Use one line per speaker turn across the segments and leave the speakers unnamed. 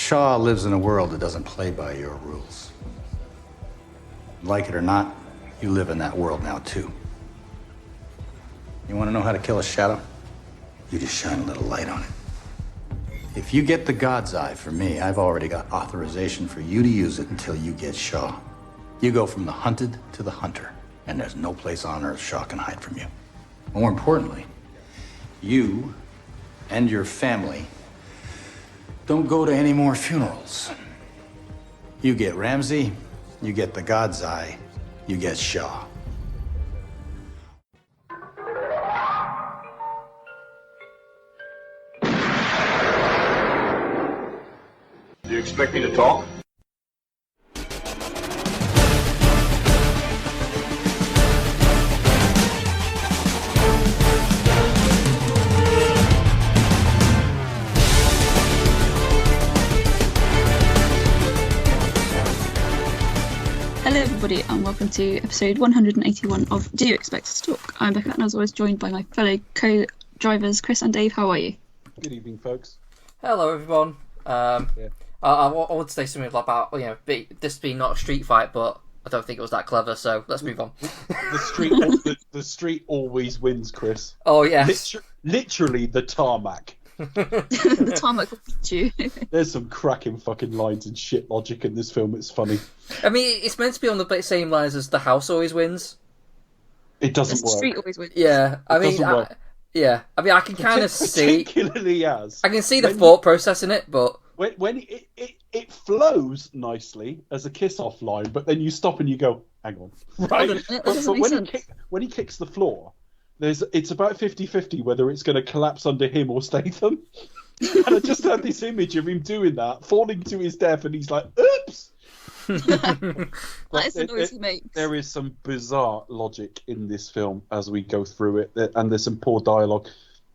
Shaw lives in a world that doesn't play by your rules. Like it or not, you live in that world now, too. You want to know how to kill a shadow? You just shine a little light on it. If you get the God's Eye for me, I've already got authorization for you to use it until you get Shaw. You go from the hunted to the hunter, and there's no place on earth Shaw can hide from you. More importantly, you and your family don't go to any more funerals. You get Ramsey, you get the God's Eye, you get Shaw.
Do you expect me to talk?
Hello everybody and welcome to episode 181 of Do You Expect Us to Talk? I'm Becca and as always joined by my fellow co-drivers Chris and Dave. How are you?
Good evening, folks.
Hello everyone. I want to say something about this being not a street fight, but I don't think it was that clever. So let's move on.
The street always wins, Chris.
Oh yes,
literally the tarmac.
The tarmac will beat you.
There's some cracking fucking lines and shit logic in this film. It's funny.
I mean, it's meant to be on the same lines as the house always wins.
It doesn't
The
work.
street always wins.
Yeah, I
doesn't work.
I can kind of see.
Particularly as
I can see the thought process in it, but
when it flows nicely as a kiss-off line, but then you stop and you go, hang on, right? But when he kicks the floor, it's about 50-50 whether it's going to collapse under him or Statham. And I just had this image of him doing that, falling to his death, and he's like, oops!
That is the noise he makes.
There is some bizarre logic in this film as we go through it, and there's some poor dialogue.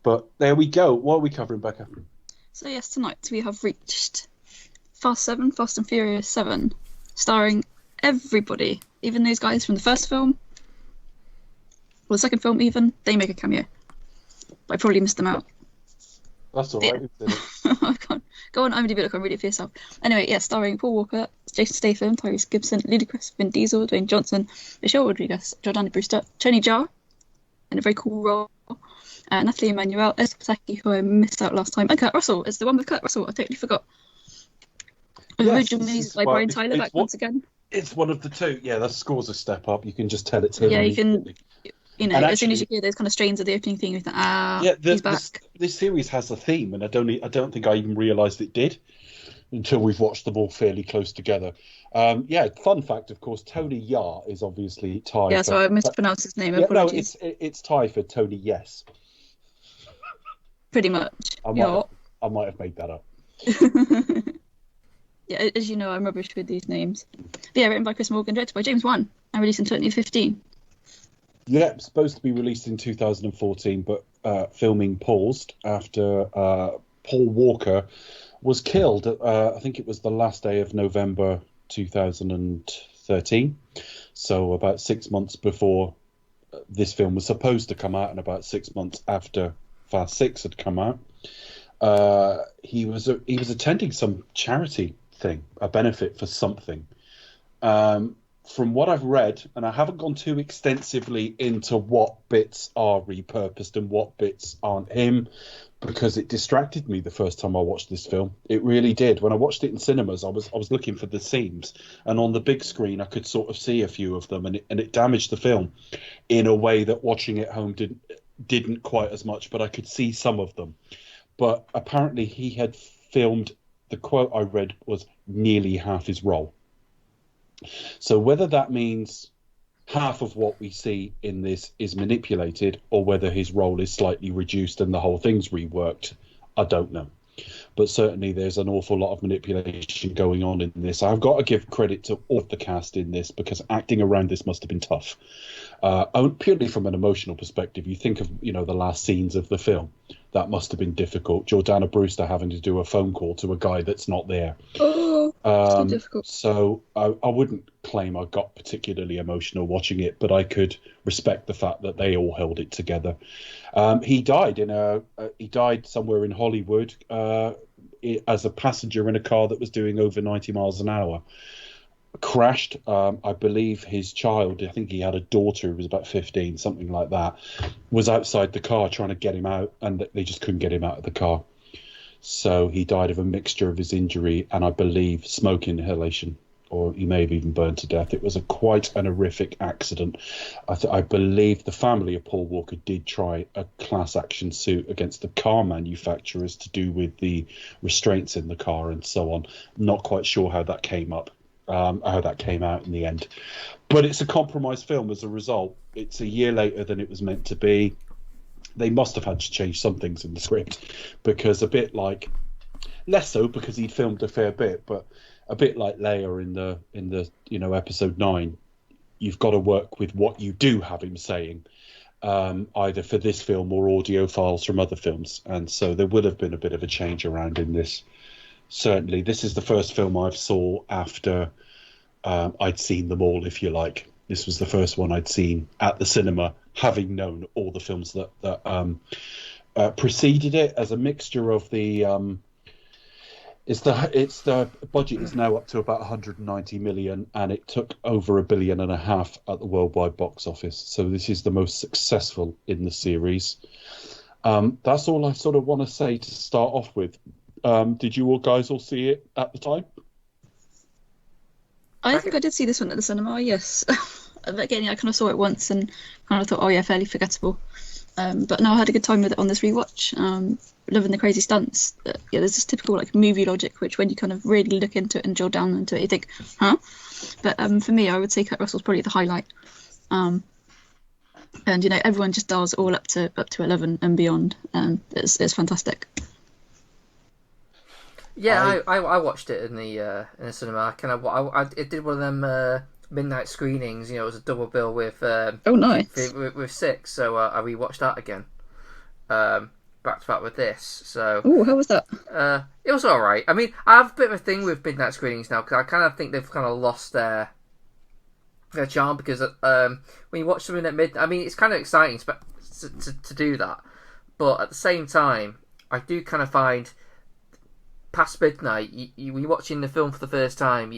But there we go. What are we covering, Becca?
So yes, tonight we have reached Fast and Furious 7, starring everybody, even those guys from the first film, or the second film even, they make a cameo. But I probably missed them out.
That's all right.
Go on IMDb.com and read it for yourself. Anyway, yeah, starring Paul Walker, Jason Statham, Tyrese Gibson, Ludacris, Vin Diesel, Dwayne Johnson, Michelle Rodriguez, Jordana Brewster, Tony Jaa, in a very cool role, Natalie Emmanuel, Ezra Pataki, who I missed out last time, and Kurt Russell. It's the one with Kurt Russell. I totally forgot. Original music by Brian Tyler, back once again.
It's one of the two. Yeah, that scores a step up. You can just tell it's him.
Yeah, you can. As soon as you hear those kind of strains of the opening thing, you think, he's back.
This series has a theme, and I don't think I even realised it did until we've watched them all fairly close together. Fun fact, of course, Tony Jaa is obviously Thai.
Yeah, so I mispronounced his name.
Apologies. No, it's Thai for Tony Yes.
Pretty much.
I might have made that up.
Yeah, as you know, I'm rubbish with these names. But yeah, written by Chris Morgan, directed by James Wan, and released in 2015.
Yeah, supposed to be released in 2014, but filming paused after Paul Walker was killed. I think it was the last day of November 2013. So about 6 months before this film was supposed to come out, and about 6 months after Fast 6 had come out, he was attending some charity thing, a benefit for something. From what I've read, and I haven't gone too extensively into what bits are repurposed and what bits aren't him, because it distracted me the first time I watched this film. It really did. When I watched it in cinemas, I was looking for the seams, and on the big screen I could sort of see a few of them, and it damaged the film in a way that watching it home didn't quite as much, but I could see some of them. But apparently he had filmed, the quote I read was, nearly half his role. So whether that means half of what we see in this is manipulated, or whether his role is slightly reduced and the whole thing's reworked, I don't know. But certainly there's an awful lot of manipulation going on in this. I've got to give credit to all of the cast in this, because acting around this must have been tough. Purely from an emotional perspective, you think of the last scenes of the film. That must have been difficult. Jordana Brewster having to do a phone call to a guy that's not there.
Oh, so difficult.
So I wouldn't claim I got particularly emotional watching it, but I could respect the fact that they all held it together. He died somewhere in Hollywood as a passenger in a car that was doing over 90 miles an hour. Crashed. I believe his child, I think he had a daughter who was about 15, something like that, was outside the car trying to get him out, and they just couldn't get him out of the car. So he died of a mixture of his injury and I believe smoke inhalation, or he may have even burned to death. It was quite an horrific accident. I believe the family of Paul Walker did try a class action suit against the car manufacturers to do with the restraints in the car and so on. Not quite sure how that came up. How that came out in the end, but it's a compromised film as a result. It's a year later than it was meant to be. They must have had to change some things in the script, because a bit like, less so because he'd filmed a fair bit, but a bit like Leia in the episode 9, you've got to work with what you do have him saying, either for this film or audio files from other films, and so there would have been a bit of a change around in this. Certainly, this is the first film I've saw after I'd seen them all, if you like. This was the first one I'd seen at the cinema, having known all the films that preceded it, as a mixture of the. It's the budget is now up to about 190 million, and it took over $1.5 billion at the worldwide box office. So this is the most successful in the series. That's all I sort of want to say to start off with. Did you guys all see it at the time?
I think I did see this one at the cinema, yes. Again, I kind of saw it once and kind of thought, oh yeah, fairly forgettable. But no, I had a good time with it on this rewatch. Loving the crazy stunts. Yeah, there's this typical like movie logic, which when you kind of really look into it and drill down into it, you think, huh? But for me, I would say Kurt Russell's probably the highlight. And everyone just does all up to 11 and beyond. It's fantastic.
Yeah, I watched it in the cinema. I did one of them midnight screenings. It was a double bill with
oh nice
with 6. So I rewatched that again, back to back with this. So
how was that?
It was all right. I mean, I have a bit of a thing with midnight screenings now, because I kind of think they've kind of lost their charm, because when you watch something at midnight, I mean, it's kind of exciting to do that, but at the same time, I do kind of find past midnight, when you're watching the film for the first time,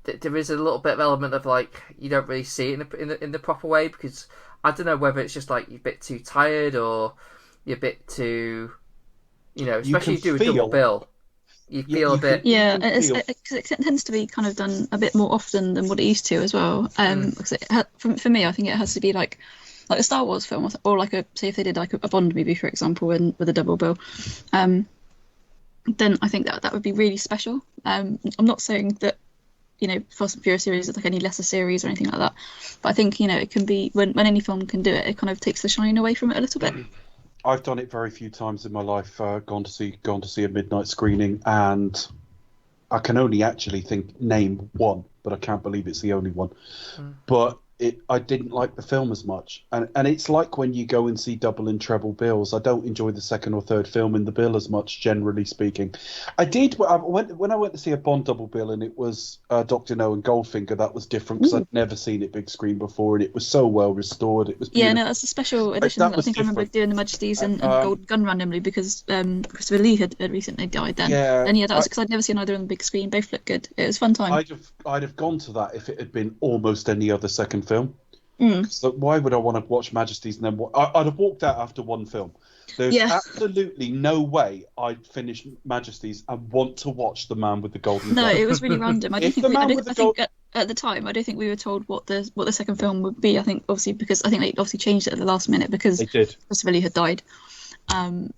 there is a little bit of element of like you don't really see it in the proper way, because I don't know whether it's just like you're a bit too tired or you're a bit too, especially if you do a double bill, you feel a bit.
Yeah, it tends to be kind of done a bit more often than what it used to as well. For me, I think it has to be like a Star Wars film, or like say if they did like a Bond movie, for example, with a double bill. Then I think that would be really special. I'm not saying that, Fast and Furious series is like any lesser series or anything like that, but I think, it can be, when any film can do it, it kind of takes the shine away from it a little bit.
I've done it very few times in my life, gone to see a midnight screening, and I can only actually name one, but I can't believe it's the only one. But I didn't like the film as much, and it's like when you go and see double and treble bills. I don't enjoy the second or third film in the bill as much, generally speaking. I did when I went to see a Bond double bill, and it was Dr. No and Goldfinger. That was different because I'd never seen it big screen before, and it was so well restored. It was beautiful.
Yeah, no, that's a special edition. I think I remember doing the Majesties and Golden Gun randomly, because Christopher Lee had recently died then.
Yeah,
and that was because I'd never seen either on the big screen. Both looked good. It was a fun time.
I'd have gone to that if it had been almost any other second film. So why would I want to watch Majesties and then I'd have walked out after one film. There's absolutely no way I'd finish Majesties and want to watch The Man with the Golden Gun.
No, it was really random. I think at the time, I don't think we were told what the second film would be. I think obviously because I think they obviously changed it at the last minute because Christopher Lee had died. And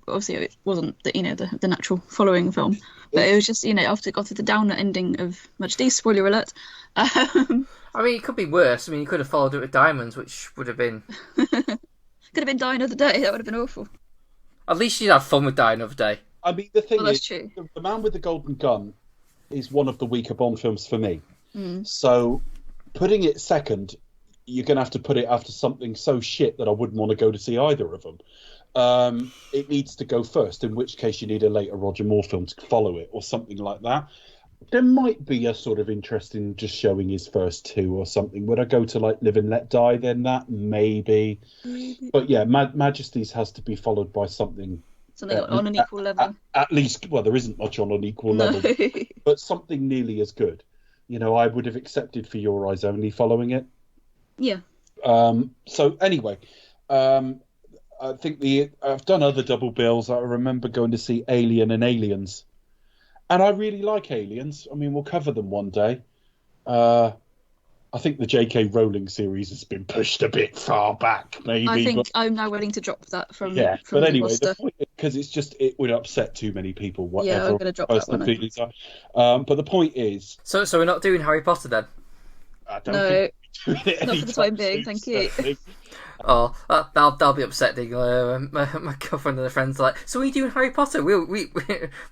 obviously it wasn't the natural following film, but it was just after it got to the downer ending of Majesties, spoiler alert.
I mean, it could be worse. I mean, you could have followed it with Diamonds, which would have been
could have been Die Another Day. That would have been awful.
At least you'd have fun with Die Another Day.
I mean, the thing is,
true.
The Man with the Golden Gun is one of the weaker Bond films for me. So putting it second, you're going to have to put it after something so shit that I wouldn't want to go to see either of them. It needs to go first, in which case you need a later Roger Moore film to follow it or something like that. There might be a sort of interest in just showing his first two or something. Would I go to like Live and Let Die then? That maybe. But yeah, Majesties has to be followed by something
Something on an equal level.
At least, well, there isn't much on an equal
No.
level, but something nearly as good. You know, I would have accepted For Your Eyes Only following it.
Yeah.
So anyway, I think I've done other double bills. I remember going to see Alien and Aliens, and I really like Aliens. I mean, we'll cover them one day. I think the JK Rowling series has been pushed a bit far back, maybe.
I think I'm now willing to drop that from
but
the
anyway,
roster.
because it would upset too many people. Whatever
Yeah, I'm going to drop that
personal
one.
feelings are. But the point is,
So we're not doing Harry Potter then?
I don't
No,
think we're doing it
not for the time
anytime
being,
soon,
thank you.
certainly.
Oh, that'll be upsetting. My girlfriend and her friends are like, so are you doing Harry Potter? We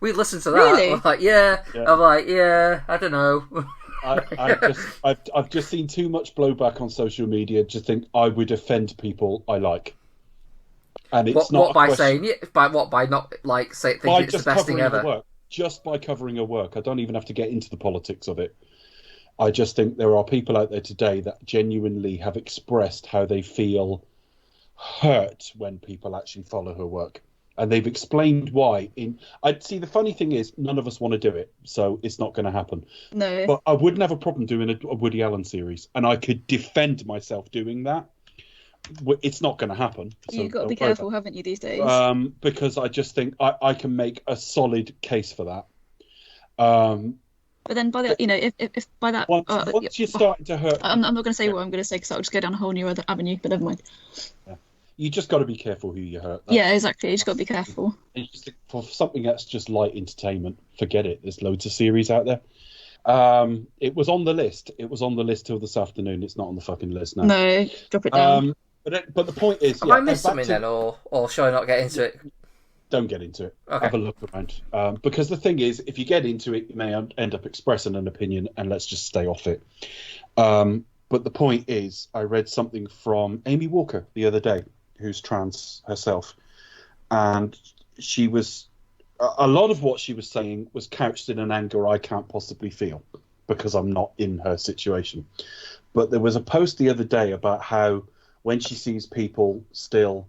listen to that.
Really?
I'm like, yeah. I'm like, yeah. I don't know.
I've just seen too much blowback on social media to think I would offend people I like, and it's not
by not like say thinking it's the best thing ever.
Just by covering a work, I don't even have to get into the politics of it. I just think there are people out there today that genuinely have expressed how they feel hurt when people actually follow her work. And they've explained why. I'd see the funny thing is none of us want to do it, so it's not going to happen.
No.
But I wouldn't have a problem doing a Woody Allen series, and I could defend myself doing that. It's not going to happen. So
You've got to be careful, haven't you, these days?
Because I just think I can make a solid case for that.
But then by the if by that
once you're starting to hurt,
I'm not going to say what I'm going to say because I'll just go down a whole new other avenue. But never mind.
Yeah. You just got to be careful who you hurt.
Yeah, exactly. You just got to be careful.
And just for something that's just light entertainment, forget it. There's loads of series out there. It was on the list. It was on the list till this afternoon. It's not on the fucking list now.
No, drop it down.
But the point is,
have I missed something then, or shall I not get into it?
Don't get into it.
Okay.
Have a look around. Because the thing is, if you get into it, you may end up expressing an opinion, and let's just stay off it. But the point is, I read something from Amy Walker the other day, who's trans herself, and she was a lot of what she was saying was couched in an anger I can't possibly feel because I'm not in her situation. But there was a post the other day about how when she sees people still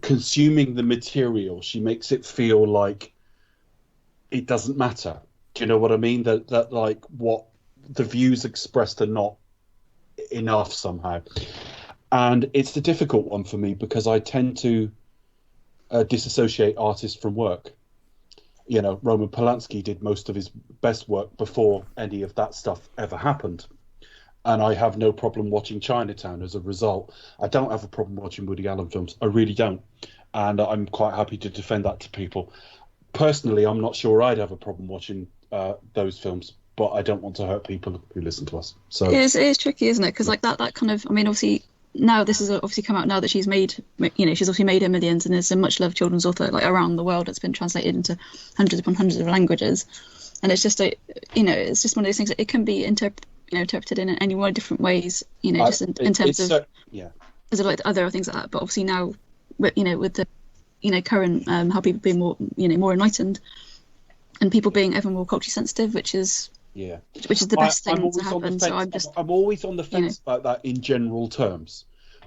consuming the material, she makes it feel like it doesn't matter. Do you know what I mean? That like what the views expressed are not enough somehow. And it's a difficult one for me because I tend to disassociate artists from work. You know, Roman Polanski did most of his best work before any of that stuff ever happened. And I have no problem watching Chinatown as a result. I don't have a problem watching Woody Allen films. I really don't. And I'm quite happy to defend that to people. Personally, I'm not sure I'd have a problem watching those films, but I don't want to hurt people who listen to us. So
it is tricky, isn't it? Because like that kind of, I mean, obviously now this has obviously come out now that she's made, you know, she's obviously made her millions and is a much loved children's author like around the world. It's been translated into hundreds upon hundreds of languages, and it's just it's just one of those things that it can be interpreted in any one of different ways, you know, just in terms of there's like other things like that. But obviously now, with the current how people being more more enlightened and people being ever more culturally sensitive, which is the best thing to happen. So I'm
always on the fence about that in general terms,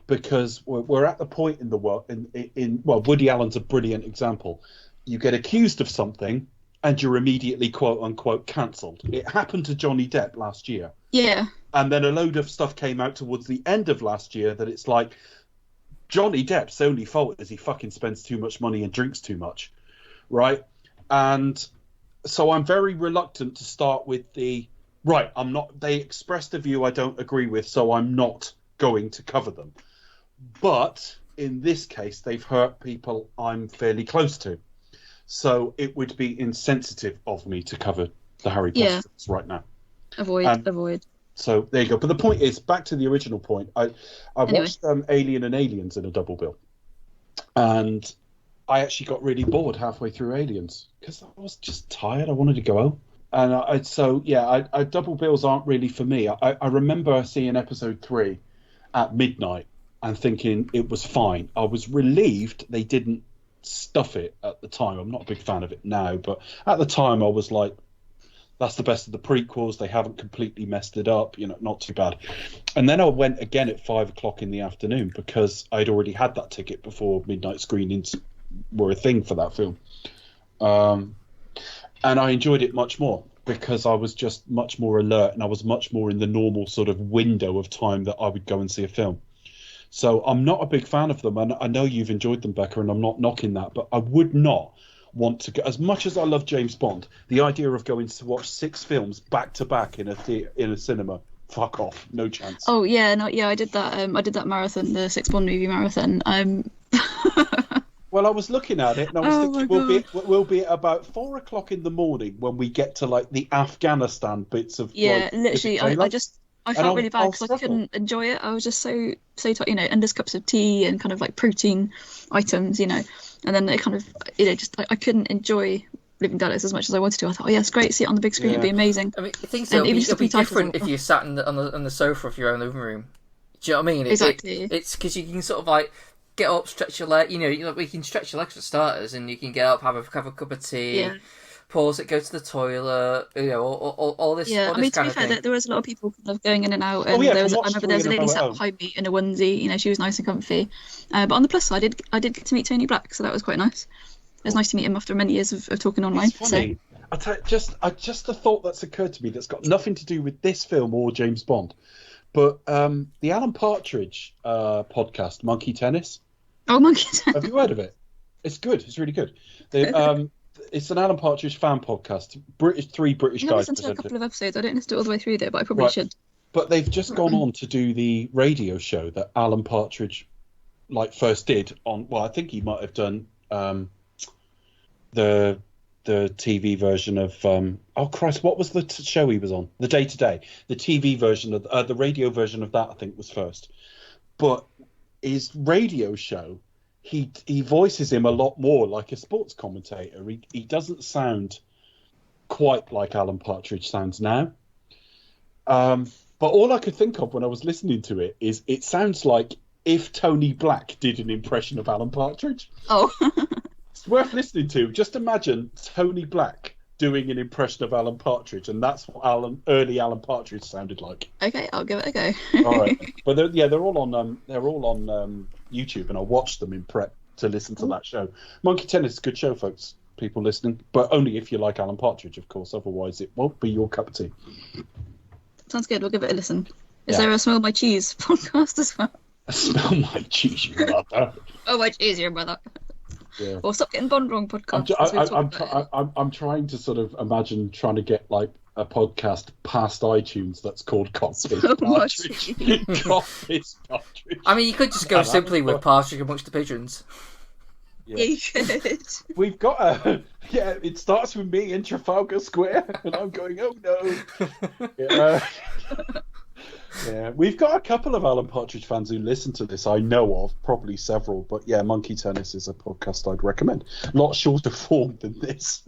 because we're at the point in the world well, Woody Allen's a brilliant example. You get accused of something and you're immediately quote unquote cancelled. It happened to Johnny Depp last year.
Yeah.
And then a load of stuff came out towards the end of last year that it's like Johnny Depp's only fault is he fucking spends too much money and drinks too much, right? And so I'm very reluctant to start with they expressed a view I don't agree with, so I'm not going to cover them. But in this case, they've hurt people I'm fairly close to. So it would be insensitive of me to cover the Harry Potter films right now.
Avoid.
So there you go. But the point is, back to the original point, I watched Alien and Aliens in a double bill. And I actually got really bored halfway through Aliens because I was just tired. I wanted to go home. And double bills aren't really for me. I remember seeing episode 3 at midnight and thinking it was fine. I was relieved they didn't stuff it at the time. I'm not a big fan of it now, but at the time I was like, that's the best of the prequels. They haven't completely messed it up. Not too bad. And then I went again at 5:00 in the afternoon because I'd already had that ticket before midnight screenings were a thing for that film. And I enjoyed it much more because I was just much more alert and I was much more in the normal sort of window of time that I would go and see a film. So I'm not a big fan of them, and I know you've enjoyed them, Becca, and I'm not knocking that, but I would not want to go. As much as I love James Bond, the idea of going to watch 6 films back to back in a cinema, fuck off, no chance.
Oh yeah, no, yeah, I did that. I did that marathon, the 6 Bond movie marathon.
Well, I was looking at it, and I was thinking we'll be at about 4:00 in the morning when we get to like the Afghanistan bits of.
Yeah,
like,
literally, I felt really bad because I couldn't enjoy it. I was just so tired, and there's cups of tea and kind of like protein items, and then it kind of, I couldn't enjoy Living Daylights as much as I wanted to. I thought, oh yeah, it's great, see it on the big screen, it'd be amazing.
I mean, I think so. It'll be different if you sat on the sofa of your own living room. Do you know what I mean?
Exactly.
It's because you can sort of like get up, stretch your leg. We can stretch your legs for starters, and you can get up, have a cup of tea, pause it, go to the toilet. All this.
Yeah,
all this
to be fair, there was a lot of people kind of going in and out, and I remember there was a lady sat behind me in a onesie. She was nice and comfy. But on the plus side, I did get to meet Tony Black, so that was quite nice. It was nice to meet him after many years of talking online.
It's funny. So. Just a thought that's occurred to me that's got nothing to do with this film or James Bond, but the Alan Partridge podcast, Monkey Tennis.
Oh, Monkey Tennis.
Have you heard of it? It's good. It's really good. It's an Alan Partridge fan podcast. Three British guys.
I've listened to a couple of episodes. I don't listen to it all the way through there, but I probably should.
But they've just gone on to do the radio show that Alan Partridge first did on. Well, I think he might have done the TV version of oh Christ, what was the show he was on? The Day to Day. The TV version of the radio version of that, I think, was first. But his radio show, he voices him a lot more like a sports commentator. He doesn't sound quite like Alan Partridge sounds now. But all I could think of when I was listening to it is it sounds like if Tony Black did an impression of Alan Partridge.
Oh.
It's worth listening to. Just imagine Tony Black doing an impression of Alan Partridge, and that's what early Alan Partridge sounded like.
Okay, I'll give it a go.
All right, but they're all on YouTube, and I watched them in prep to listen to that show. Monkey Tennis is a good show, folks. People listening, but only if you like Alan Partridge, of course. Otherwise, it won't be your cup of tea.
Sounds good. We'll give it a listen. Is there a Smell My Cheese podcast as well?
Smell My Cheese, your mother.
Oh, my cheese, your mother.
Yeah.
Or Stop Getting Bond Wrong podcast.
I'm trying to sort of imagine trying to get like a podcast past iTunes that's called Cockpit Partridge. Cockpit Partridge.
I mean, you could just go simply with Partridge amongst the pigeons.
Yeah, you could.
We've got it starts with me in Trafalgar Square, and I'm going, oh no. Yeah, we've got a couple of Alan Partridge fans who listen to this. I know of, probably several, but yeah, Monkey Tennis is a podcast I'd recommend. A lot shorter form than this.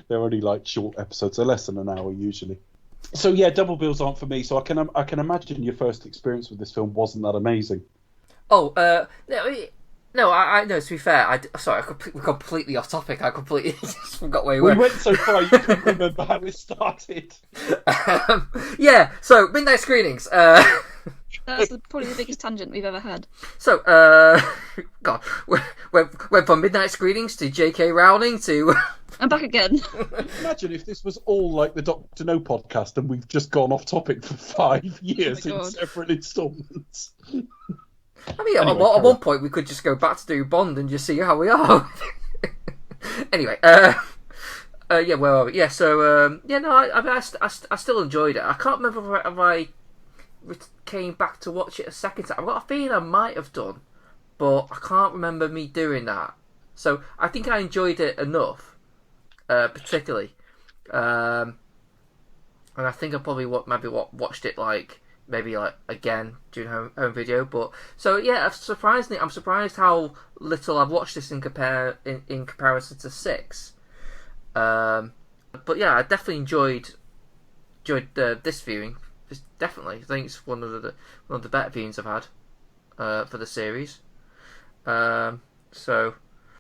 They're only like short episodes. They're less than an hour usually. So yeah, double bills aren't for me. So I can imagine your first experience with this film wasn't that amazing.
Oh, no, I no. To be fair, we're completely off topic. I completely just forgot where we were.
We went so far you couldn't remember how it started.
Yeah, so midnight screenings.
That's probably the biggest tangent we've ever had.
So, God, went from midnight screenings to JK Rowling to.
I'm back again.
Imagine if this was all like the Doctor No podcast, and we've just gone off topic for 5 years in separate instalments.
I mean, anyway, at one point we could just go back to do Bond and just see how we are. Anyway, yeah, where are we? Yeah, so I still enjoyed it. I can't remember if I came back to watch it a second time. I've got a feeling I might have done, but I can't remember me doing that. So I think I enjoyed it enough, particularly, and I think I probably watched it maybe again during home video. But so yeah, I'm surprised how little I've watched this in comparison to 6. But yeah, I definitely enjoyed this viewing. Definitely, I think it's one of the better viewings I've had for the series. So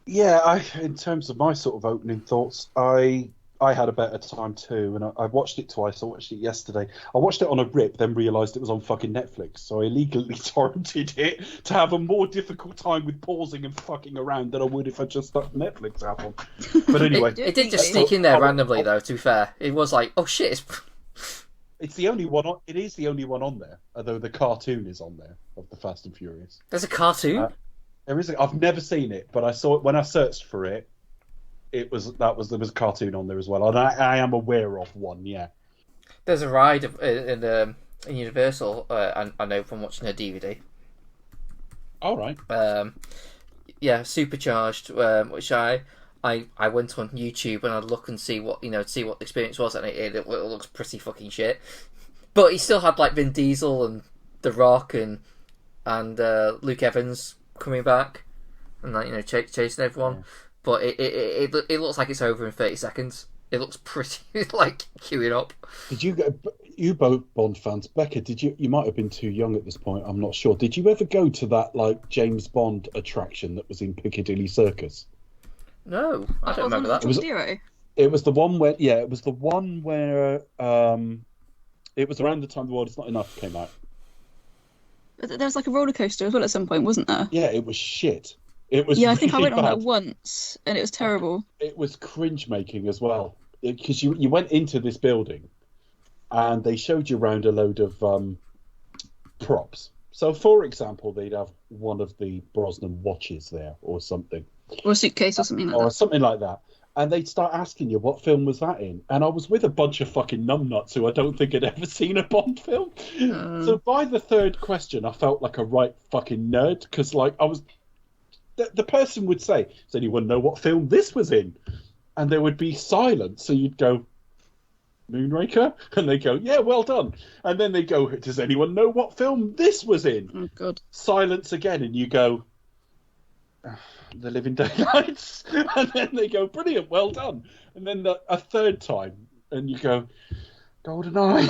yeah, in terms of my sort of opening thoughts, I I had a better time too, and I watched it twice. I watched it yesterday. I watched it on a rip, then realised it was on fucking Netflix, so I illegally torrented it to have a more difficult time with pausing and fucking around than I would if I just stuck the Netflix app on. But anyway,
It did just sneak in there randomly, though. To be fair, it was like, oh shit!
It's the only one. It is the only one on there, although the cartoon is on there of the Fast and Furious.
There's a cartoon.
There is. I've never seen it, but I saw it when I searched for it. There was a cartoon on there as well, and I am aware of one. Yeah,
there's a ride in Universal. I know from watching a DVD.
All right.
Yeah, Supercharged, which I went on YouTube and I'd look and see what the experience was, and it looks pretty fucking shit. But he still had like Vin Diesel and The Rock and Luke Evans coming back and like chasing everyone. Yeah. But it looks like it's over in 30 seconds. It looks pretty like queuing up.
Did you both Bond fans, Becca? You might have been too young at this point. I'm not sure. Did you ever go to that like James Bond attraction that was in Piccadilly Circus?
No, I don't remember that.
It was the one where it was the one where it was around the time The World Is Not Enough came out.
There was like a roller coaster as well at some point, wasn't there?
Yeah, it was shit. It was.
Yeah, I think
really
I went
bad.
on that once, and it was terrible.
It was cringe making as well, because you went into this building, and they showed you around a load of props. So, for example, they'd have one of the Brosnan watches there, or something,
or a suitcase, or something like that,
or something like that. And they'd start asking you what film was that in, and I was with a bunch of fucking numbnuts who I don't think had ever seen a Bond film. So by the third question, I felt like a right fucking nerd, because like I was. The person would say, does anyone know what film this was in? And there would be silence. So you'd go, Moonraker? And they go, yeah, well done. And then they go, does anyone know what film this was in?
Oh, God.
Silence again. And you go, The Living Daylights? And then they go, brilliant, well done. And then a third time. And you go, GoldenEye.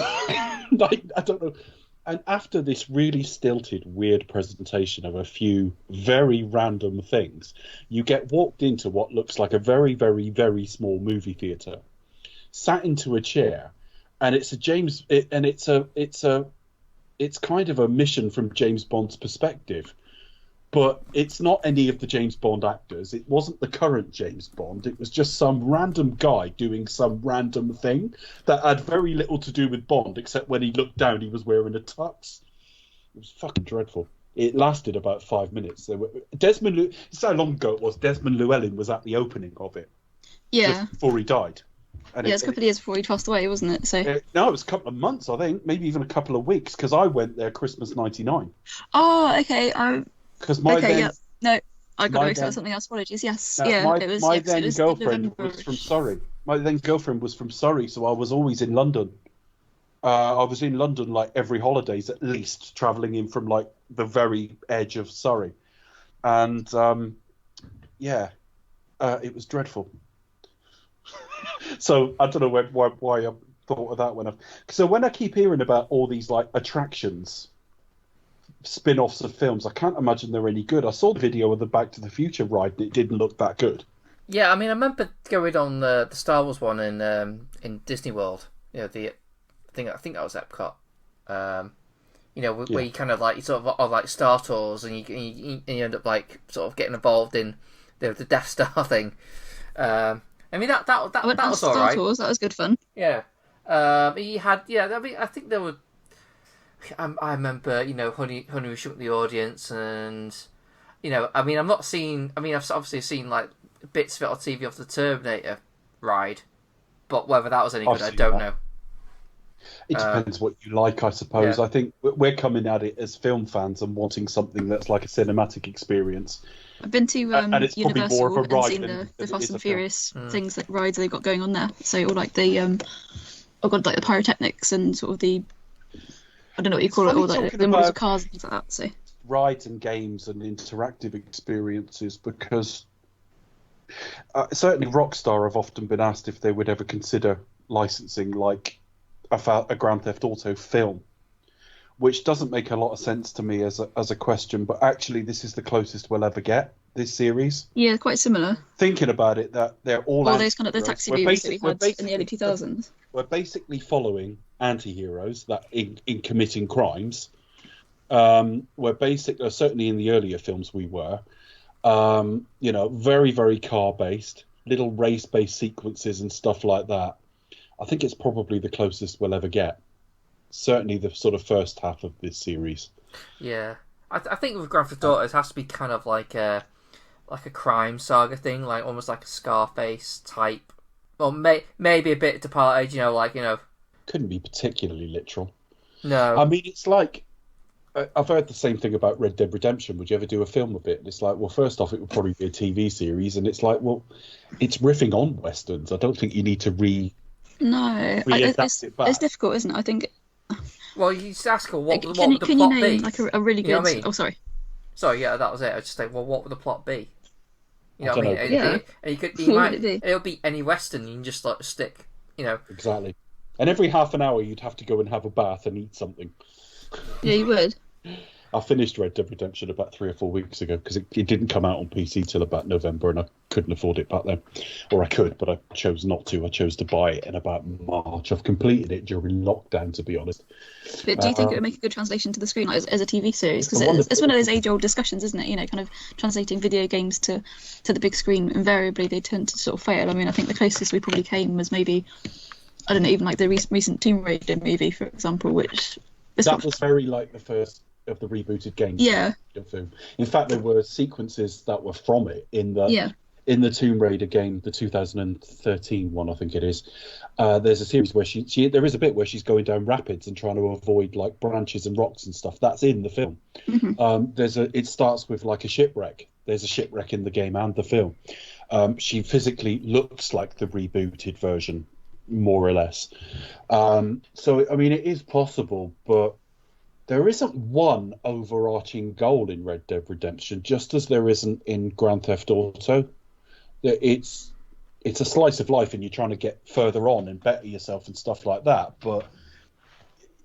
Like, I don't know. And after this really stilted, weird presentation of a few very random things, you get walked into what looks like a very, very, very small movie theater, sat into a chair, and it's kind of a mission from James Bond's perspective. But it's not any of the James Bond actors. It wasn't the current James Bond. It was just some random guy doing some random thing that had very little to do with Bond, except when he looked down, he was wearing a tux. It was fucking dreadful. It lasted about 5 minutes. This is how long ago it was. Desmond Llewellyn was at the opening of it.
Yeah.
Just before he died. And
it was a couple of years before he passed away, wasn't it? So
no, it was a couple of months, I think. Maybe even a couple of weeks, because I went there Christmas '99.
Oh, okay.
Because I
got to say something else. Apologies. Yes,
My then girlfriend was from Surrey. My then girlfriend was from Surrey, so I was always in London. I was in London like every holidays at least, travelling in from like the very edge of Surrey, and it was dreadful. So I don't know why I thought of that So when I keep hearing about all these like attractions. Spin-offs of films, I can't imagine they're any good. I saw the video of the Back to the Future ride, and it didn't look that good.
Yeah, I mean, I remember going on the Star Wars one in Disney World. I think that was Epcot. Where you kind of like you sort of are like Star Tours, and you end up like sort of getting involved in the Death Star thing. I mean that was all right.
Star Tours, that was good fun.
Yeah. He had I mean I think there were. I remember, Honey We Shrunk the Audience, and I mean, I've obviously seen like bits of it on TV of the Terminator ride, but whether that was any good, I don't know.
It depends what you like, I suppose.
Yeah.
I think we're coming at it as film fans and wanting something that's like a cinematic experience.
I've been to
and it's
Universal
more of a
and
ride
seen
than
the Fast and
film.
Furious things, like rides they've got going on there. So all like the the pyrotechnics and sort of the, I don't know what you call it, all like the models of cars and things like that. So
rides and games and interactive experiences, because certainly Rockstar have often been asked if they would ever consider licensing like a Grand Theft Auto film, which doesn't make a lot of sense to me as a question, but actually this is the closest we'll ever get, this series.
Yeah, quite similar.
Thinking about it, that they're all
Or those kind of the
anti-heroes.
taxi movies that we had in the early
basically
2000s.
we're basically following anti-heroes that in committing crimes. We're basically, certainly in the earlier films we were, very, very car-based, little race-based sequences and stuff like that. I think it's probably the closest we'll ever get. Certainly the sort of first half of this series.
Yeah. I think with Grand Theft Auto, it has to be kind of like a crime saga thing, like almost like a Scarface type. Or maybe a bit Departed,
Couldn't be particularly literal.
No.
I mean, it's like, I've heard the same thing about Red Dead Redemption. Would you ever do a film of it? And it's like, well, first off, it would probably be a TV series. And it's like, well, it's riffing on Westerns. I don't think you need to
it's
it back.
It's difficult, isn't it? I think.
Well, you just ask her what would the
Can
plot
you
be?
name like a really good?
You know what I mean?
Oh, sorry.
Sorry, yeah, that was it. I was just like, well, what would the plot be? You know what I mean?
Yeah.
It'll be any Western. You can just like stick,
Exactly. And every half an hour, you'd have to go and have a bath and eat something.
Yeah, you would.
I finished Red Dead Redemption about 3 or 4 weeks ago because it didn't come out on PC till about November, and I couldn't afford it back then. Or I could, but I chose not to. I chose to buy it in about March. I've completed it during lockdown, to be honest.
But do you think it would make a good translation to the screen, like, as a TV series? Because it's one of those age-old discussions, isn't it? Kind of translating video games to the big screen. Invariably, they tend to sort of fail. I mean, I think the closest we probably came was maybe, I don't know, even like the recent Tomb Raider movie, for example, which...
That was very like the first of the rebooted games.
Yeah.
Film. In fact, there were sequences that were from it in the Tomb Raider game, the 2013 one, I think it is. There's a series where there is a bit where she's going down rapids and trying to avoid like branches and rocks and stuff. That's in the film.
Mm-hmm.
It starts with like a shipwreck. There's a shipwreck in the game and the film. She physically looks like the rebooted version, more or less. So I mean, it is possible, but there isn't one overarching goal in Red Dead Redemption, just as there isn't in Grand Theft Auto. It's a slice of life, and you're trying to get further on and better yourself and stuff like that. But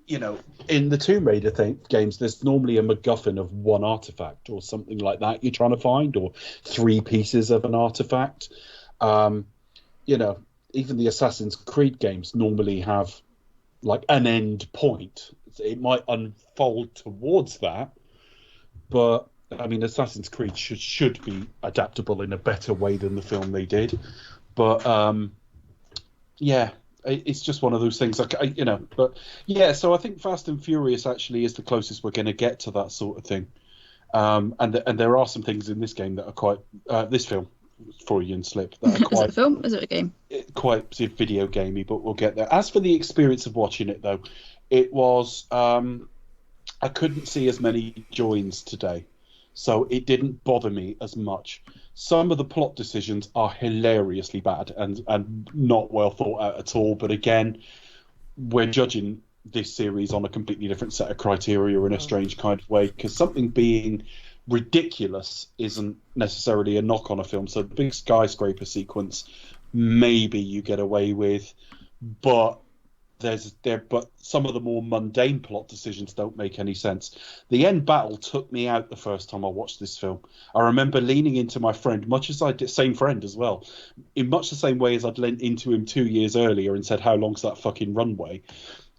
in the Tomb Raider games, there's normally a MacGuffin of one artifact or something like that you're trying to find, or 3 pieces of an artifact. Even the Assassin's Creed games normally have like an end point. It might unfold towards that, but I mean, Assassin's Creed should be adaptable in a better way than the film they did. But it's just one of those things. But yeah. So I think Fast and Furious actually is the closest we're going to get to that sort of thing. And there are some things in this game that are quite this film. Freudian slip. That are quite,
is it a film? Is it a game?
Quite video gamey, but we'll get there. As for the experience of watching it, though, it was I couldn't see as many joins today, so it didn't bother me as much. Some of the plot decisions are hilariously bad and not well thought out at all. But again, we're judging this series on a completely different set of criteria in a strange kind of way, because something being ridiculous isn't necessarily a knock on a film. So the big skyscraper sequence, maybe you get away with, but some of the more mundane plot decisions don't make any sense. The end battle took me out the first time I watched this film. I remember leaning into my friend, much as I did, same friend as well, in much the same way as I'd leant into him 2 years earlier and said, "How long's that fucking runway?"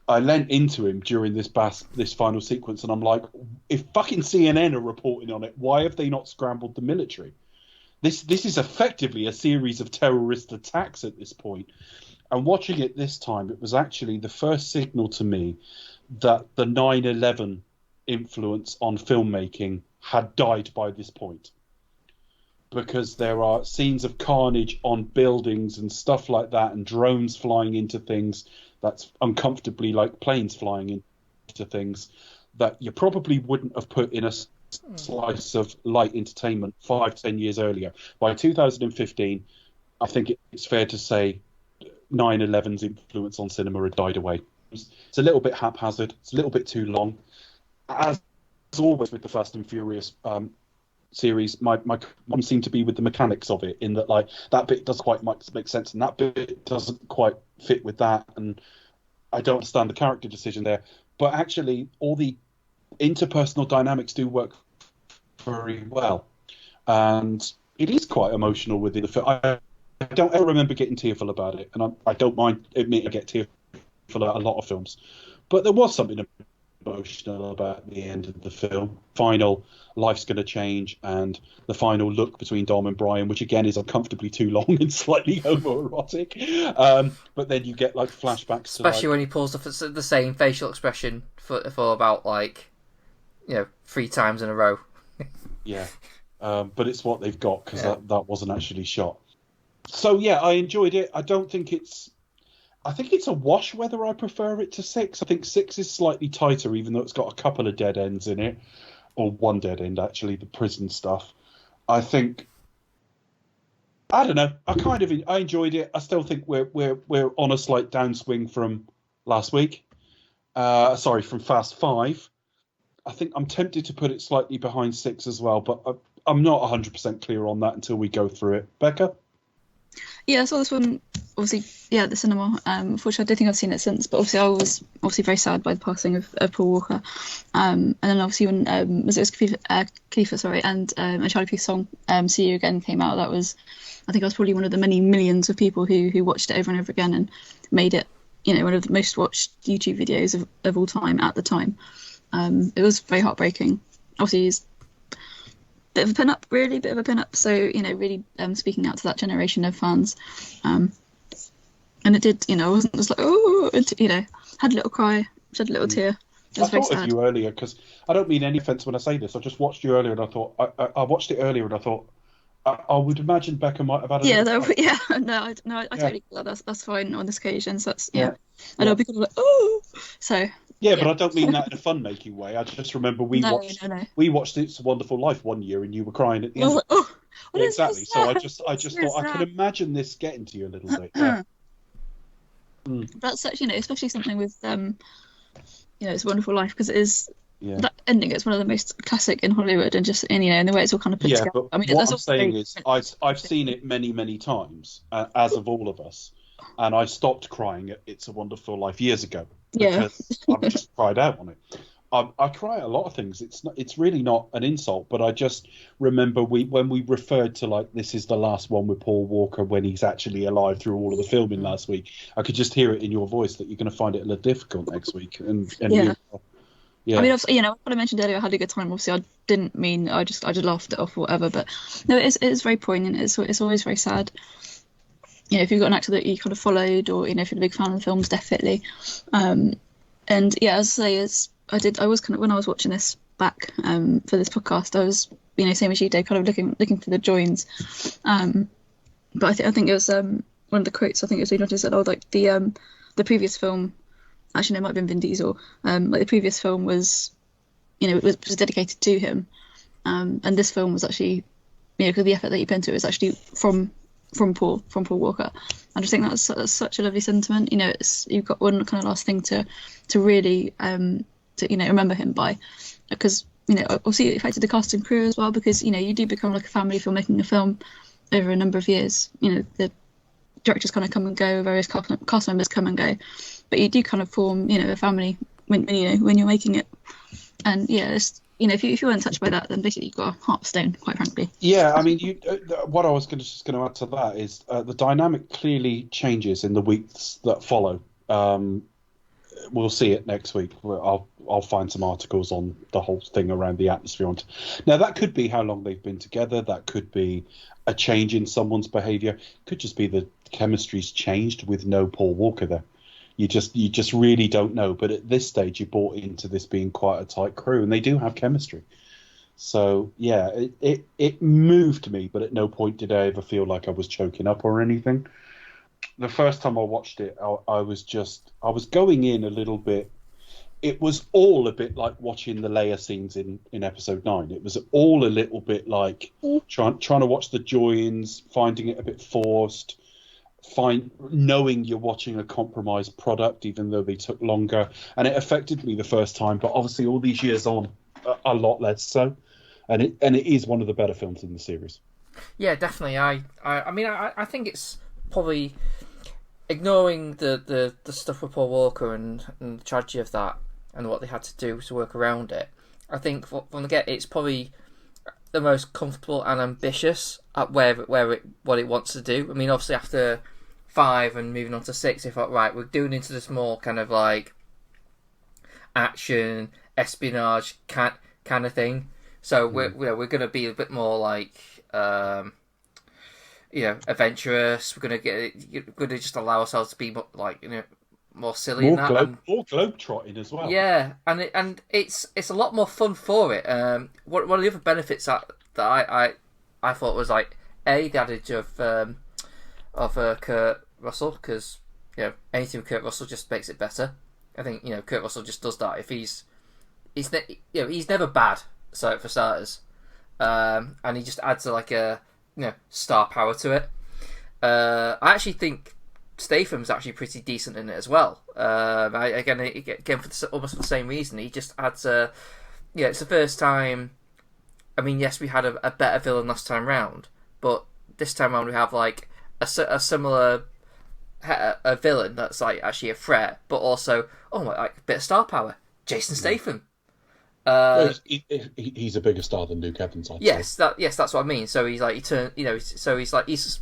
I leant into him during this final sequence, and I'm like, if fucking CNN are reporting on it, why have they not scrambled the military? This is effectively a series of terrorist attacks at this point. And watching it this time, it was actually the first signal to me that the 9/11 influence on filmmaking had died by this point. Because there are scenes of carnage on buildings and stuff like that, and drones flying into things that's uncomfortably like planes flying into things that you probably wouldn't have put in a slice of light entertainment 5-10 years earlier. By 2015, I think it's fair to say 9/11's influence on cinema had died away. It's a little bit haphazard. It's a little bit too long. As always with the Fast and Furious series, my problem seemed to be with the mechanics of it, in that like that bit doesn't quite make sense and that bit doesn't quite fit with that, and I don't understand the character decision there. But actually, all the interpersonal dynamics do work very well. and it is quite emotional within the film. I don't ever remember getting tearful about it, and I don't mind admitting I get tearful at a lot of films, but there was something emotional about the end of the film. Final, life's going to change, and the final look between Dom and Brian, which again is uncomfortably too long and slightly homoerotic. But then you get like flashbacks,
especially when he pulls off the same facial expression for about 3 times in a row.
Yeah, but it's what they've got because that wasn't actually shot. So yeah, I enjoyed it. I think it's a wash whether I prefer it to 6. I think 6 is slightly tighter, even though it's got a couple of dead ends in it, or one dead end actually, the prison stuff. I think, I don't know. I enjoyed it. I still think we're on a slight downswing from last week. From Fast 5. I think I'm tempted to put it slightly behind 6 as well, but I'm not 100% clear on that until we go through it. Becca?
Yeah, I saw this one, obviously, at the cinema. Unfortunately, I don't think I've seen it since, but obviously I was very sad by the passing of Paul Walker. And then obviously when Khalifa, and a Charlie Puth's song, See You Again, came out, I think I was probably one of the many millions of people who watched it over and over again and made it, one of the most watched YouTube videos of all time at the time. It was very heartbreaking. Obviously, he's bit of a pin-up. So, really speaking out to that generation of fans. And it did, I wasn't just like, oh, had a little cry, shed a little tear. It was
I thought
sad.
of you earlier, because I don't mean any offence when I say this. I just watched you earlier and I thought, I watched it earlier and I thought, I would imagine Becca might have had a
I totally get that. That's fine on this occasion. So that's, I know people are like, oh, so...
Yeah, but I don't mean that in a fun-making way. I just remember we watched It's a Wonderful Life one year, and you were crying at the end. Exactly. So I just thought I could imagine this getting to you a little bit. Yeah.
That's such, especially something with It's a Wonderful Life, because it is that ending. It's one of the most classic in Hollywood, and just in the way it's all kind of put together.
But
I mean,
what I'm saying is, I've seen it many, many times, as of all of us, and I stopped crying at It's a Wonderful Life years ago. Because I've just cried out on it. I cry at a lot of things. It's really not an insult, but I just remember when we referred to this is the last one with Paul Walker when he's actually alive through all of the filming last week. I could just hear it in your voice that you're going to find it a little difficult next week. And I mean,
what I mentioned earlier, I had a good time. Obviously, I didn't mean I just laughed it off or whatever. But no, it is very poignant. It's always very sad. If you've got an actor that you kind of followed, or if you're a big fan of the films, definitely. And as I say, I was kind of, when I was watching this back for this podcast, I was same as you, Dave, kind of looking for the joins. But I think it was one of the quotes. I think it was Leonardo said, the previous film. Actually, no, it might have been Vin Diesel. The previous film was, it was dedicated to him, and this film was actually, because the effort that he put into it was actually from Paul Walker. I just think that's such a lovely sentiment. You've got one kind of last thing to really remember him by, because obviously it affected the cast and crew as well, because you do become like a family if you're making a film over a number of years. The directors kind of come and go, various cast members come and go, but you do kind of form a family when you're making it. And it's, if you weren't touched by that, then basically you've got a heart of stone, quite frankly.
Yeah, I mean, what I was just going to add to that is the dynamic clearly changes in the weeks that follow. We'll see it next week. I'll find some articles on the whole thing around the atmosphere. Now, that could be how long they've been together. That could be a change in someone's behaviour. It could just be the chemistry's changed with no Paul Walker there. You just really don't know. But at this stage, you bought into this being quite a tight crew, and they do have chemistry. So yeah, it moved me, but at no point did I ever feel like I was choking up or anything. The first time I watched it, I was going in a little bit. It was all a bit like watching the Leia scenes in episode 9. It was all a little bit like trying to watch the joins, finding it a bit forced. Knowing you're watching a compromised product, even though they took longer, and it affected me the first time. But obviously, all these years on, a lot less so, and it is one of the better films in the series.
Yeah, definitely. I think it's probably ignoring the stuff with Paul Walker and the tragedy of that and what they had to do to work around it. I think from the get, it's probably the most comfortable and ambitious at what it wants to do. I mean, obviously after 5 and moving on to 6, they thought, right, we're doing into this more kind of like action, espionage kind of thing. So we're going to be a bit more like adventurous. We're going to just allow ourselves to be more, like more silly
more
in that.
More globe-trotting as well.
Yeah, and it's a lot more fun for it. One of the other benefits that I thought was like the adage of Kurt Russell, because anything with Kurt Russell just makes it better. I think Kurt Russell just does that. If he's never bad, so for starters, and he just adds like a star power to it. I actually think Statham's actually pretty decent in it as well. Again for almost for the same reason. He just adds it's the first time. I mean, yes, we had a better villain last time round, but this time round we have like a similar a villain that's like actually a threat, but also like a bit of star power. Jason Statham.
He's a bigger star than Luke Evans.
Yes, that's what I mean. So he's like he's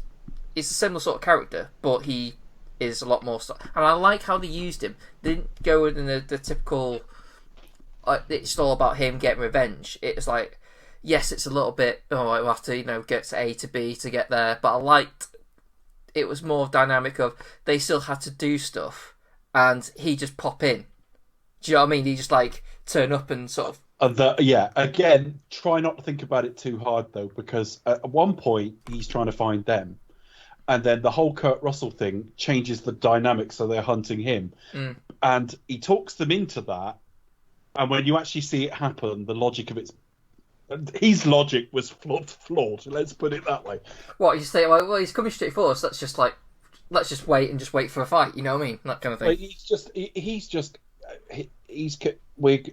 a similar sort of character, but he is a lot more star. And I like how they used him. They didn't go in the typical. It's all about him getting revenge. It's like, yes, it's a little bit. We'll have to get to A to B to get there. But I liked. It was more dynamic of they still had to do stuff, and he just pop in. Do you know what I mean? He just like turn up and sort of.
Again, try not to think about it too hard though, because at one point he's trying to find them, and then the whole Kurt Russell thing changes the dynamic, so they're hunting him, and he talks them into that. And when you actually see it happen, the logic of his logic was flawed. Let's put it that way.
What you say? Well, he's coming straight for us. Let's just wait for a fight. You know what I mean? That kind of thing.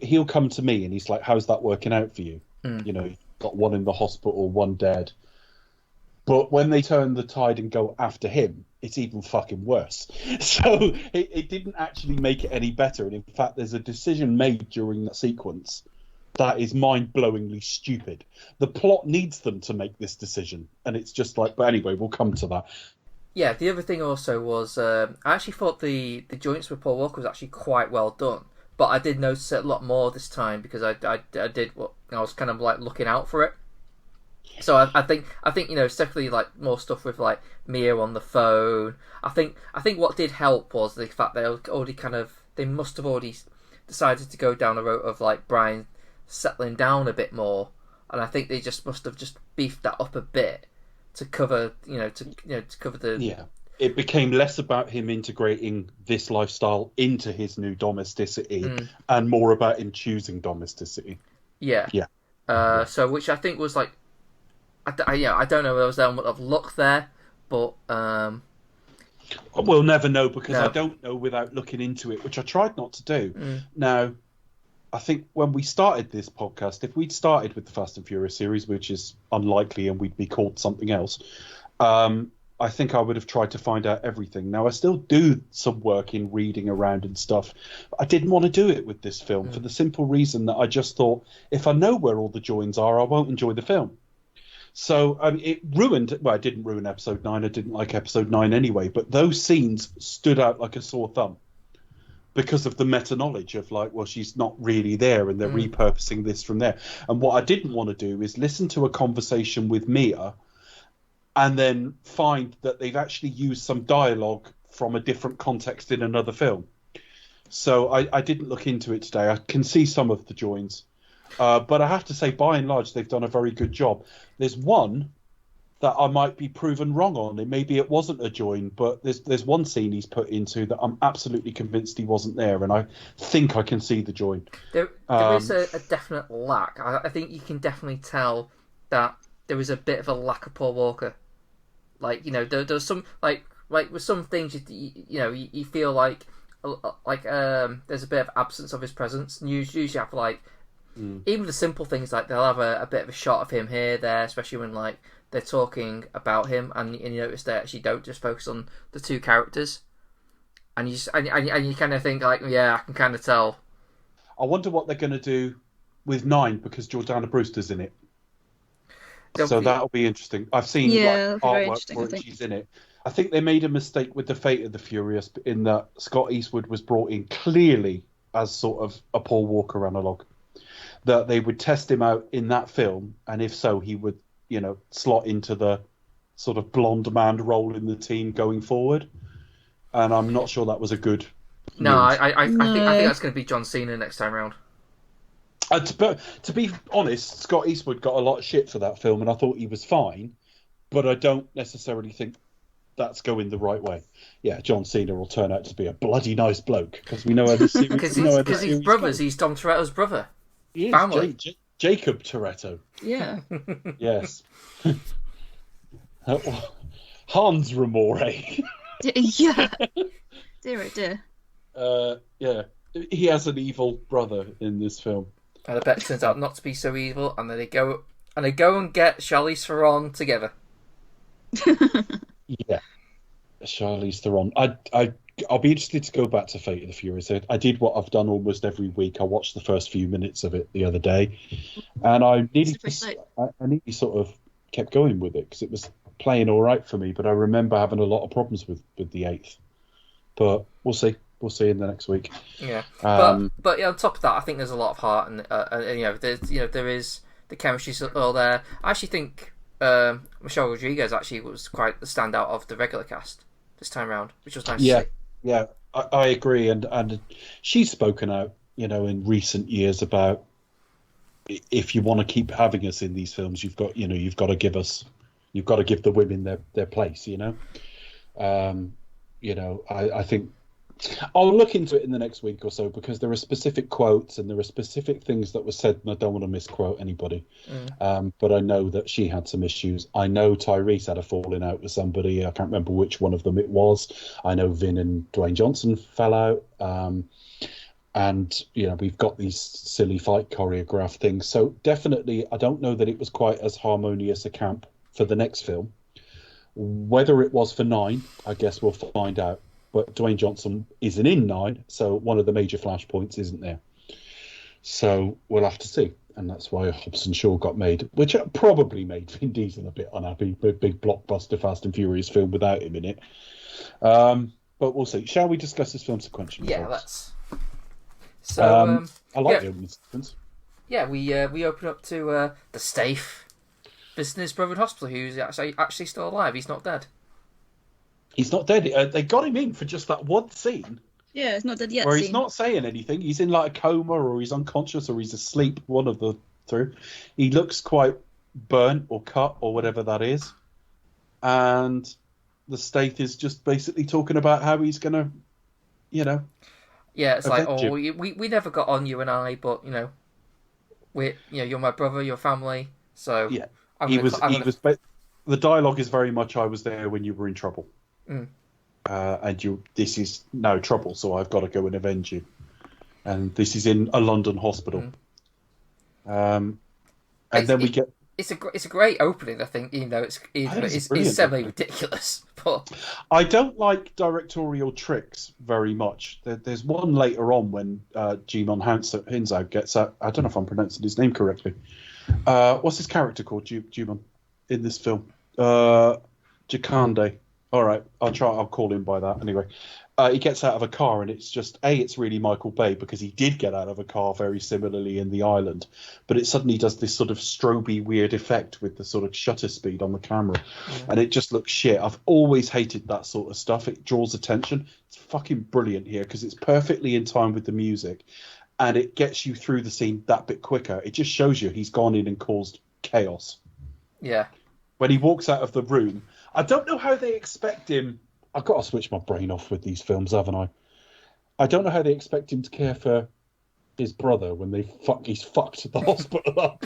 He'll come to me and he's like, "How's that working out for you?" You've got one in the hospital, one dead. But when they turn the tide and go after him, it's even fucking worse. So it didn't actually make it any better. And in fact, there's a decision made during that sequence that is mind-blowingly stupid. The plot needs them to make this decision, and it's just like. But anyway, we'll come to that.
Yeah, the other thing also was I actually thought the joints with Paul Walker was actually quite well done, but I did notice it a lot more this time because I was kind of like looking out for it. So I think it's definitely like more stuff with like Mia on the phone. I think what did help was the fact they must have already decided to go down the road of like Brian settling down a bit more, and I think they just must have just beefed that up a bit to cover the.
It became less about him integrating this lifestyle into his new domesticity and more about him choosing domesticity.
Yeah. So which I think was like, I don't know if there was an element of luck there, but
we'll never know because I don't know without looking into it, which I tried not to do. Now, I think when we started this podcast, if we'd started with the Fast and Furious series, which is unlikely and we'd be called something else, I think I would have tried to find out everything. Now, I still do some work in reading around and stuff. I didn't want to do it with this film for the simple reason that I just thought, if I know where all the joins are, I won't enjoy the film. So it ruined. Well, it didn't ruin episode 9. I didn't like episode 9 anyway. But those scenes stood out like a sore thumb because of the meta knowledge of like, well, she's not really there, and they're repurposing this from there. And what I didn't want to do is listen to a conversation with Mia, and then find that they've actually used some dialogue from a different context in another film. So I didn't look into it today. I can see some of the joins. But I have to say, by and large, they've done a very good job. There's one that I might be proven wrong on. Maybe it wasn't a join, but there's one scene he's put into that I'm absolutely convinced he wasn't there, and I think I can see the join.
There is a definite lack. I think you can definitely tell that there is a bit of a lack of Paul Walker. Like, there's some like with some things you feel like there's a bit of absence of his presence. And you usually have like. Even the simple things like they'll have a bit of a shot of him here, there, especially when like they're talking about him, and you notice they actually don't just focus on the two characters, and you kind of think like, yeah, I can kind of tell.
I wonder what they're going to do with 9 because Jordana Brewster's in it. So that'll be interesting. I've seen
Yeah,
like
that'll be very
artwork
interesting,
for
I
it.
think.
She's in it. I think they made a mistake with the Fate of the Furious in that Scott Eastwood was brought in clearly as sort of a Paul Walker analog. That they would test him out in that film, and if so, he would, slot into the sort of blonde man role in the team going forward. And I'm not sure that was a good
No,
move.
I think
No.
that's going to be John Cena next time round.
To be honest, Scott Eastwood got a lot of shit for that film, and I thought he was fine, but I don't necessarily think that's going the right way. Yeah, John Cena will turn out to be a bloody nice bloke because we know how this series.
Because he's brothers. He's Dom Toretto's brother.
He is
Family.
Jacob Toretto.
Yeah.
Yes. Hans Remore.
Yeah. Dear, oh dear.
Yeah, he has an evil brother in this film.
And I bet it turns out not to be so evil, and then they go and get Charlize Theron together.
Yeah, Charlize Theron. I'll be interested to go back to Fate of the Furious. I did what I've done almost every week. I watched the first few minutes of it the other day, and I nearly sort of kept going with it because it was playing all right for me. But I remember having a lot of problems with the eighth. But we'll see. We'll see in the next week.
Yeah, but on top of that, I think there's a lot of heart, and there is the chemistry's all there. I actually think Michelle Rodriguez actually was quite the standout of the regular cast this time around, which was nice. To see.
Yeah, I agree, and she's spoken out, in recent years about if you want to keep having us in these films, you've got to give the women their place. I think I'll look into it in the next week or so because there are specific quotes and there are specific things that were said, and I don't want to misquote anybody. But I know that she had some issues. I know Tyrese had a falling out with somebody. I can't remember which one of them it was. I know Vin and Dwayne Johnson fell out. And, we've got these silly fight choreograph things. So definitely, I don't know that it was quite as harmonious a camp for the next film. Whether it was for 9, I guess we'll find out. But Dwayne Johnson isn't in 9, so one of the major flashpoints isn't there. So we'll have to see. And that's why Hobbs and Shaw got made, which probably made Vin Diesel a bit unhappy. Big blockbuster Fast and Furious film without him in it. But we'll see. Shall we discuss this film sequentially?
Yeah,
folks?
let's. So
I like the opening sequence.
Yeah, we open up to the Stafe visiting his brother in hospital, who's actually still alive. He's not dead.
He's not dead. They got him in for just that one scene.
Yeah, it's not dead yet.
Where he's not saying anything. He's in like a coma, or he's unconscious, or he's asleep. One of the two. He looks quite burnt or cut or whatever that is. And the Stafe is just basically talking about how he's gonna,
Yeah, it's like,
you.
we never got on, you and I, but you're my brother, your family. So
yeah, the dialogue is very much, I was there when you were in trouble. And this is no trouble, so I've got to go and avenge you. And this is in a London hospital. And then we get.
It's a great opening. I think it's semi-ridiculous, but
I don't like directorial tricks very much. There's one later on when Jimon Hinzao gets out. I don't know if I'm pronouncing his name correctly. What's his character called, Jimon, in this film? Jakande. All right, I'll call him by that anyway. He gets out of a car, and it's just it's really Michael Bay because he did get out of a car very similarly in The Island, but it suddenly does this sort of stroby weird effect with the sort of shutter speed on the camera, and it just looks shit. I've always hated that sort of stuff. It draws attention. It's fucking brilliant here because it's perfectly in time with the music, and it gets you through the scene that bit quicker. It just shows you he's gone in and caused chaos.
Yeah.
When he walks out of the room, I don't know how they expect him. I've got to switch my brain off with these films, haven't I? I don't know how they expect him to care for his brother when he's fucked the hospital up.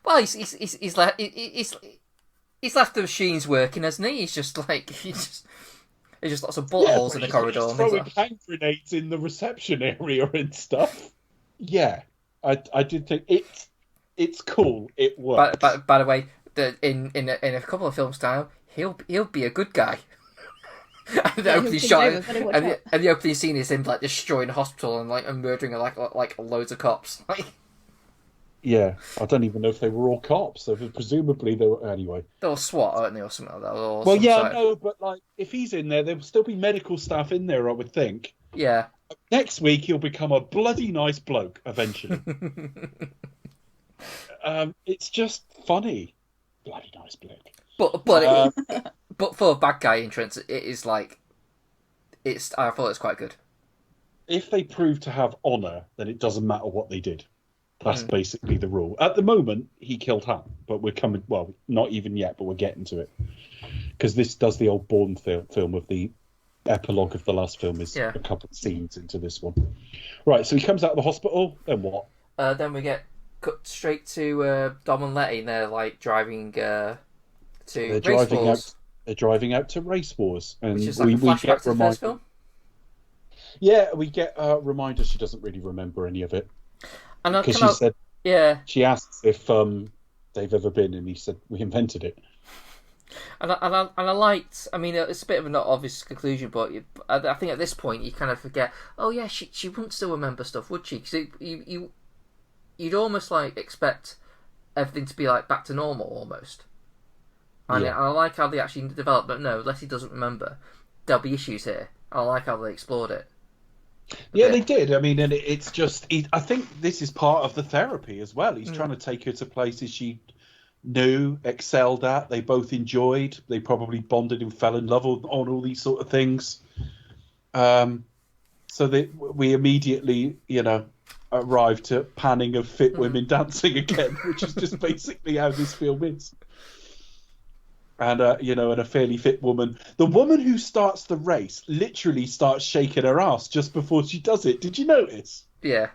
Well, he's left the machines working, hasn't he? He's just like there's just lots of bullet holes in the corridor.
He's throwing hand grenades in the reception area and stuff. Yeah, I did think it's cool. It works.
By the way, in a couple of films now, he'll be a good guy. And the opening shot and the opening scene is him like destroying a hospital and murdering like loads of cops.
Yeah, I don't even know if they were all cops. So presumably they were anyway.
They'll SWAT, aren't they, or something like that? Or
Well,
some
yeah, I
sort of...
know, but like if he's in there, there will still be medical staff in there, I would think.
Yeah.
Next week he'll become a bloody nice bloke eventually. It's just funny. Bloody nice bloke.
But but for a bad guy entrance, it is like I thought it's quite good.
If they prove to have honor, then it doesn't matter what they did. That's basically the rule. At the moment, he killed Han, but we're coming. Well, not even yet, but we're getting to it because this does the old Bourne film of the epilogue of the last film is a couple of scenes into this one. Right, so he comes out of the hospital. Then what?
Then we get cut straight to Dom and Letty, and they're like driving to Race Wars.
They're driving out to Race Wars, and
which is like a flashback to the first film.
Yeah, we get a reminder she doesn't really remember any of it.
Because
she said,
yeah.
She asked if they've ever been, and he said we invented it.
And I liked. I mean, it's a bit of an obvious conclusion, but I think at this point you kind of forget. Oh yeah, she wouldn't still remember stuff, would she? Because you'd almost like expect everything to be like back to normal almost. And I like how they actually developed. But no, Letty doesn't remember. There'll be issues here. I like how they explored it.
Yeah, they did. I mean, and it's just... I think this is part of the therapy as well. He's trying to take her to places she knew, excelled at, they both enjoyed. They probably bonded and fell in love on all these sort of things. So we immediately, arrived to panning of fit women dancing again, which is just basically how this film is. And and a fairly fit woman. The woman who starts the race literally starts shaking her ass just before she does it. Did you notice?
Yeah.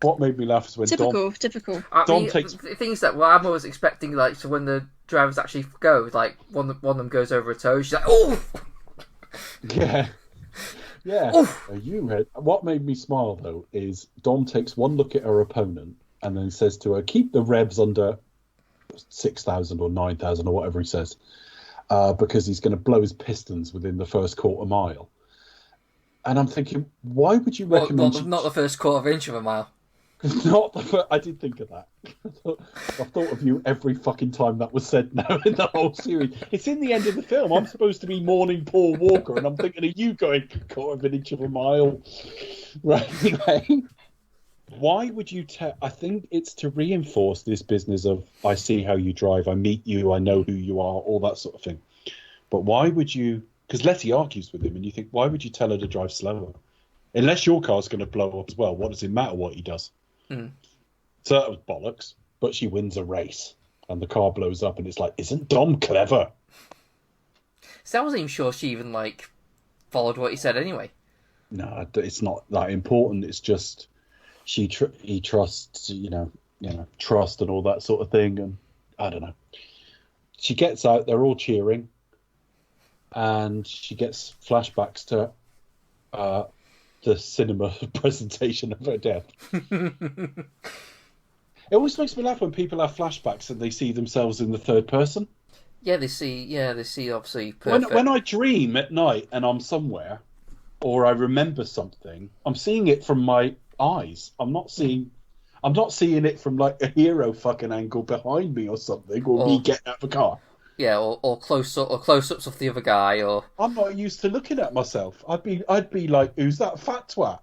What made me laugh is when
Typical.
Dom takes things that I'm always expecting, like, so when the drivers actually go, like one of them goes over a toe, she's like, oh.
Yeah. Oof. What made me smile though is Dom takes one look at her opponent and then says to her, "Keep the revs under 6,000 or 9,000 or whatever he says, because he's going to blow his pistons within the first quarter mile." And I'm thinking, why would you recommend...
Not the first quarter inch of a mile.
Not the first... I did think of that. I've thought of you every fucking time that was said now in the whole series. It's in the end of the film. I'm supposed to be mourning Paul Walker, and I'm thinking of you going quarter of an inch of a mile. Right, anyway. Why would you tell... I think it's to reinforce this business of, I see how you drive, I meet you, I know who you are, all that sort of thing. But why would you... Because Letty argues with him, and you think, why would you tell her to drive slower? Unless your car's going to blow up as well, what does it matter what he does? So that was bollocks, but she wins a race, and the car blows up, and it's like, isn't Dom clever?
So I wasn't even sure she even, like, followed what he said anyway.
No, it's not that important, it's just... he trusts, trust and all that sort of thing. And I don't know. She gets out, they're all cheering. And she gets flashbacks to the cinema presentation of her death. It always makes me laugh when people have flashbacks and they see themselves in the third person.
Yeah, they see obviously perfect.
When I dream at night and I'm somewhere, or I remember something, I'm seeing it from my eyes. I'm not seeing it from like a hero fucking angle behind me or something, or me getting out of a car.
Yeah, or close-ups of the other guy, or...
I'm not used to looking at myself. I'd be like, who's that fat twat?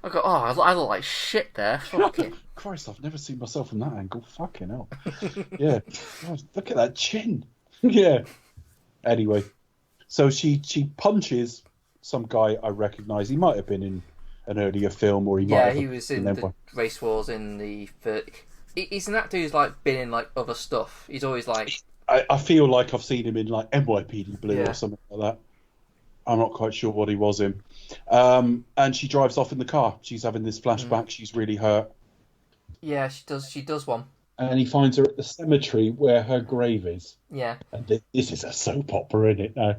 I go, I look like shit there. Fucking
Christ, I've never seen myself from that angle. Fucking hell. Yeah. God, look at that chin. Yeah. Anyway, so she punches some guy I recognise. He might have been in an earlier film, or he might have...
he was in the Race Wars in the... He's an actor who's like been in like other stuff. He's always like...
I feel like I've seen him in like NYPD Blue or something like that. I'm not quite sure what he was in. And she drives off in the car. She's having this flashback. She's really hurt.
Yeah, she does one.
And he finds her at the cemetery where her grave is.
Yeah.
And this is a soap opera, isn't it, now?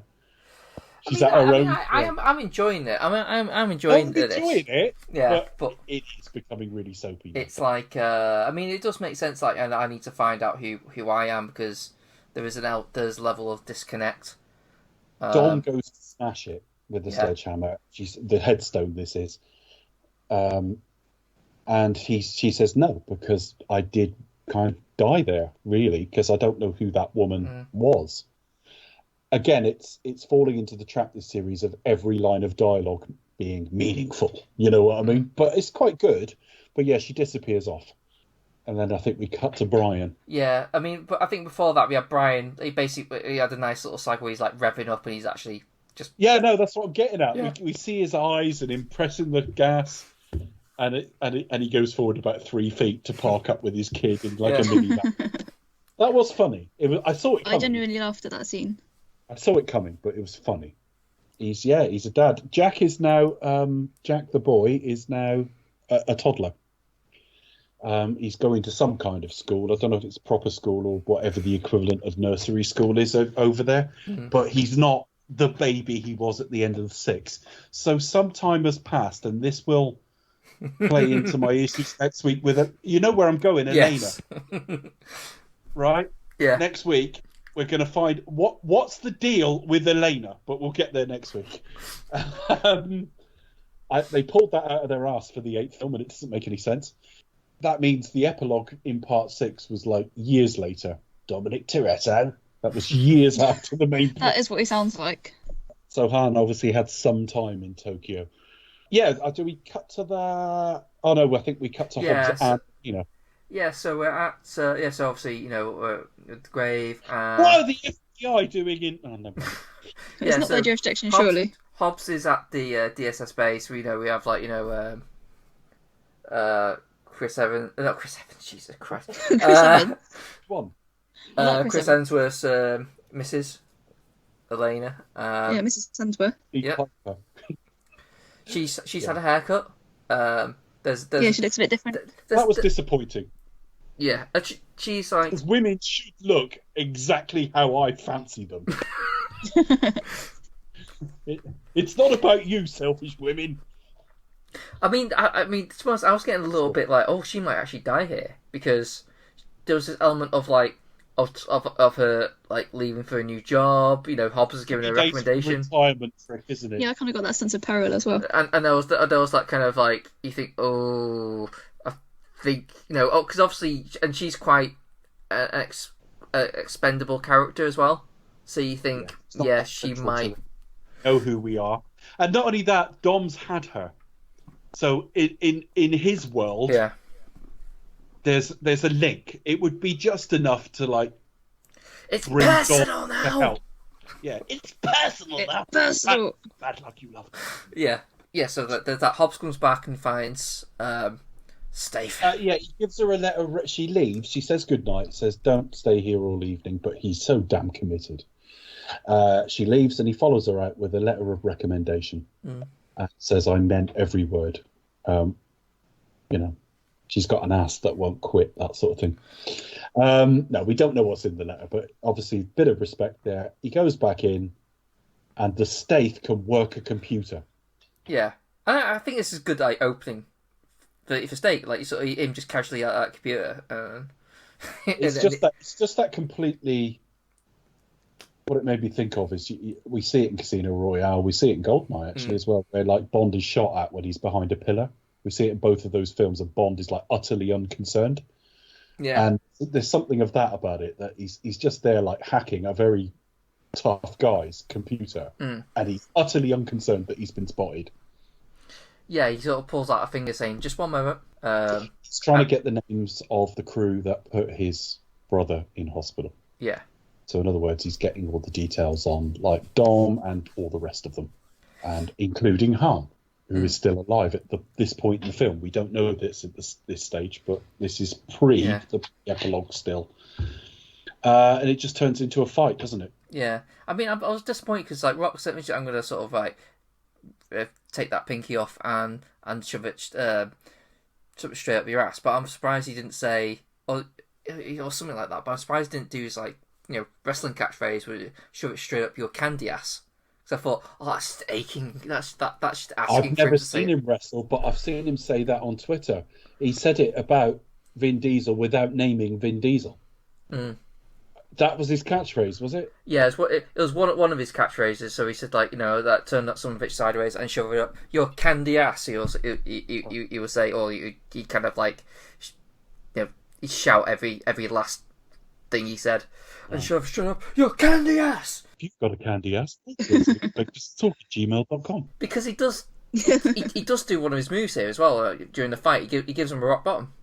She's at her own...
I'm enjoying it. I'm enjoying it.
It.
Yeah,
but it is becoming really soapy.
It's like... it does make sense, like, and I need to find out who I am, because there's a level of disconnect.
Dom goes to smash it with the
Yeah.
sledgehammer. She's the headstone. This is, and she says no, because I did kind of die there, really, because I don't know who that woman was. Again, it's falling into the trap, this series, of every line of dialogue being meaningful. You know what I mean? But it's quite good. But yeah, she disappears off. And then I think we cut to Brian.
Yeah, I mean, but I think before that we had Brian. He had a nice little cycle where he's like revving up and he's actually just...
Yeah, no, that's what I'm getting at.
Yeah.
We see his eyes and him pressing the gas, and he goes forward about 3 feet to park up with his kid in like a minivan. That was funny. I saw it coming.
I genuinely laughed at that scene.
I saw it coming, but it was funny. He's a dad. Jack is now Jack the boy is now a toddler. He's going to some kind of school. I don't know if it's proper school or whatever the equivalent of nursery school is over there, but he's not the baby he was at the end of the 6. So some time has passed, and this will play into my issues next week with you know where I'm going, Elena.
Yes.
Right?
Yeah.
Next week we're going to find what's the deal with Elena, but we'll get there next week. They pulled that out of their ass for the 8th film, and it doesn't make any sense. That means the epilogue in part 6 was like years later. Dominic Toretto. That was years after the main plot.
That is what he sounds like.
So Han obviously had some time in Tokyo. Yeah, do we cut to that? Oh no, I think we cut to Hobbs and, you know.
Yeah, so we're at so obviously, you know, at the grave.
What are the FBI doing in? Oh no.
It's not their jurisdiction, surely.
Hobbs is at the DSS base. We have like, you know, Chris Evans, not Chris Evans, Jesus Christ.
Chris Evans.
One.
Chris Hemsworth's Mrs. Elena.
Yeah, Mrs. Hemsworth.
Yeah. She's had a haircut. There's
she looks a bit different.
That was disappointing.
Yeah, she's like...
Because women should look exactly how I fancy them. It's not about you, selfish women.
I mean, to be honest, I was getting a little bit like, oh, she might actually die here, because there was this element of like of her like leaving for a new job. You know, Hobbs was giving her a recommendation.
Retirement trick, isn't it?
Yeah, I kind of got that sense of peril as well.
And there was that kind of like, you think, oh, I think, you know, because obviously, and she's quite an expendable character as well. So you think, she might
know who we are. And not only that, Dom's had her. So in his world, there's a link. It would be just enough to like.
It's
bring
personal
Dom
now.
to help. Yeah, it's personal now.
Personal.
Bad luck, you love.
Yeah. So that Hobbs comes back and finds Statham.
He gives her a letter. She leaves. She says goodnight. Says don't stay here all evening. But he's so damn committed. She leaves and he follows her out with a letter of recommendation. Says I meant every word. You know, she's got an ass that won't quit, that sort of thing. No, we don't know what's in the letter, but obviously a bit of respect there. He goes back in, and the Stath can work a computer.
Yeah, I think this is good like opening for Stath, like sort of him just casually at that computer.
It's just that completely. What it made me think of is we see it in Casino Royale, we see it in Goldeneye actually as well, where like Bond is shot at when he's behind a pillar. We see it in both of those films, and Bond is like utterly unconcerned. Yeah, and there's something of that about it, that he's just there like hacking a very tough guy's computer, and he's utterly unconcerned that he's been spotted.
Yeah, he sort of pulls out a finger saying, "Just one moment."
He's trying to get the names of the crew that put his brother in hospital.
Yeah.
So in other words, he's getting all the details on like Dom and all the rest of them, and including Han, who is still alive at this point in the film. We don't know this at this stage, but this is the epilogue still. And it just turns into a fight, doesn't it?
Yeah. I mean, I was disappointed because like Rock said, I'm going to sort of like take that pinky off and shove it straight up your ass. But I'm surprised he didn't say or something like that. But I'm surprised he didn't do his like, you know, wrestling catchphrase where you shove it straight up your candy ass. Because I thought, that's aching. That's just asking.
I've never seen him wrestle, but I've seen him say that on Twitter. He said it about Vin Diesel without naming Vin Diesel. That was his catchphrase, was it?
Yeah, it was one of his catchphrases. So he said, like, that turn that son of a bitch sideways and shove it up your candy ass. He would say, or he kind of like, he'd shout every last thing he said, and shut up your candy ass.
If you've got a candy ass, just talk at gmail.com.
Because he does do one of his moves here as well during the fight. He gives him a rock bottom.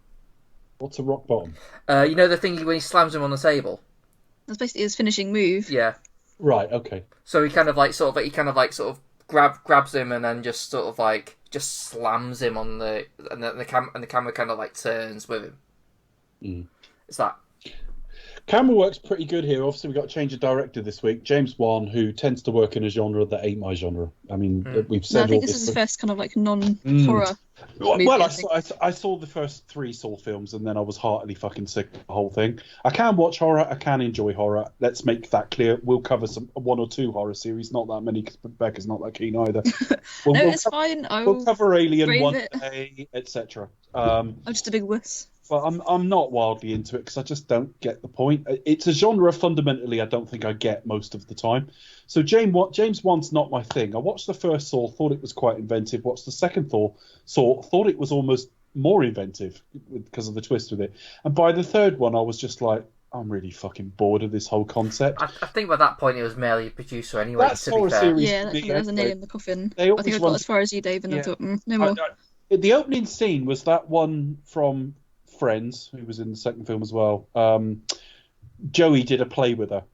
What's a rock bottom?
The thing when he slams him on the table.
That's basically his finishing move.
Yeah.
Right. Okay.
So he kind of grabs him and then just slams him on the camera kind of like turns with him.
Mm.
It's that.
Camera work's pretty good here. Obviously, we got a change of director this week. James Wan, who tends to work in a genre that ain't my genre. I mean, we've said.
No, I think this is his first kind of like non-horror.
Well, I saw the first 3 Saw films, and then I was heartily fucking sick of the whole thing. I can watch horror. I can enjoy horror. Let's make that clear. We'll cover 1 or 2 horror series, not that many, because Becca's not that keen either.
It's fine.
We'll cover Alien one
it.
day, etc.
I'm just a big wuss.
Well, I'm not wildly into it because I just don't get the point. It's a genre fundamentally I don't think I get most of the time. So James Wan's not my thing. I watched the first Saw, thought it was quite inventive. Watched the second Saw, thought it was almost more inventive because of the twist with it. And by the third one, I was just like, I'm really fucking bored of this whole concept.
I think by that point it was merely a producer anyway.
That Saw series,
yeah, that was a nail in the coffin.
I
think I got as far as you, Dave, and I thought, no more.
The opening scene was that one from Friends, who was in the second film as well. Joey did a play with her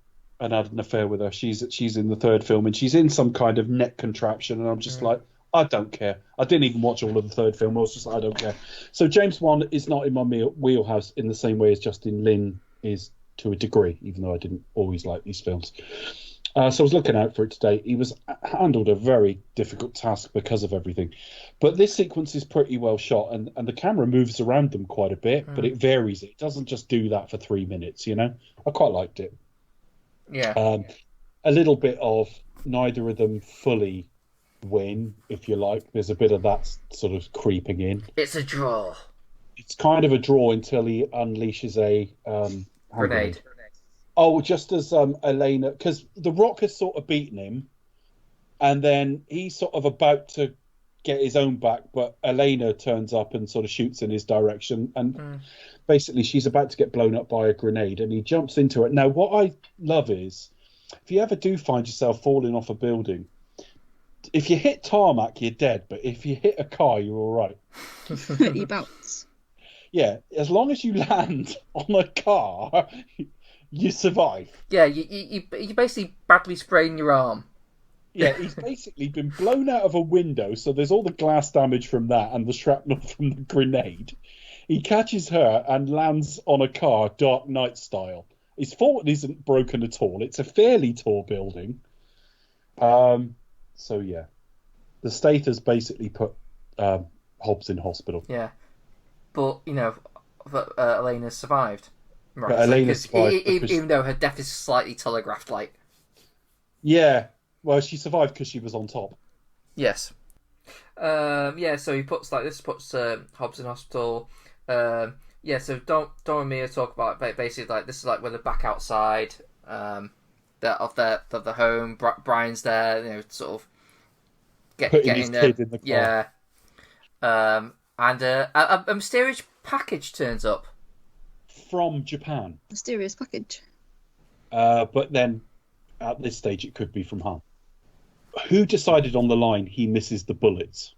and had an affair with her. She's in the third film, and she's in some kind of neck contraption, and I'm just like, I don't care. I didn't even watch all of the third film. I was just like, I don't care. So James Wan is not in my wheelhouse in the same way as Justin Lin is to a degree, even though I didn't always like these films. So I was looking out for it today. He was handled a very difficult task because of everything. But this sequence is pretty well shot, and the camera moves around them quite a bit, but it varies. It doesn't just do that for 3 minutes, I quite liked it.
Yeah.
A little bit of neither of them fully win, if you like. There's a bit of that sort of creeping in.
It's a draw.
It's kind of a draw until he unleashes a
Grenade.
Oh, just as Elena, because The Rock has sort of beaten him, and then he's sort of about to get his own back, but Elena turns up and sort of shoots in his direction, and basically she's about to get blown up by a grenade, and he jumps into it. Now, what I love is, if you ever do find yourself falling off a building, if you hit tarmac, you're dead, but if you hit a car, you're all right.
You bounce.
Yeah, as long as you land on a car, you survive.
Yeah, you basically badly sprain your arm.
Yeah, he's basically been blown out of a window, so there's all the glass damage from that and the shrapnel from the grenade. He catches her and lands on a car, Dark Knight style. His fault isn't broken at all. It's a fairly tall building. So, yeah. The state has basically put Hobbs in hospital.
Yeah. But, Elena survived. Right.
But Elena survived
even though her death is slightly telegraphed, like.
Yeah. Well, she survived because she was on top.
Yes. So he puts Hobbs in hospital. So Don and Mia talk about basically like this is like when they're back outside of the home. Brian's there, sort of getting
his kid in the car.
Yeah. And a mysterious package turns up
from Japan.
Mysterious package.
But then at this stage it could be from Han. Who decided on the line he misses the bullets?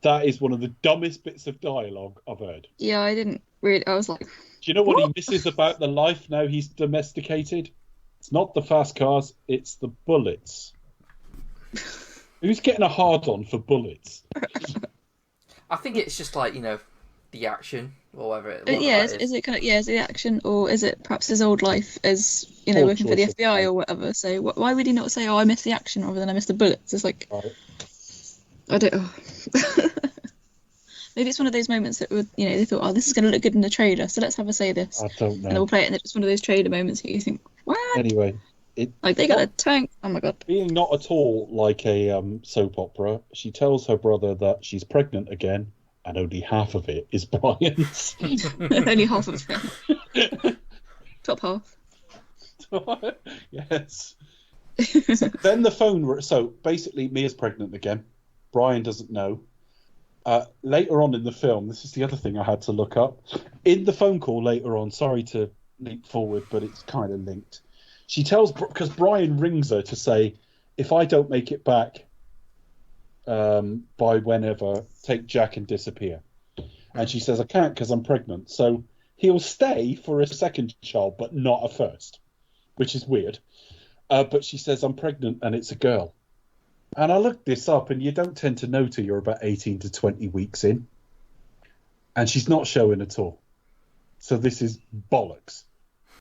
That is one of the dumbest bits of dialogue I've heard.
Yeah, I didn't really. I was like,
do you know what he misses about the life now he's domesticated? It's not the fast cars, it's the bullets. Who's getting a hard on for bullets?
I think it's just like, the action or whatever it
is it kind of is it the action, or is it perhaps his old life as working for the FBI or whatever? So why would he not say, I missed the action rather than I missed the bullets? It's like, right. I don't know. Maybe it's one of those moments that would, they thought, this is going to look good in the trailer, so let's have a say this.
I don't know.
And we'll play it, and it's just one of those trailer moments that you think, what?
Anyway,
they got a tank. Oh my god.
Being not at all like a soap opera, she tells her brother that she's pregnant again, and only half of it is Brian's.
Only half of it. Top half.
Yes. So then the phone. So basically, Mia's pregnant again. Brian doesn't know. Later on in the film, this is the other thing I had to look up. In the phone call later on, sorry to leap forward, but it's kind of linked. She tells, because Brian rings her to say, if I don't make it back by whenever, take Jack and disappear. And she says, I can't because I'm pregnant. So he'll stay for a second child, but not a first, which is weird. But she says, I'm pregnant and it's a girl. And I looked this up, and you don't tend to know till you're about 18 to 20 weeks in. And she's not showing at all. So this is bollocks.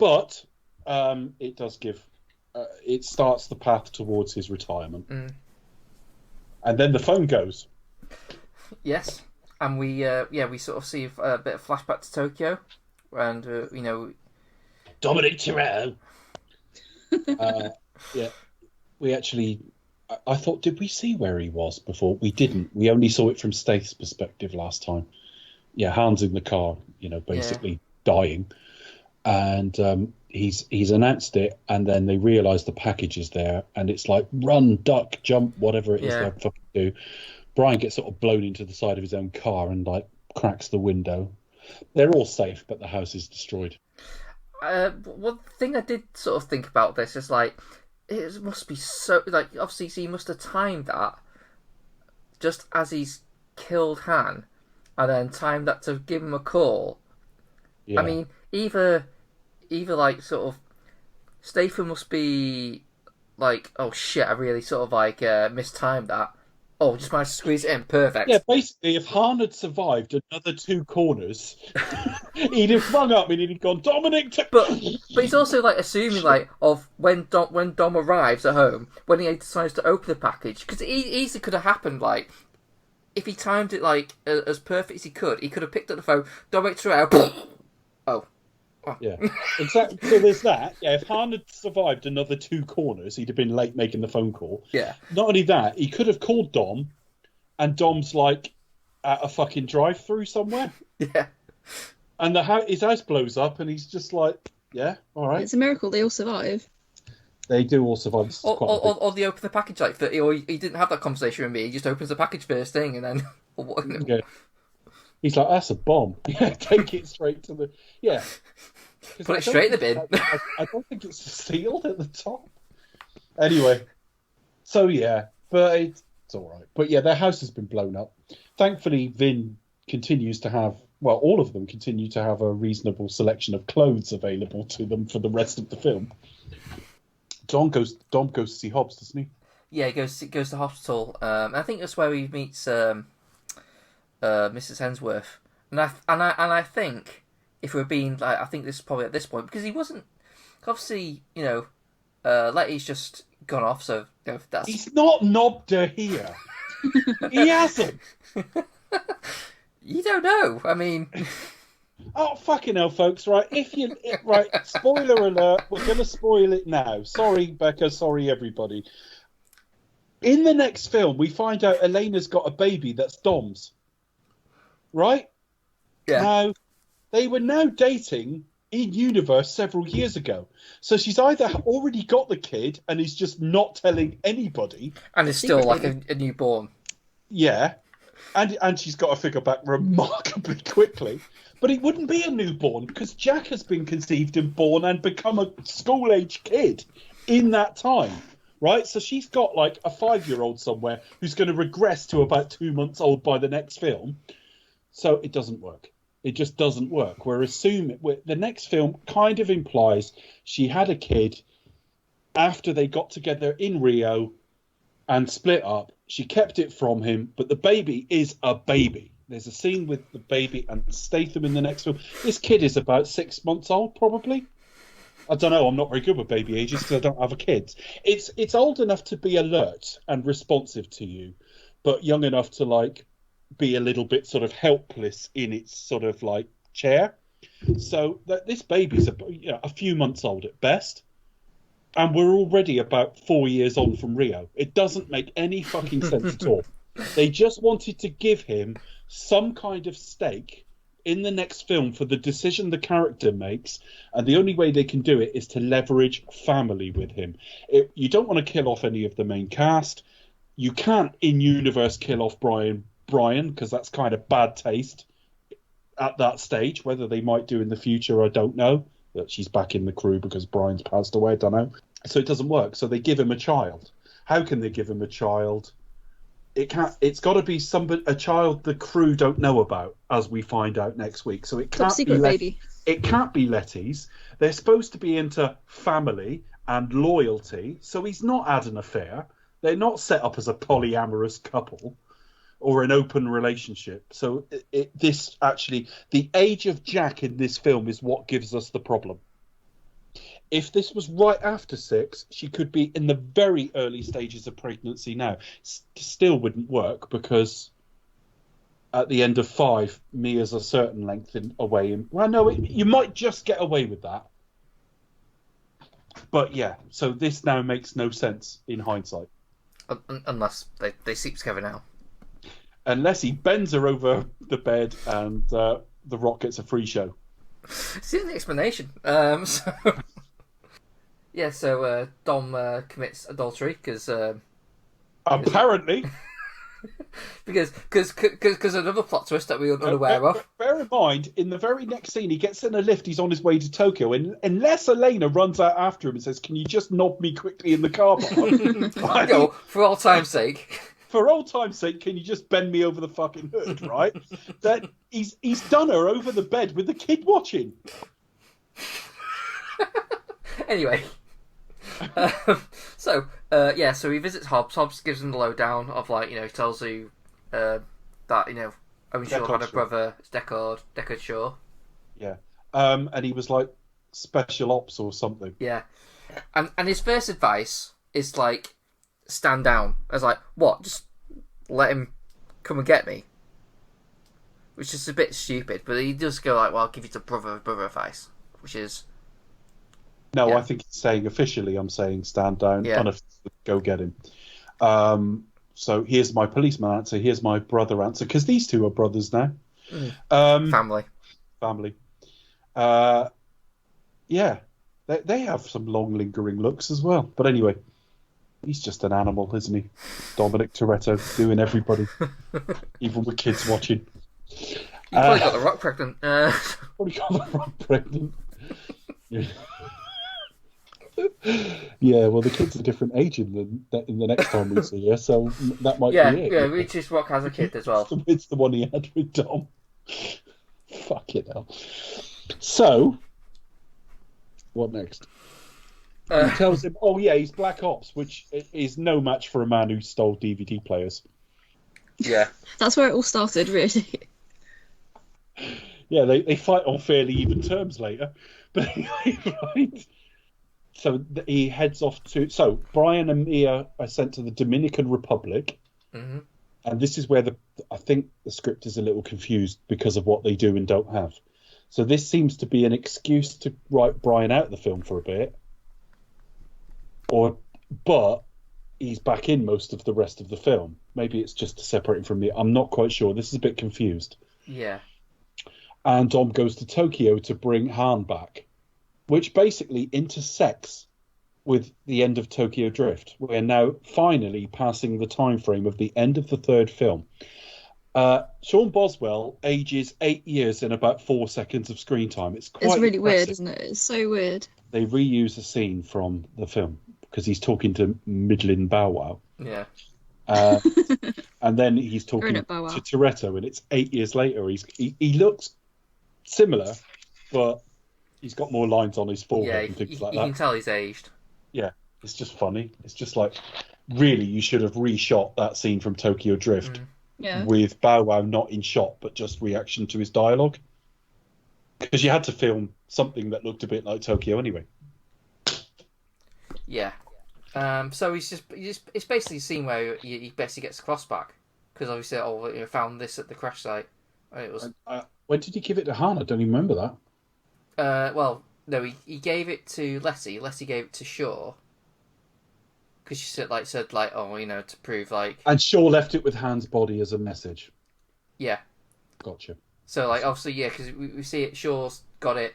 But it does give... it starts the path towards his retirement. And then the phone goes.
Yes. And we sort of see a bit of flashback to Tokyo. And,
Dominic Toretto. Yeah. We actually... I thought, did we see where he was before? We didn't. We only saw it from Staith's perspective last time. Yeah, Hans in the car, basically dying. And he's announced it, and then they realise the package is there, and it's like, run, duck, jump, whatever it is they fucking do. Brian gets sort of blown into the side of his own car and, like, cracks the window. They're all safe, but the house is destroyed.
One thing I did sort of think about this is, like, it must be so, like, obviously he must have timed that just as he's killed Han, and then timed that to give him a call. Yeah. I mean, either like, sort of, Statham must be like, oh shit, I really sort of like mistimed that. Oh, just managed to squeeze it in, perfect.
Yeah, basically, if Han had survived another two corners, he'd have flung up and he'd have gone, Dominic.
But he's also like assuming like of when Dom arrives at home, when he decides to open the package, because it easily could have happened. Like if he timed it like as perfect as he could have picked up the phone, Dominic Toretto. Oh.
Yeah, exactly. So there's that. Yeah, if Han had survived another two corners, he'd have been late making the phone call.
Yeah.
Not only that, he could have called Dom, and Dom's like at a fucking drive-through somewhere.
Yeah.
And his house blows up, and he's just like, yeah, all right.
It's a miracle they all survive.
They do all survive.
Or they open the package like that. Or he didn't have that conversation with me. He just opens the package first thing, and then.
Yeah. He's like, that's a bomb. Yeah, take it straight to the. Yeah.
Put it straight in the bin.
I don't think it's sealed at the top. Anyway, so yeah, but it's all right. But yeah, their house has been blown up. Thankfully, Vin continues to have, well, all of them continue to have a reasonable selection of clothes available to them for the rest of the film. Dom goes to see Hobbs, doesn't he?
Yeah, he goes to the hospital. I think that's where he meets Mrs. Hemsworth, and I think. If we're being like, I think this is probably at this point because he wasn't obviously, Letty's just gone off, so that's.
He's not knobbed her here. He hasn't.
You don't know. I mean.
Oh fucking hell, folks! Right, right, spoiler alert. We're gonna spoil it now. Sorry, Becca. Sorry, everybody. In the next film, we find out Elena's got a baby that's Dom's. Right?
Yeah.
Now. They were now dating in universe several years ago. So she's either already got the kid and is just not telling anybody.
And is still like a newborn.
Yeah. And she's got to figure back remarkably quickly. But it wouldn't be a newborn because Jack has been conceived and born and become a school-age kid in that time. Right? So she's got like a 5-year-old somewhere who's going to regress to about 2 months old by the next film. So it doesn't work. It just doesn't work. We're assuming the next film kind of implies she had a kid after they got together in Rio and split up. She kept it from him, but the baby is a baby. There's a scene with the baby and Statham in the next film. This kid is about 6 months old, probably. I don't know. I'm not very good with baby ages because I don't have a kid. It's old enough to be alert and responsive to you, but young enough to like. Be a little bit sort of helpless in its sort of like chair. So that this baby's a few months old at best. And we're already about 4 years on from Rio. It doesn't make any fucking sense at all. They just wanted to give him some kind of stake in the next film for the decision the character makes, and the only way they can do it is to leverage family with him. You don't want to kill off any of the main cast. You can't in-universe kill off Brian, because that's kind of bad taste at that stage. Whether they might do in the future, I don't know. That she's back in the crew because Brian's passed away, I don't know. So it doesn't work. So they give him a child. How can they give him a child? It's got to be a child the crew don't know about, as we find out next week. So it can't
Top secret baby.
It can't be Letty's. They're supposed to be into family and loyalty. So he's not had an affair. They're not set up as a polyamorous couple or an open relationship. So the age of Jack in this film is what gives us the problem. If this was right after 6, she could be in the very early stages of pregnancy now. Still wouldn't work because at the end of 5, Mia's a certain length away. Well, no, you might just get away with that. But yeah, so this now makes no sense in hindsight.
Unless they sleep together now.
Unless he bends her over the bed and The Rock gets a free show.
See the explanation. Yeah, so Dom commits adultery because
apparently
because another plot twist that we were unaware of.
Bear in mind, in the very next scene, he gets in a lift. He's on his way to Tokyo, and unless Elena runs out after him and says, "Can you just knob me quickly in the car park?"
Go, for all time's sake.
For old time's sake, can you just bend me over the fucking hood, right? That he's done her over the bed with the kid watching.
Anyway. So he visits Hobbs. Hobbs gives him the lowdown of, like, he tells you that, Owen Shaw had a brother, it's Deckard Shaw.
Yeah. And he was like special ops or something.
Yeah. And his first advice is like, stand down. I was like, what? Just let him come and get me? Which is a bit stupid, but he does go like, well, I'll give you the brother advice, which is...
No,
yeah.
I think he's saying officially, I'm saying stand down, unofficially, go get him. So here's my policeman answer, here's my brother answer, because these two are brothers now.
Family.
Yeah, they have some long lingering looks as well. But anyway, he's just an animal, isn't he? Dominic Toretto doing everybody, even with kids watching.
You probably got the Rock pregnant.
Probably got the Rock pregnant. Yeah, well, the kid's a different age in the next time we see her, so that might be it.
Yeah, Richard Rock has a kid as well.
It's the one he had with Dom. Fuck it hell. So, what next? He tells him, he's Black Ops, which is no match for a man who stole DVD players.
Yeah.
That's where it all started, really.
Yeah, they fight on fairly even terms later. But right. So he heads off to... So Brian and Mia are sent to the Dominican Republic.
Mm-hmm.
And this is where I think the script is a little confused because of what they do and don't have. So this seems to be an excuse to write Brian out of the film for a bit. But he's back in most of the rest of the film. Maybe it's just to separate him from me. I'm not quite sure. This is a bit confused.
Yeah.
And Dom goes to Tokyo to bring Han back, which basically intersects with the end of Tokyo Drift. We're now finally passing the time frame of the end of the third film. Sean Boswell ages 8 years in about 4 seconds of screen time. It's
really
impressive.
weird, isn't it? It's so weird.
They reuse a scene from the film because he's talking to Midlin Bow Wow.
Yeah.
And then he's talking to Toretto, and it's 8 years later. He looks similar, but he's got more lines on his forehead and things like that.
You can tell he's aged.
Yeah, it's just funny. It's just like, really, you should have reshot that scene from Tokyo Drift with Bow Wow not in shot, but just reaction to his dialogue. Because you had to film something that looked a bit like Tokyo anyway.
Yeah. So it's basically a scene where he basically gets the cross back. Because obviously, found this at the crash site. And it was...
when did he give it to Han? I don't even remember that.
Well, no, he gave it to Letty. Letty gave it to Shaw. Because she said, to prove, like...
And Shaw left it with Han's body as a message.
Yeah.
Gotcha.
So, like, obviously, yeah, because we see it. Shaw's got it.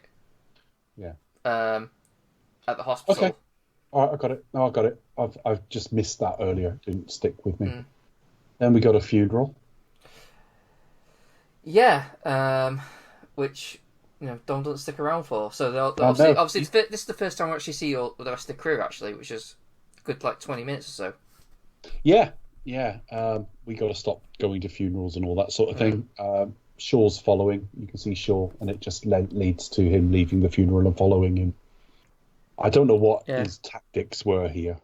Yeah.
At the hospital.
Okay. All right, I got it. No, I got it. I've just missed that earlier. It didn't stick with me. Then we got a funeral.
Yeah. Which Dom doesn't stick around for. So obviously, this is the first time we actually see all the rest of the crew actually, which is a good 20 minutes or so.
Yeah. We got to stop going to funerals and all that sort of thing. Shaw's following. You can see Shaw, and it just leads to him leaving the funeral and following him. I don't know what his tactics were here,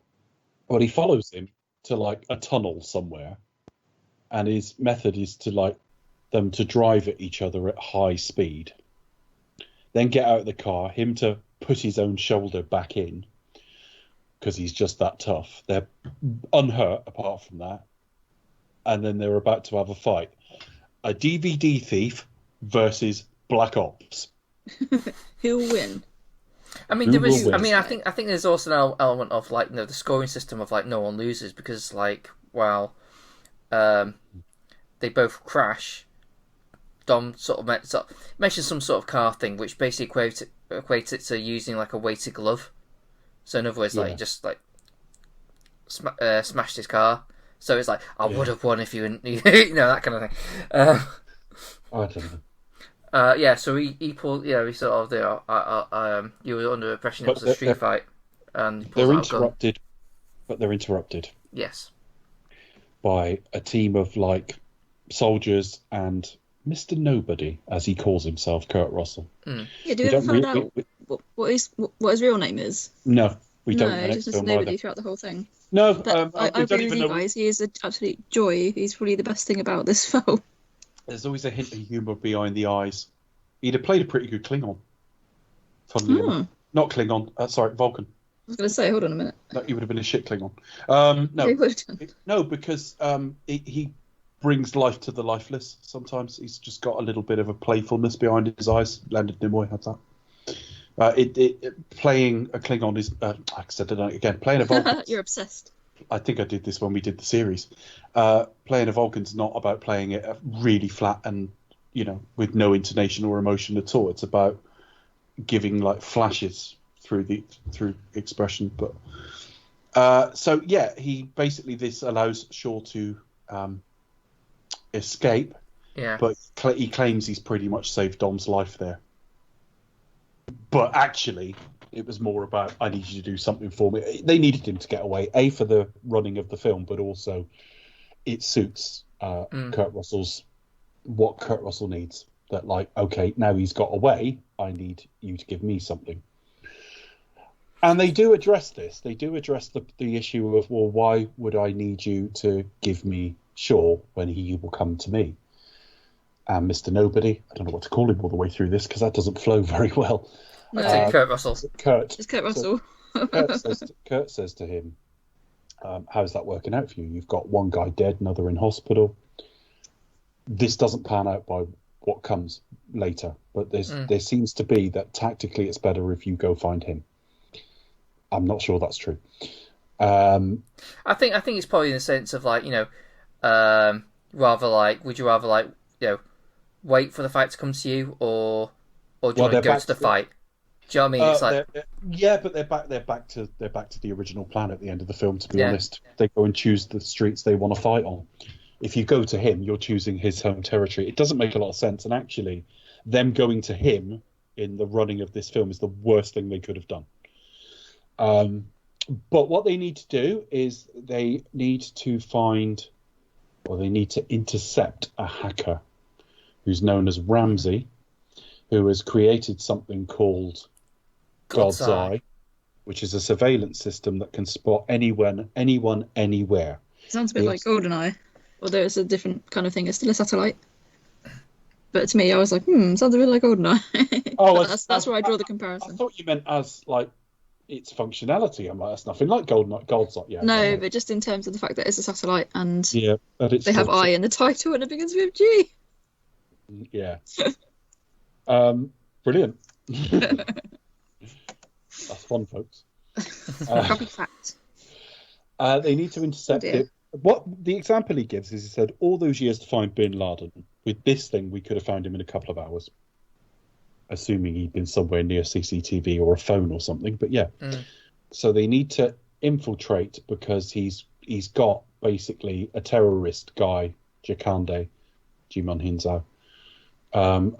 but he follows him to a tunnel somewhere, and his method is to them to drive at each other at high speed, then get out of the car, him to put his own shoulder back in because he's just that tough. They're unhurt apart from that, and then they're about to have a fight. A DVD thief versus Black Ops.
Who'll win?
I mean, I think there's also an element of the scoring system of no one loses because while they both crash, Dom sort of mentions some sort of car thing which basically equates it to using a weighted glove. So in other words, he just smashed his car. So it's I would have won if you that kind of thing.
I don't know.
So he pulled. He sort of. You were under the impression it was a street fight, and
they're interrupted. But they're interrupted.
Yes.
By a team of soldiers and Mr. Nobody, as he calls himself, Kurt Russell.
Yeah, do we ever find out what his real name is?
No, we don't.
No, just Mr. Nobody throughout the whole thing.
No,
but I agree with you guys. He is an absolute joy. He's probably the best thing about this film.
There's always a hint of humour behind the eyes. He'd have played a pretty good Klingon. Funnily enough. Not Klingon. Sorry, Vulcan.
I was going to say, hold on a minute.
No, he would have been a shit Klingon. No, because he brings life to the lifeless. Sometimes he's just got a little bit of a playfulness behind his eyes. Leonard Nimoy had that. Playing a Klingon is, I said it again, playing a Vulcan.
You're obsessed.
I think I did this when we did the series. Playing a Vulcan's not about playing it really flat and, with no intonation or emotion at all. It's about giving flashes through expression. But he basically, this allows Shaw to escape.
Yeah.
But he claims he's pretty much saved Dom's life there. But actually, it was more about, I need you to do something for me. They needed him to get away, A, for the running of the film, but also it suits what Kurt Russell needs. That okay, now he's got away, I need you to give me something. And they do address this. They do address the issue of, well, why would I need you to give me Shaw when he will come to me? And Mr. Nobody, I don't know what to call him all the way through this because that doesn't flow very well.
I'd say Kurt Russell.
It's Kurt Russell.
Kurt says to him, how's that working out for you? You've got one guy dead, another in hospital. This doesn't pan out by what comes later, but there seems to be that tactically it's better if you go find him. I'm not sure that's true.
I think it's probably in the sense of would you rather wait for the fight to come to you or do you want to go to the fight? Do you know what I mean? It's
but they're back to the original plan at the end of the film. To be honest, they go and choose the streets they want to fight on. If you go to him, you're choosing his home territory. It doesn't make a lot of sense, and actually, them going to him in the running of this film is the worst thing they could have done. But what they need to do is they need to intercept a hacker who's known as Ramsey, who has created something called God's Eye, which is a surveillance system that can spot anyone, anywhere.
Sounds a bit like GoldenEye, although it's a different kind of thing. It's still a satellite. But to me, I was like, sounds a bit like GoldenEye.
Oh,
that's where I draw the comparison.
I thought you meant as its functionality. I'm like, that's nothing like God's Eye. Yeah.
No, but just in terms of the fact that it's a satellite and
they
have I in the title and it begins with G.
Yeah. Brilliant. That's fun, folks.
Copy fact.
They need to intercept it. What the example he gives is, he said, all those years to find Bin Laden, With this thing, we could have found him in a couple of hours, assuming he'd been somewhere near CCTV or a phone or something. But yeah, so they need to infiltrate because he's got basically a terrorist guy, Jakande, Jimon Hinzao.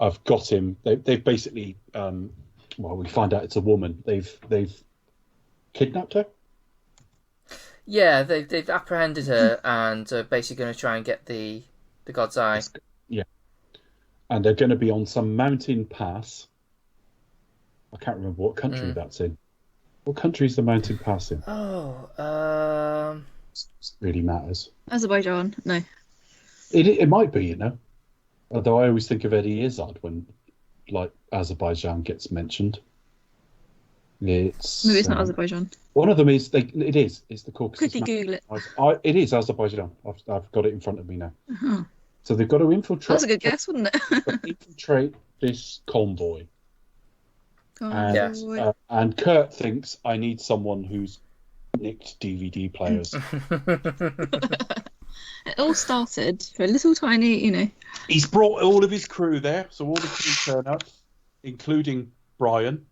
I've got him. They've basically, we find out it's a woman. They've kidnapped her.
Yeah, they've apprehended her and are basically going to try and get the God's Eye.
Yeah, and they're going to be on some mountain pass. I can't remember what country that's in. What country is the mountain pass in?
Oh,
It really matters.
Azerbaijan. No.
It might be, you know. Although I always think of Eddie Izzard when, like, Azerbaijan gets mentioned.
Maybe it's not Azerbaijan.
One of them is. It is. It's the Caucasus.
Quickly Google it.
It is Azerbaijan. I've got it in front of me now.
Uh-huh.
So they've got to infiltrate.
That's a good guess, wouldn't it?
Infiltrate this convoy.
Convoy.
And Kurt thinks I need someone who's nicked DVD players.
It all started for a little tiny, you know.
He's brought all of his crew there, so all the crew turn up, including Brian.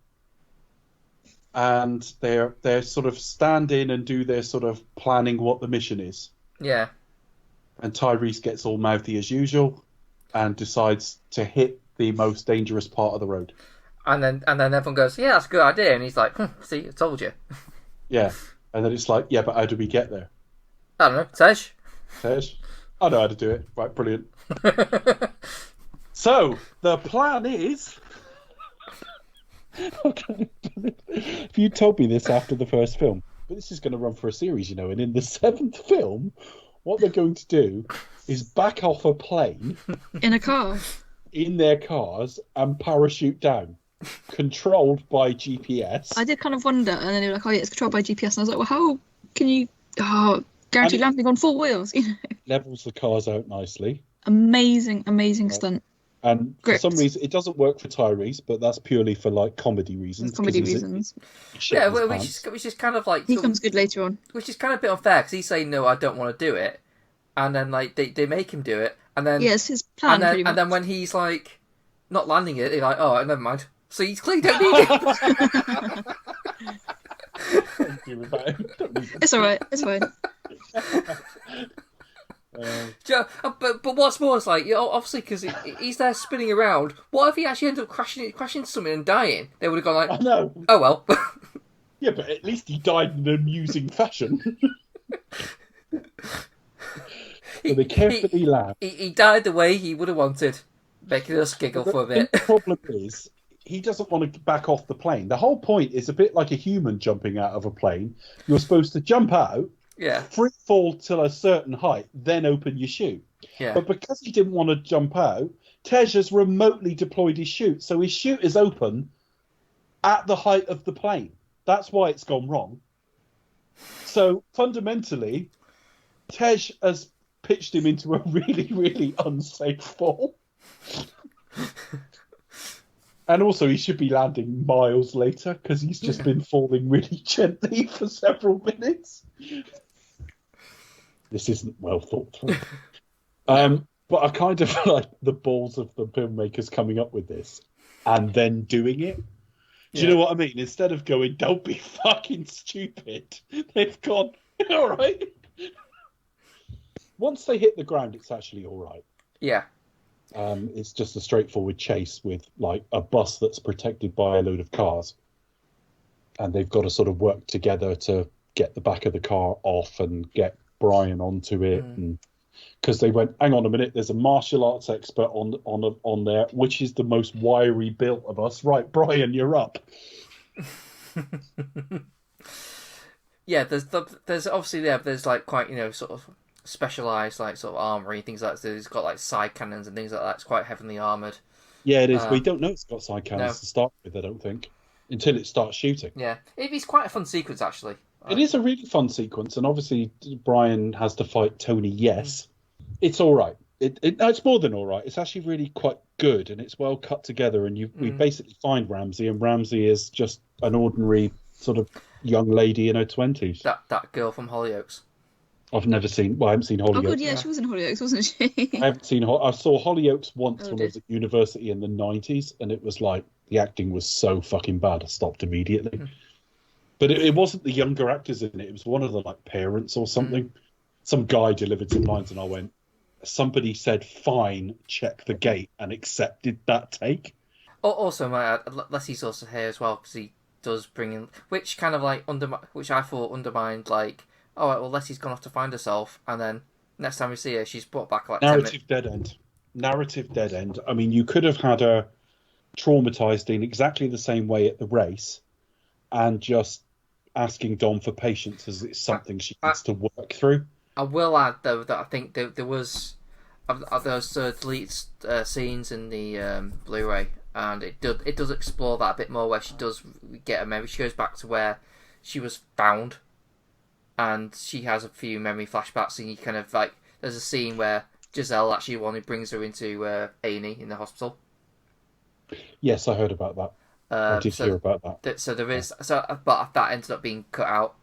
And they're sort of stand in and do their sort of planning what the mission is.
Yeah.
And Tyrese gets all mouthy as usual and decides to hit the most dangerous part of the road.
And then everyone goes, yeah, that's a good idea. And he's like, see, I told you.
Yeah. And then it's like, yeah, but how do we get there?
I don't know, Tej?
I know how to do it. Right, brilliant. So, the plan is... Okay. If you told me this after the first film, but this is going to run for a series, you know, and in the 7th film, what they're going to do is back off a plane...
In a car.
In their cars and parachute down. Controlled by GPS.
I did kind of wonder, and then they were like, oh yeah, it's controlled by GPS. And I was like, well, how can you... guaranteed landing on 4 wheels, you know?
Levels the cars out nicely.
Amazing stunt.
And for some reason, it doesn't work for Tyrese, but that's purely for like comedy reasons.
Comedy reasons.
Yeah, which is kind of like...
He comes good later on.
Which is kind of a bit unfair, because he's saying, no, I don't want to do it. And then like they make him do it. And then...
Yeah, it's his plan,
and then when he's like not landing it, they're like, oh, never mind. So he's clearly don't need it.
It's alright, it's fine.
But what's more is like, you know, obviously because he's there spinning around. What if he actually ended up crashing into something and dying? They would have gone like,
I know.
Oh well.
Yeah, but at least he died in an amusing fashion. So they carefully land.
He died the way he would have wanted, making us giggle for a bit.
The problem is, he doesn't want to back off the plane. The whole point is a bit like a human jumping out of a plane. You're supposed to jump out, free fall till a certain height, then open your chute.
Yeah.
But because he didn't want to jump out, Tej has remotely deployed his chute, so his chute is open at the height of the plane. That's why it's gone wrong. So fundamentally, Tej has pitched him into a really, really unsafe fall. And also, he should be landing miles later because he's just been falling really gently for several minutes. This isn't well thought through. But I kind of like the balls of the filmmakers coming up with this and then doing it. Do you know what I mean? Instead of going, don't be fucking stupid, they've gone, all right. Once they hit the ground, it's actually all right.
Yeah.
It's just a straightforward chase with like a bus that's protected by a load of cars. And they've got to sort of work together to get the back of the car off and get Brian onto it. And because they went, hang on a minute, there's a martial arts expert on there, which is the most wiry built of us. Right, Brian, you're up.
Yeah, there's obviously there's like quite, you know, sort of specialized like sort of armory, things like that. So it's got like side cannons and things like that. It's quite heavily armored.
Yeah, it is. We don't know it's got side cannons to start with, I don't think, until it starts shooting.
Yeah, it's quite a fun sequence actually.
It is a really fun sequence, and obviously Brian has to fight Tony. Yes, it's all right. It's more than all right. It's actually really quite good, and it's well cut together. And we basically find Ramsey, and Ramsey is just an ordinary sort of young lady in her 20s.
That girl from Hollyoaks.
I've never seen. Well, I haven't seen
Oh god,
Hollyoaks.
yeah, she was in Hollyoaks, wasn't she?
I haven't seen. I saw Hollyoaks once
Oh,
when I
dear.
was at university in the '90s, and it was like the acting was so fucking bad. I stopped immediately. But it wasn't the younger actors in it. It was one of the like parents or something. Some guy delivered some lines, and I went. Somebody said, "Fine, check the gate," and accepted that take.
Also, my Leslie's also here as well because he does bring in, which kind of like which I thought undermined like, all right, well Leslie's gone off to find herself, and then next time we see her, she's brought back like 10 minutes.
Narrative dead end. Narrative dead end. I mean, you could have had her traumatized in exactly the same way at the race, and just asking Dom for patience as it's something she needs to work through.
I will add though that I think there was those deleted scenes in the Blu-ray, and it does explore that a bit more, where she does get a memory. She goes back to where she was found, and she has a few memory flashbacks, and you kind of like there's a scene where Giselle actually one who brings her into A&E in the hospital.
Yes, I heard about that. I did hear about that.
So there is but that ended up being cut out.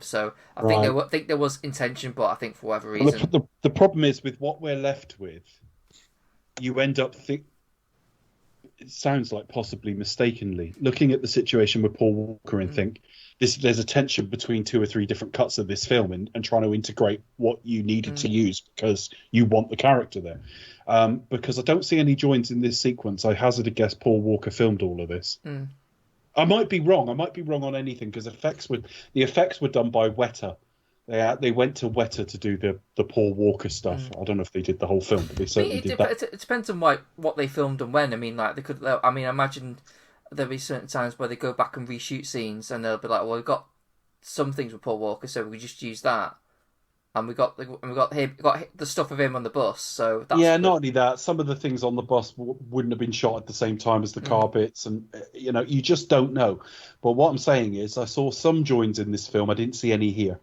So I think there was intention, but I think for whatever reason,
the problem is with what we're left with, you end up it sounds like possibly mistakenly looking at the situation with Paul Walker and think there's a tension between 2 or 3 different cuts of this film and trying to integrate what you needed to use because you want the character there. Because I don't see any joins in this sequence. I hazard a guess Paul Walker filmed all of this. I might be wrong. I might be wrong on anything because the effects were done by Weta. They went to Weta to do the Paul Walker stuff. I don't know if they did the whole film, but they certainly did that.
It depends on what they filmed and when. I mean, like they could. I mean, I imagine there'll be certain times where they go back and reshoot scenes, and they'll be like, "Well, we've got some things with Paul Walker, so we just use that." And we got the stuff of him on the bus. So that's
not only that, some of the things on the bus wouldn't have been shot at the same time as the car bits, and you just don't know. But what I'm saying is, I saw some joins in this film. I didn't see any here.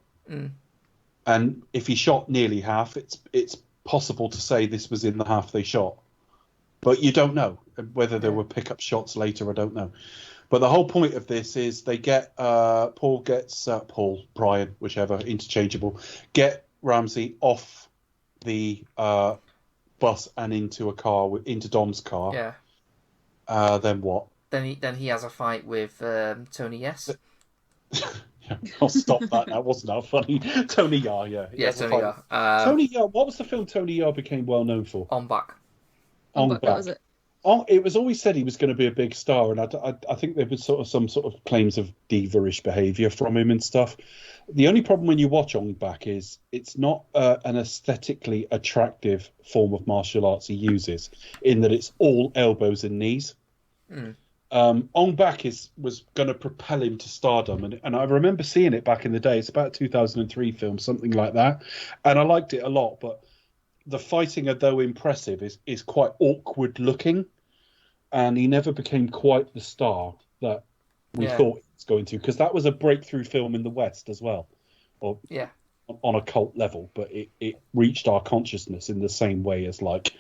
And if he shot nearly half, it's possible to say this was in the half they shot. But you don't know whether there were pickup shots later. I don't know. But the whole point of this is they get Brian, whichever, interchangeable, get Ramsey off the bus and into a car, into Dom's car.
Yeah.
Then what?
Then he has a fight with Tony Yes.
I'll stop that. That wasn't that funny. Tony Yar, yeah.
Yeah, Tony Yar.
Tony Yar. What was the film Tony Yar became well known for?
On Back.
On Back. That was it.
Oh, it was always said he was going to be a big star, and I think there was some sort of claims of diva-ish behaviour from him and stuff. The only problem when you watch On Back is it's not an aesthetically attractive form of martial arts he uses, in that it's all elbows and knees. On Back was going to propel him to stardom, and I remember seeing it back in the day. It's about a 2003 film, something like that, and I liked it a lot, but the fighting, although impressive, is quite awkward looking, and he never became quite the star that we thought he was going to, because that was a breakthrough film in the West as well, or on a cult level, but it reached our consciousness in the same way as like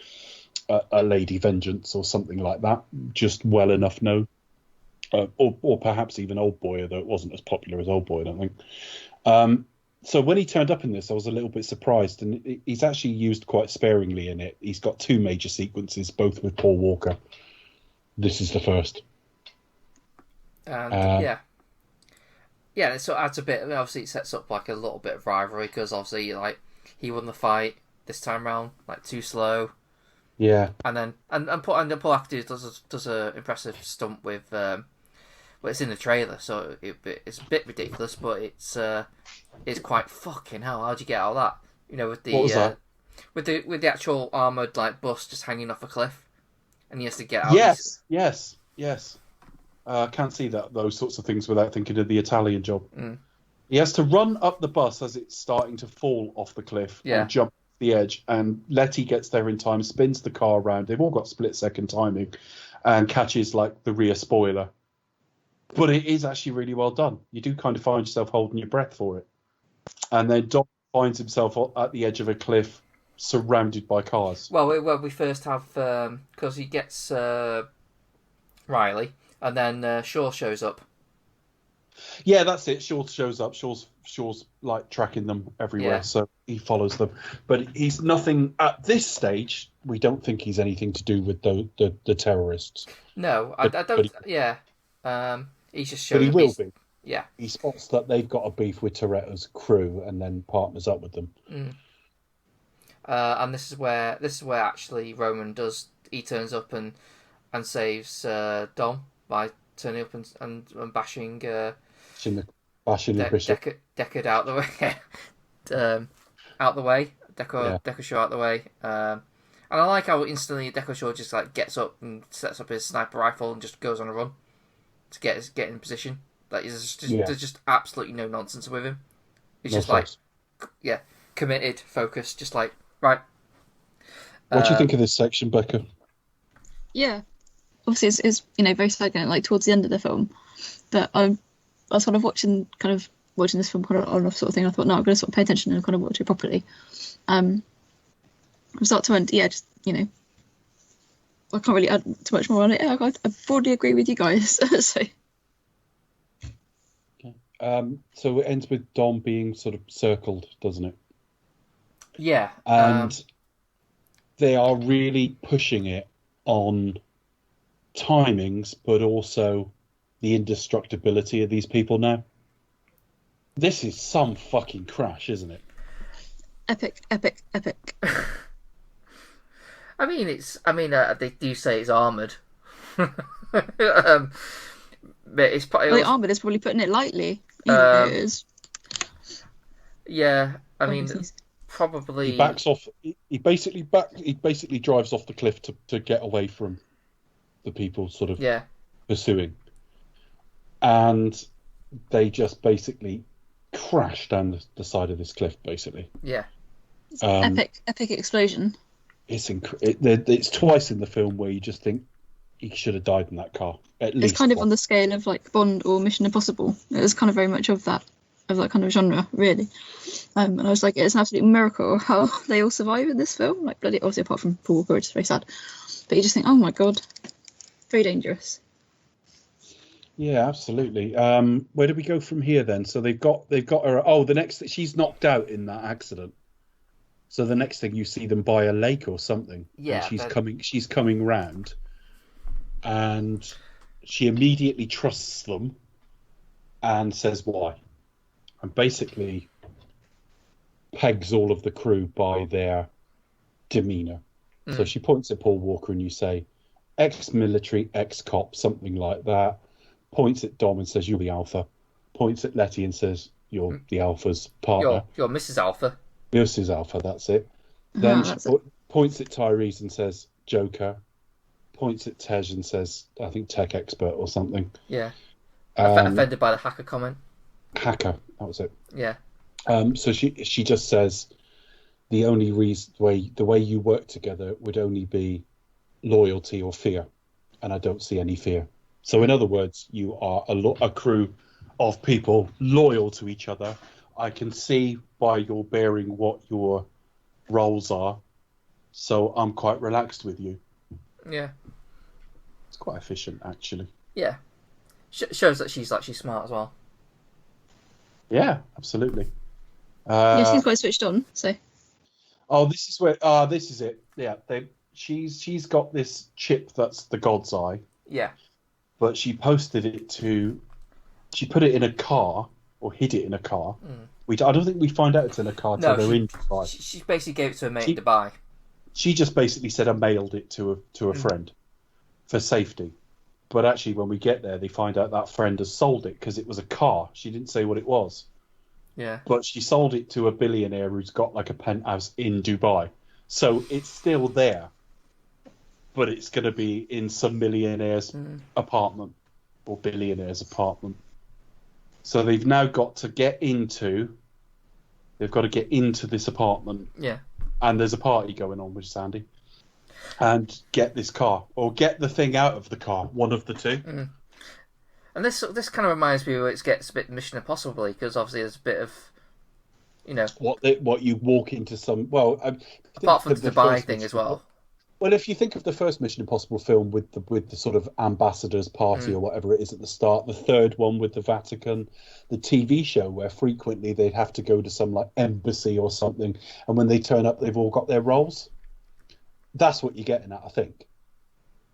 a Lady Vengeance or something like that, just well enough known, or perhaps even Old Boy, although it wasn't as popular as Old Boy, I don't think. So when he turned up in this, I was a little bit surprised, and he's actually used quite sparingly in it. He's got 2 major sequences, both with Paul Walker. This is the first.
And it sort of adds a bit. Obviously, it sets up like a little bit of rivalry because obviously, like he won the fight this time round, like too slow.
Yeah.
And then Paul Actor does a impressive stunt with. Well, it's in the trailer, so it's a bit ridiculous, but it's quite fucking hell. How'd you get out of that? With the
what was that?
with the actual armored like bus just hanging off a cliff, and he has to get out.
Yes. I can't see those sorts of things without thinking of the Italian Job. He has to run up the bus as it's starting to fall off the cliff and jump the edge, and Letty gets there in time, spins the car around. They've all got split-second timing, and catches like the rear spoiler. But it is actually really well done. You do kind of find yourself holding your breath for it. And then Dom finds himself at the edge of a cliff, surrounded by cars.
Well, we first have because he gets Riley, and then Shaw shows up.
Yeah, that's it. Shaw shows up. Shaw's like tracking them everywhere,
Yeah.
so he follows them. But he's nothing at this stage. We don't think he's anything to do with the terrorists.
No, I
But
don't. Yeah. He's just
But
showing
he
up.
will be.
Yeah.
He spots that they've got a beef with Toretto's crew, and then partners up with them.
And this is where actually Roman does. He turns up and saves Dom by turning up and bashing
Bashing the bishop.
Deckard out the way. Out the way. Deckard Shaw out the way. And I like how instantly Deckard Shaw just like gets up and sets up his sniper rifle and just goes on a run to get in position. Like there's just absolutely no nonsense with him. He's just
sense.
like, committed, focused, just like right.
What do you think of this section, Becca?
Yeah, obviously it's very significant, like towards the end of the film. But I was kind of watching this film kind of on off sort of thing. I thought, no, I'm going to sort of pay attention and kind of watch it properly. From start to end, just I can't really add too much more on it. I broadly agree with you guys. So.
So it ends with Dom being sort of circled, doesn't it?
Yeah.
And they are really pushing it on timings, but also the indestructibility of these people now. This is some fucking crash, isn't it?
Epic.
I mean, they do say it's armoured. But it's probably
armoured is probably putting it lightly.
Yeah, I mean, probably
he backs off. He basically drives off the cliff to get away from the people sort of pursuing, and they just basically crash down the side of this cliff. Basically,
epic explosion.
It's twice in the film where you just think he should have died in that car. At least
it's kind of on the scale of like Bond or Mission Impossible. It was kind of very much of that kind of genre, really. And I was like, it's an absolute miracle how they all survive in this film. Like, bloody, obviously apart from Paul Walker, which is very sad. But you just think, oh my god, very dangerous.
Yeah, absolutely. Where do we go from here then? So they've got her. Oh, the next she's knocked out in that accident. So the next thing you see them by a lake or something.
Yeah,
and she's coming round, and she immediately trusts them, and says why, and basically pegs all of the crew by their demeanour. So she points at Paul Walker and you say, ex-military, ex-cop, something like that. Points at Dom and says, you're the alpha. Points at Letty and says, you're the alpha's partner.
You're Mrs. Alpha.
Mrs. Alpha, that's it. Then she points at Tyrese and says, Joker. Points at Tej and says, I think tech expert or something.
Yeah. Offended by the hacker comment.
Hacker, that was it.
Yeah.
So she just says, the only reason, the way you work together would only be loyalty or fear, and I don't see any fear. So in other words, you are a crew of people loyal to each other. I can see by your bearing what your roles are, so I'm quite relaxed with you.
Yeah.
It's quite efficient, actually.
Yeah. Shows that she's actually smart as well.
Yeah, absolutely.
She's quite switched on, so...
Oh, this is where... this is it. Yeah, she's got this chip that's the God's Eye.
Yeah.
But she posted it to... She put it in a car, or hid it in a car. I don't think we find out it's in a car till they're in Dubai.
She basically gave it to her mate in Dubai.
She just basically said I mailed it to a friend for safety. But actually, when we get there, they find out that friend has sold it because it was a car. She didn't say what it was.
Yeah.
But she sold it to a billionaire who's got like a penthouse in Dubai. So it's still there. But it's going to be in some millionaire's apartment or billionaire's apartment. So they've now got to get into this apartment.
Yeah.
And there's a party going on with Sandy. And get this car, or get the thing out of the car, one of the two.
And this kind of reminds me of it gets a bit Mission Impossible, because obviously there's a bit of, what
you walk into some,
apart from the Dubai thing as well.
Well, if you think of the first Mission Impossible film with the sort of ambassadors party or whatever it is at the start, the third one with the Vatican, the TV show where frequently they'd have to go to some like embassy or something, and when they turn up, they've all got their roles. That's what you're getting at, I think.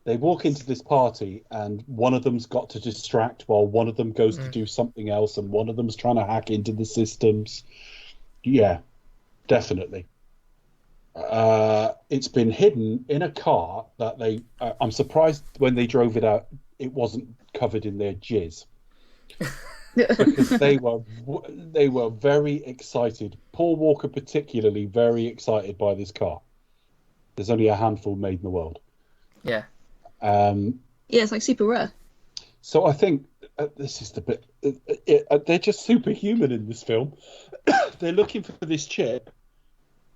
They walk into this party and one of them's got to distract while one of them goes to do something else, and one of them's trying to hack into the systems. Yeah, definitely. It's been hidden in a car that they. I'm surprised when they drove it out, it wasn't covered in their jizz, because they were very excited. Paul Walker particularly very excited by this car. There's only a handful made in the world.
Yeah.
Yeah, it's like super rare.
So I think this is the bit. They're just superhuman in this film. They're looking for this chip,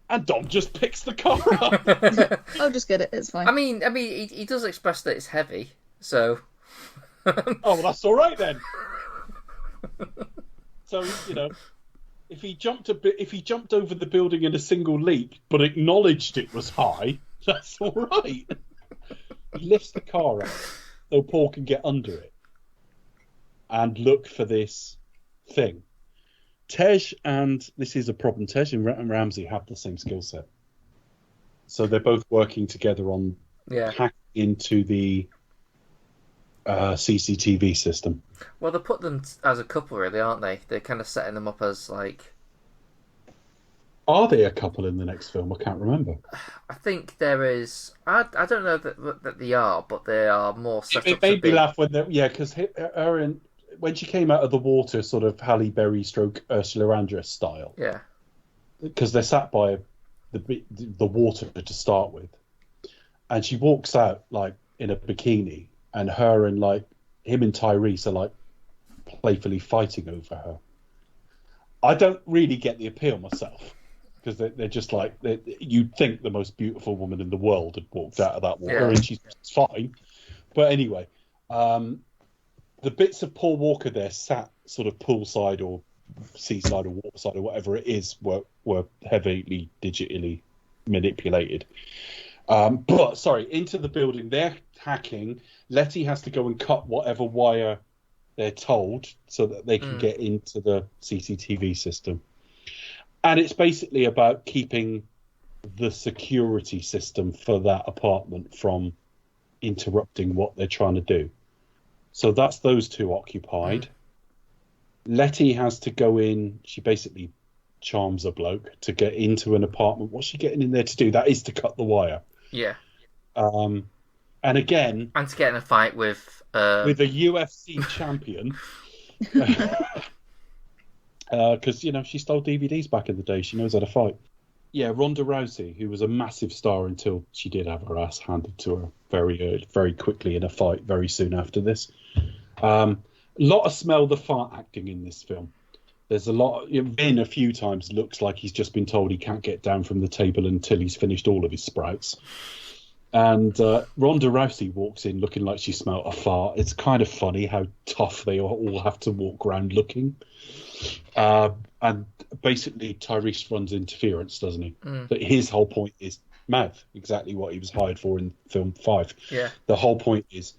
and Dom just picks the car up.
I'll just get it. It's fine.
I mean, he does express that it's heavy, so.
Oh, well, that's all right then. So if he jumped over the building in a single leap, but acknowledged it was high, that's all right. He lifts the car up so Paul can get under it and look for this thing. Tej, and this is a problem, Tej and Ramsey have the same skill set. So they're both working together on hacking into the CCTV system.
Well, they put them as a couple, really, aren't they? They're kind of setting them up as, like...
Are they a couple in the next film? I can't remember.
I think there is... I don't know that they are, but they are more set up
It made me laugh when because when she came out of the water, sort of Halle Berry stroke Ursula Andress style. Yeah. Because they're sat by the water to start with. And she walks out, like, in a bikini, and her and, like, him and Tyrese are, like, playfully fighting over her. I don't really get the appeal myself. Because they're just like, you'd think the most beautiful woman in the world had walked out of that water, and she's fine. But anyway, the bits of Paul Walker there sat sort of poolside or seaside or waterside or whatever it is were heavily digitally manipulated. But sorry, into the building, they're hacking. Letty has to go and cut whatever wire they're told so that they can get into the CCTV system. And it's basically about keeping the security system for that apartment from interrupting what they're trying to do. So that's those two occupied. Letty has to go in. She basically charms a bloke to get into an apartment. What's she getting in there to do? That is to cut the wire. Yeah. And again...
And to get in a fight with
a UFC champion. Because, she stole DVDs back in the day. She knows how to fight. Yeah, Ronda Rousey, who was a massive star until she did have her ass handed to her very quickly in a fight very soon after this. A lot of smell the fart acting in this film. There's a lot. Vin a few times looks like he's just been told he can't get down from the table until he's finished all of his sprouts. And Ronda Rousey walks in looking like she smelt a fart. It's kind of funny how tough they all have to walk around looking. And basically Tyrese runs interference, doesn't he? But his whole point is mouth, exactly what he was hired for in film 5. Yeah. The whole point is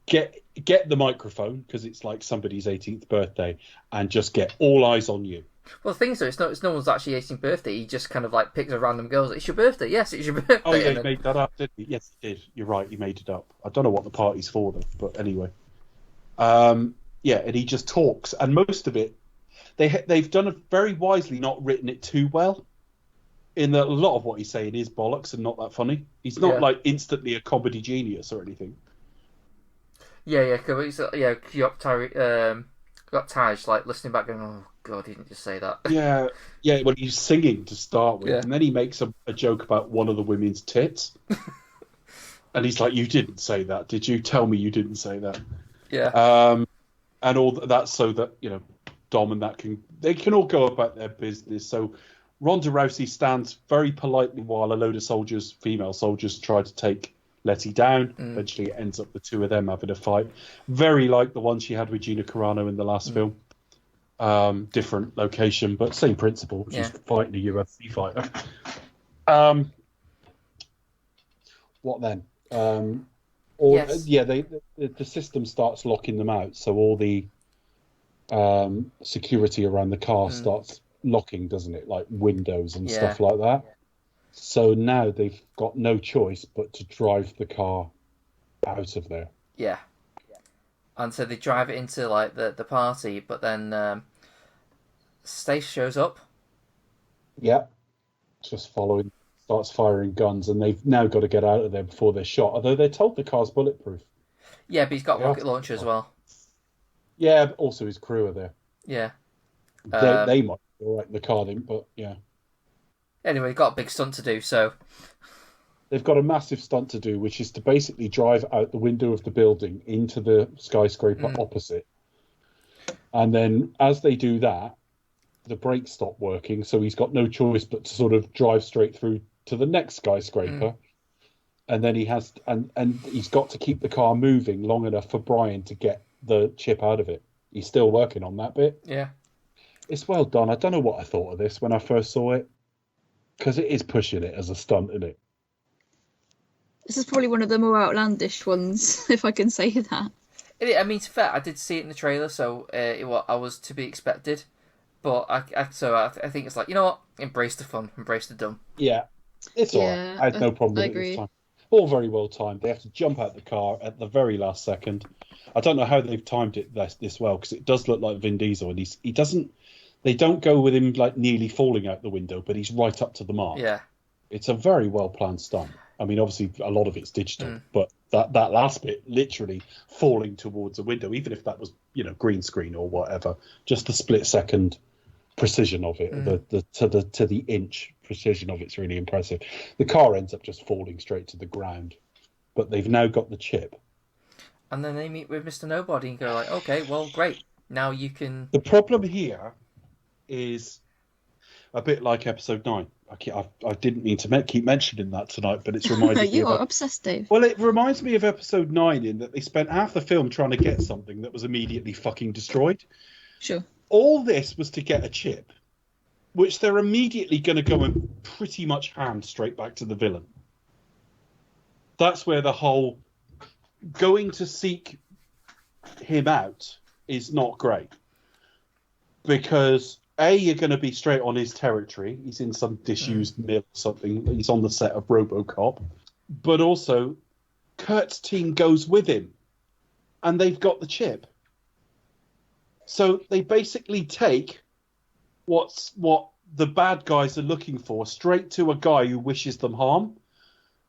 get the microphone, because it's like somebody's 18th birthday, and just get all eyes on you.
Well, the thing is, though, it's no one's actually 18th birthday. He just kind of like picks a random girl. It's your birthday. Yes, it's your birthday.
Oh, yeah, he made that up, didn't he? Yes, he did. You're right. He made it up. I don't know what the party's for, though, but anyway. Yeah, and he just talks, and most of it, they've done it very wisely, not written it too well. In that a lot of what he's saying is bollocks and not that funny. He's not like instantly a comedy genius or anything.
Yeah, because you got Taj like listening back, going, "Oh God, he didn't just say that."
Yeah. Well, he's singing to start with, and then he makes a joke about one of the women's tits, and he's like, "You didn't say that, did you? Tell me you didn't say that." Yeah. And all that so that Dom and that they can all go about their business. So Ronda Rousey stands very politely while a load of female soldiers, try to take Letty down. Eventually, it ends up the two of them having a fight. Very like the one she had with Gina Carano in the last film. Different location, but same principle. She's fighting a UFC fighter. What then? Or
Yes.
the system starts locking them out, so all the security around the car starts locking, doesn't it? Like windows and
Yeah.
stuff like that. So now they've got no choice but to drive the car out of there.
Yeah. And so they drive it into like the party, but then Stace shows up.
Yeah, just following, starts firing guns, and they've now got to get out of there before they're shot. Although they're told the car's bulletproof.
Yeah, but he's got a
Yeah.
rocket launcher as well.
Yeah, but also his crew are there.
Yeah.
They might be all right in the car, but yeah.
Anyway, got a big stunt to do, so
They've got a massive stunt to do, which is to basically drive out the window of the building into the skyscraper opposite. And then as they do that, the brakes stop working, so he's got no choice but to sort of drive straight through to the next skyscraper. And then and he's got to keep the car moving long enough for Brian to get the chip out of it. He's still working on that bit.
yeah.
It's well done. I don't know what I thought of this when I first saw it, because it is pushing it as a stunt, isn't it?
This is probably one of the more outlandish ones, if I can say that.
I mean, to be fair, I did see it in the trailer, so I was to be expected. But I think it's like, you know what? Embrace the fun, embrace the dumb.
Yeah, it's all
Yeah,
right. I had no problem with
I
it this
agree.
time. All very well timed. They have to jump out the car at the very last second. I don't know how they've timed it this well, because it does look like Vin Diesel, and he doesn't. They don't go with him like nearly falling out the window, but he's right up to the mark.
Yeah.
It's a very well planned stunt. I mean, obviously a lot of it's digital, but that last bit, literally falling towards a window, even if that was green screen or whatever, just the split second precision of it, to the inch precision of it's really impressive. The car ends up just falling straight to the ground, but they've now got the chip.
And then they meet with Mr. Nobody and go like, okay, well, great. Now you can...
The problem here is a bit like episode 9. I didn't mean to keep mentioning that tonight, but it's reminded me
You
of...
are obsessed, Dave.
Well, it reminds me of episode 9 in that they spent half the film trying to get something that was immediately fucking destroyed.
Sure.
All this was to get a chip, which they're immediately going to go and pretty much hand straight back to the villain. That's where the whole going to seek him out is not great. Because, A, you're going to be straight on his territory. He's in some disused mill or something. He's on the set of RoboCop. But also, Kurt's team goes with him. And they've got the chip. So they basically take what the bad guys are looking for straight to a guy who wishes them harm.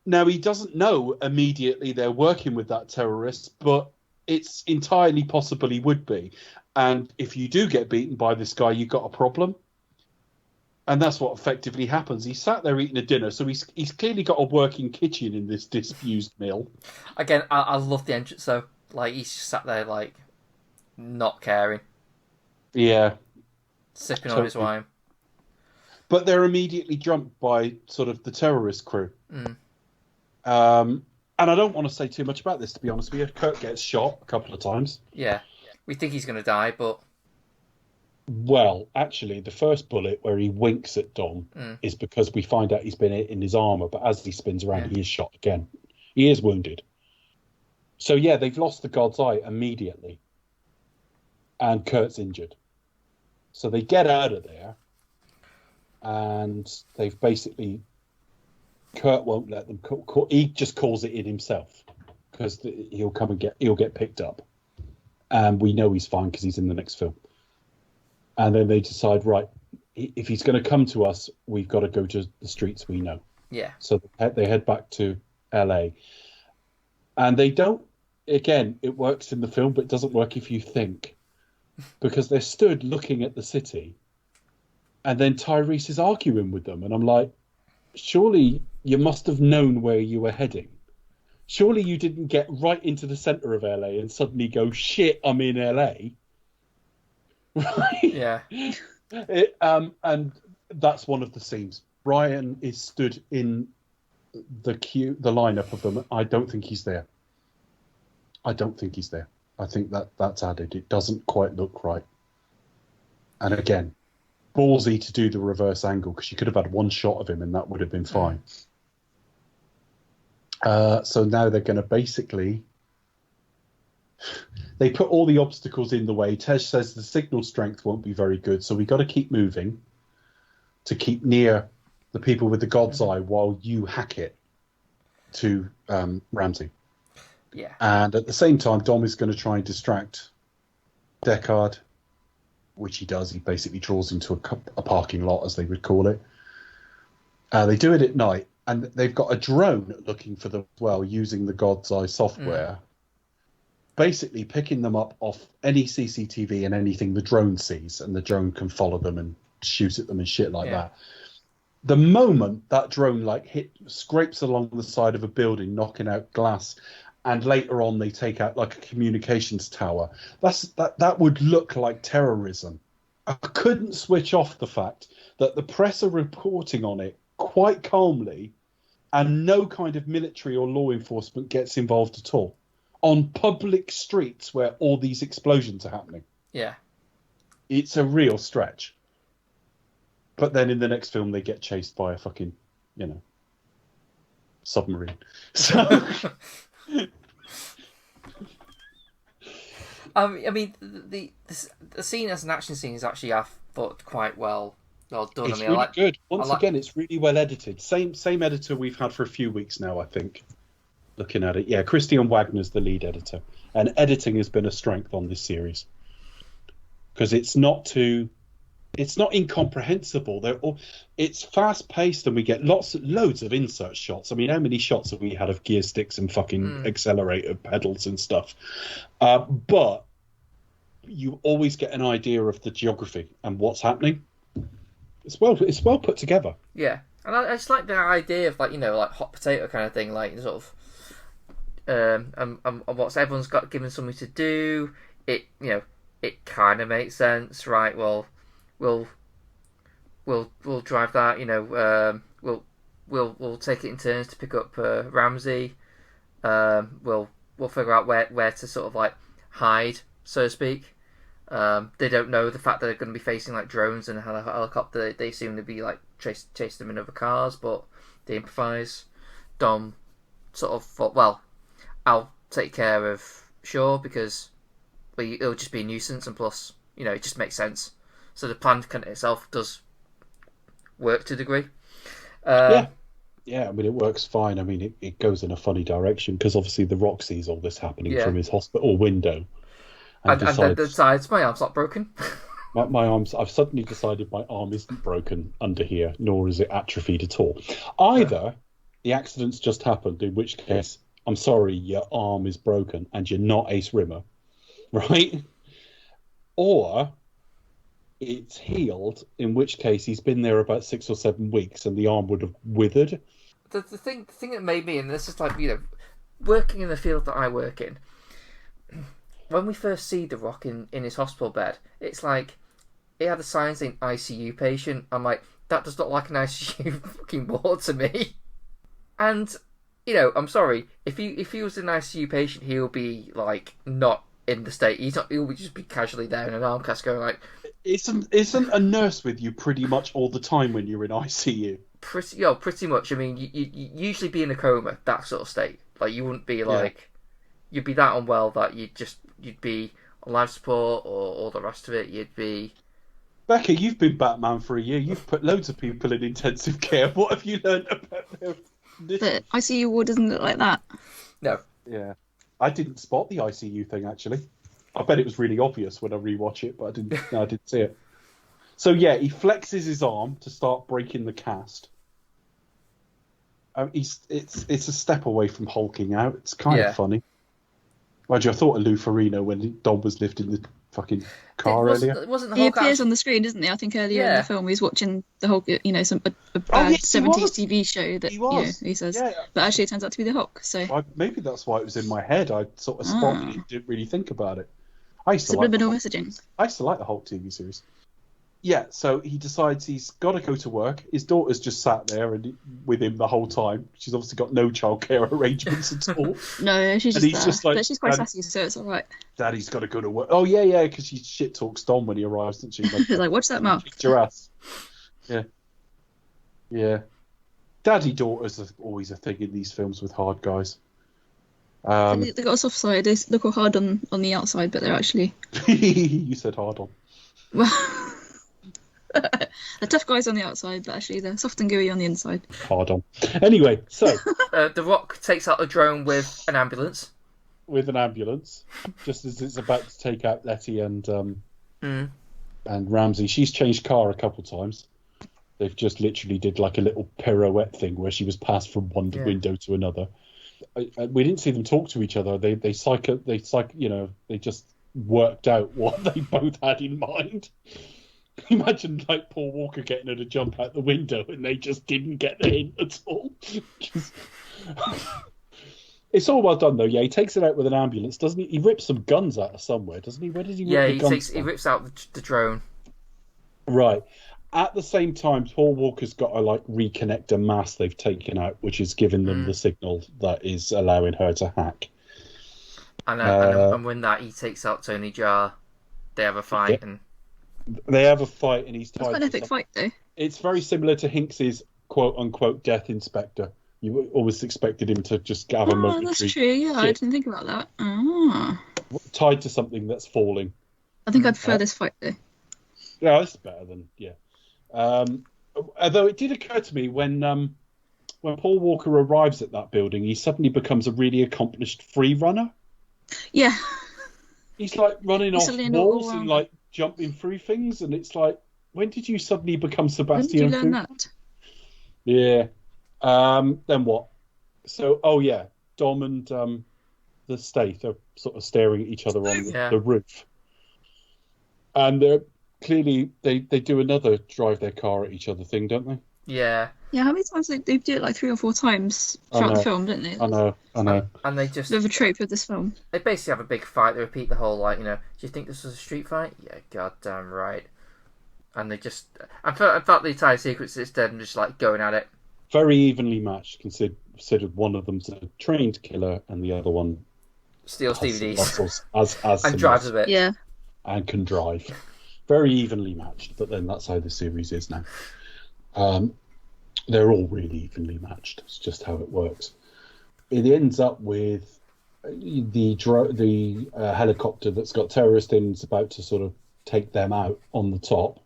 Now, he doesn't know immediately they're working with that terrorist, but it's entirely possible he would be. And if you do get beaten by this guy, you've got a problem. And that's what effectively happens. He sat there eating a dinner, so he's clearly got a working kitchen in this disused mill.
Again, I love the entrance, though. Like, he's just sat there, like, not caring.
Yeah.
Sipping on his wine.
But they're immediately jumped by sort of the terrorist crew. And I don't want to say too much about this, to be honest with you. Kurt gets shot a couple of times.
Yeah. We think he's going to die, but...
Well, actually, the first bullet where he winks at Dom is because we find out he's been hit in his armour, but as he spins around, he is shot again. He is wounded. So, yeah, they've lost the God's Eye immediately. And Kurt's injured. So they get out of there, and they've basically... Kurt won't let them he just calls it in himself because he'll come and he'll get picked up, and we know he's fine because he's in the next film. And then they decide, right, if he's going to come to us, we've got to go to the streets we know.
Yeah.
So they head back to LA, and they don't. Again, it works in the film, but it doesn't work if you think, because they're stood looking at the city, and then Tyrese is arguing with them, and I'm like, surely you must have known where you were heading. Surely you didn't get right into the center of LA and suddenly go, shit, I'm in LA. Right?
Yeah.
And that's one of the scenes. Brian is stood in the lineup of them. I don't think he's there. I think that's added. It doesn't quite look right. And again, ballsy to do the reverse angle, because you could have had one shot of him and that would have been fine. So now they're going to basically... They put all the obstacles in the way. Tej says the signal strength won't be very good, so we got to keep moving to keep near the people with the God's Eye while you hack it to Ramsey.
Yeah.
And at the same time, Dom is going to try and distract Deckard, which he does. He basically draws into a parking lot, as they would call it. They do it at night, and they've got a drone looking for them as well, using the God's Eye software, basically picking them up off any CCTV and anything the drone sees, and the drone can follow them and shoot at them and shit like that. The moment that drone scrapes along the side of a building, knocking out glass, and later on they take out like a communications tower, that would look like terrorism. I couldn't switch off the fact that the press are reporting on it quite calmly, and no kind of military or law enforcement gets involved at all on public streets where all these explosions are happening.
Yeah.
It's a real stretch. But then in the next film, they get chased by a fucking, submarine. So,
I mean, the scene as an action scene is actually, I thought, quite well done.
It's really good. Once again, it's really well edited. Same editor we've had for a few weeks now, I think. Looking at it, yeah, Christian Wagner's the lead editor, and editing has been a strength on this series because it's not incomprehensible. It's fast paced, and we get loads of insert shots. I mean, how many shots have we had of gear sticks and fucking accelerator pedals and stuff? But you always get an idea of the geography and what's happening. It's well put together.
Yeah, and I just like the idea of like hot potato kind of thing, like sort of. And what's everyone's got given something to do. It kind of makes sense, right? Well, we'll drive that. We'll take it in turns to pick up Ramsey. We'll figure out where to sort of like hide, so to speak. They don't know the fact that they're going to be facing like drones and a helicopter. They assume to be like chase them in other cars, but they improvise. Dom sort of thought, well, I'll take care of Shaw because it'll just be a nuisance, and plus, it just makes sense. So the plan itself does work to a degree.
Yeah, I mean, it works fine. I mean, it goes in a funny direction because obviously the Rock sees all this happening from his hospital window. And
decides my arm's not broken.
my arm's... I've suddenly decided my arm isn't broken under here, nor is it atrophied at all. Either the accident's just happened, in which case... I'm sorry, your arm is broken and you're not Ace Rimmer, right? Or it's healed, in which case he's been there about 6 or 7 weeks and the arm would have withered.
The thing that made me, and this is like, working in the field that I work in, when we first see The Rock in his hospital bed, it's like, it had a sign saying ICU patient. I'm like, that does not like an ICU fucking ward to me. And... I'm sorry. If he was an ICU patient, he'll be like not in the state. He'll just be casually there in an arm cast, going like.
Isn't a nurse with you pretty much all the time when you're in ICU?
Pretty much. I mean, you usually be in a coma, that sort of state. Like you wouldn't be like, you'd be that unwell that you'd be on life support or all the rest of it. You'd be.
Becca, you've been Batman for a year. You've put loads of people in intensive care. What have you learned about them?
The ICU ward doesn't look like that.
No.
Yeah. I didn't spot the ICU thing, actually. I bet it was really obvious when I rewatch it, but I didn't see it. So, yeah, he flexes his arm to start breaking the cast. It's a step away from hulking out. It's kind of funny. Mind you, I thought of Lou Ferrigno when Dom was lifting the fucking car earlier.
Wasn't the
he
Hulk
appears on the screen, doesn't he? I think earlier in the film he's watching the Hulk, a bad 70s TV show that he says. Yeah. But actually it turns out to be the Hulk. So
maybe that's why it was in my head. I sort of spotted it, didn't really think about it.
Subliminal messaging.
I used to like the Hulk TV series. Yeah, so he decides he's got to go to work. His daughter's just sat there with him the whole time. She's obviously got no childcare arrangements at all.
No, she's just there. But she's quite sassy, so it's all right.
Daddy's got to go to work. Oh, yeah, because she shit talks Dom when he arrives, doesn't she?
She's like, watch that mouth.
Kicked your ass. Yeah. Daddy daughters are always a thing in these films with hard guys.
They got a soft side. They look all hard on the outside, but they're actually
You said hard on.
well, they're tough guys on the outside, but actually they're soft and gooey on the inside.
Hard on. Anyway, so
The Rock takes out a drone with an ambulance.
with an ambulance, just as it's about to take out Letty and Ramsey. She's changed car a couple times. They've just literally did like a little pirouette thing where she was passed from one window to another. We didn't see them talk to each other. They just worked out what they both had in mind. Imagine like Paul Walker getting her to jump out the window and they just didn't get the hint at all. It's all well done though. Yeah, he takes it out with an ambulance, doesn't he? He rips some guns out of somewhere, doesn't he? Where does he rip the guns
he rips out the drone.
Right. At the same time, Paul Walker's got to like reconnect a mask they've taken out, which is giving them the signal that is allowing her to hack.
And when that he takes out Tony Jaa, they have a fight and
they have a fight, and he's tied.
It's quite an epic fight, though.
It's very similar to Hinks's quote unquote death inspector. You always expected him to just have a momentary.
Oh, that's true. Yeah, I didn't think about that.
Tied to something that's falling.
I think I'd prefer this fight though.
Yeah, that's better than although it did occur to me when Paul Walker arrives at that building, he suddenly becomes a really accomplished free runner.
Yeah.
He's like running off walls and like jumping through things, and it's like, when did you suddenly become Sebastian?
When did you learn that?
Yeah. Then what? So, Dom and the Staith are sort of staring at each other on the roof, and they're clearly they do another drive their car at each other thing, don't they?
Yeah.
Yeah, how many times they do it like 3 or 4 times throughout the film, don't they?
I know.
And they just...
Bit of a trope of this film.
They basically have a big fight. They repeat the whole, like, do you think this was a street fight? Yeah, goddamn right. And they just... I felt the entire sequence is them just, like, going at it.
Very evenly matched, considered one of them's a trained killer and the other one...
Steals DVDs.
And
drives a bit.
Yeah.
And can drive. Very evenly matched, but then that's how the series is now. They're all really evenly matched. It's just how it works. It ends up with the helicopter that's got terrorists in. It's about to sort of take them out on the top.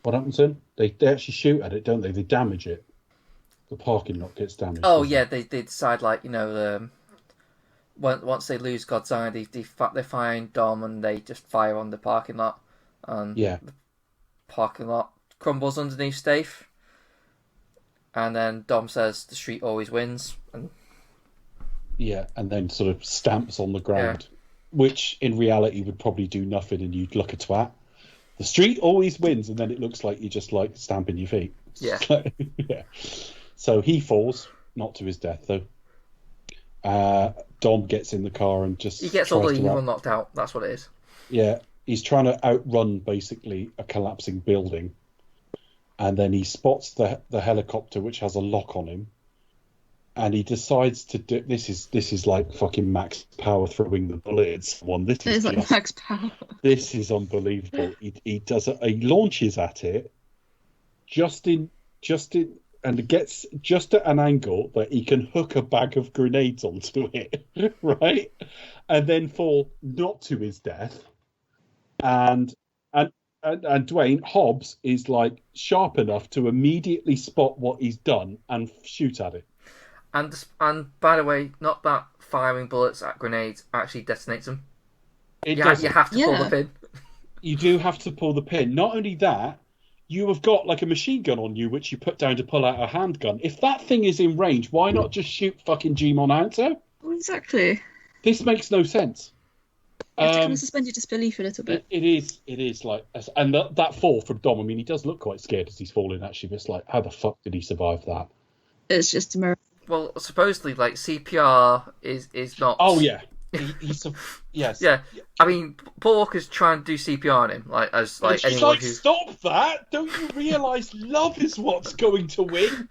What happens then? They actually shoot at it, don't they? They damage it. The parking lot gets damaged.
Oh yeah, they decide once they lose God's eye, they find Dom and they just fire on the parking lot. And the parking lot crumbles underneath Staith. And then Dom says the street always wins. And
then sort of stamps on the ground, which in reality would probably do nothing and you'd look a twat. The street always wins, and then it looks like you're just like stamping your feet.
Yeah.
So he falls, not to his death though. Dom gets in the car and just...
He gets all the evil knocked out, that's what it is.
Yeah, he's trying to outrun basically a collapsing building. And then he spots the helicopter, which has a lock on him, and he decides to do. This is like fucking Max Power throwing the bullet at someone. This is
like Max Power.
This is unbelievable. He does it. He launches at it, and gets just at an angle that he can hook a bag of grenades onto it, right, and then fall not to his death, And Dwayne, Hobbs is like sharp enough to immediately spot what he's done and shoot at it.
And by the way, not that firing bullets at grenades actually detonates them. You have to pull the pin.
You do have to pull the pin. Not only that, you have got like a machine gun on you, which you put down to pull out a handgun. If that thing is in range, why not just shoot fucking G-Mon Anto?
Exactly.
This makes no sense.
You have to kind of suspend your disbelief a little bit.
It is like, and that fall from Dom. I mean, he does look quite scared as he's falling. Actually, but it's like, how the fuck did he survive that?
It's just a miracle.
Well, supposedly, like CPR is not.
Oh yeah, yes.
Yeah, I mean, Paul Walker's trying to do CPR on him, like as like
she's
anyone
like,
who.
Stop that! Don't you realise love is what's going to win?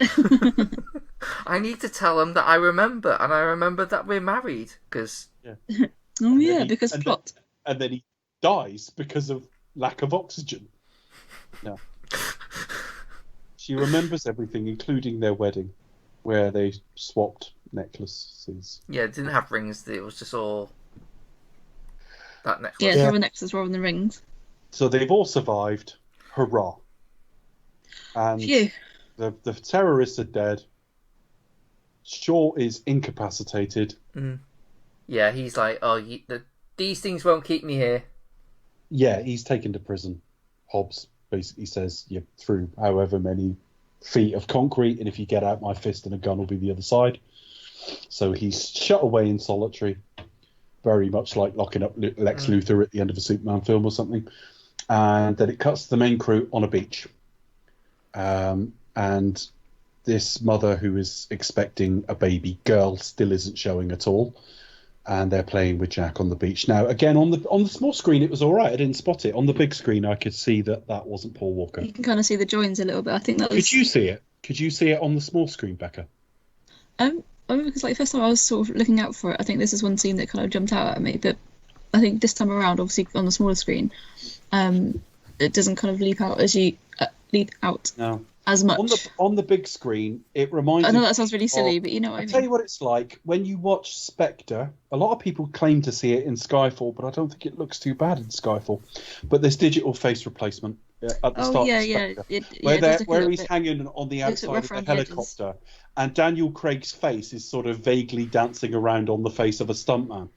I need to tell him that I remember, and I remember that we're married because.
Yeah.
Oh yeah, because plot.
And then he dies because of lack of oxygen. No. She remembers everything, including their wedding, where they swapped necklaces.
Yeah, it didn't have rings. It was just all that necklace.
Yeah, it's rather necklaces rather than rings.
So they've all survived. Hurrah! And
Phew.
the terrorists are dead. Shaw is incapacitated.
Yeah, he's like, these things won't keep me here.
Yeah, he's taken to prison. Hobbs basically says, you're through however many feet of concrete, and if you get out, my fist and a gun will be the other side. So he's shut away in solitary, very much like locking up Lex Luthor at the end of a Superman film or something. And then it cuts to the main crew on a beach. And this mother who is expecting a baby girl still isn't showing at all. And they're playing with Jack on the beach. Now, again, on the small screen, it was all right. I didn't spot it. On the big screen, I could see that wasn't Paul Walker.
You can kind of see the joins a little bit. I think that was...
Could you see it? Could you see it on the small screen, Becca?
Because like first time I was sort of looking out for it, I think this is one scene that kind of jumped out at me. But I think this time around, obviously on the smaller screen, it doesn't kind of leap out
No.
as much.
On the big screen, it reminds.
I know that sounds really silly, but you know what I mean.
I'll tell you what it's like when you watch Spectre. A lot of people claim to see it in Skyfall, but I don't think it looks too bad in Skyfall. But there's digital face replacement at the start.
Yeah,
of Spectre,
yeah.
where he's hanging on the outside of the helicopter, and Daniel Craig's face is sort of vaguely dancing around on the face of a stuntman.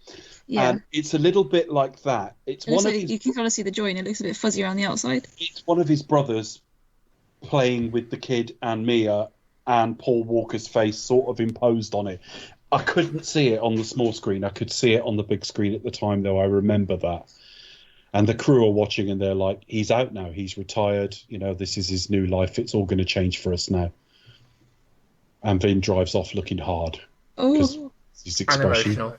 Yeah.
And it's a little bit like that. It's one of his,
you can kind of see the join. It looks a bit fuzzy around the outside.
It's one of his brothers playing with the kid and Mia, and Paul Walker's face sort of imposed on it. I couldn't see it on the small screen. I could see it on the big screen at the time, though. I remember that. And the crew are watching, and they're like, he's out now. He's retired. You know, this is his new life. It's all going to change for us now. And Vin drives off looking hard.
Oh.
His expression.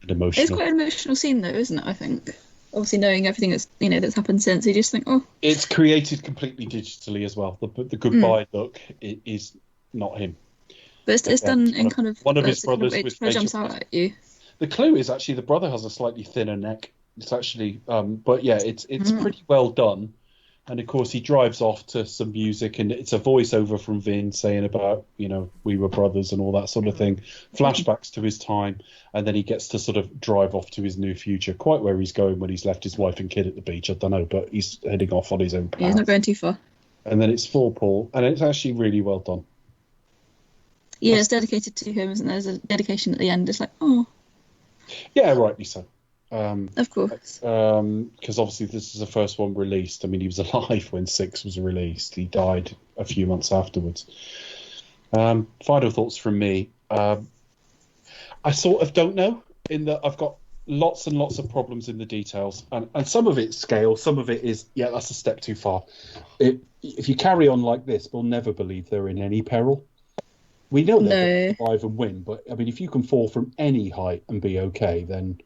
And emotional.
It's quite an emotional scene, though, isn't it, I think? Obviously, knowing everything that's happened since, you just think, oh.
It's created completely digitally as well. The goodbye look is not him.
But it's done in kind of
one of his brothers
which kind of jumps out at you.
The clue is actually the brother has a slightly thinner neck. It's actually, but yeah, it's pretty well done. And of course, he drives off to some music, and it's a voiceover from Vin saying about, we were brothers and all that sort of thing. Flashbacks to his time, and then he gets to sort of drive off to his new future, quite where he's going when he's left his wife and kid at the beach. I don't know, but he's heading off on his own path.
Yeah, he's not going too far.
And then it's for Paul, and it's actually really well done.
Yeah, it's dedicated to him, isn't there? There's a dedication at the end. It's like, oh.
Yeah, rightly so.
Of course.
Because obviously this is the first one released. I mean, he was alive when 6 was released. He died a few months afterwards. Final thoughts from me. I sort of don't know, in that I've got lots and lots of problems in the details. And some of it's scale, some of it is, that's a step too far. If you carry on like this, we'll never believe they're in any peril. We know they're going to survive and win, but I mean, if you can fall from any height and be okay, then...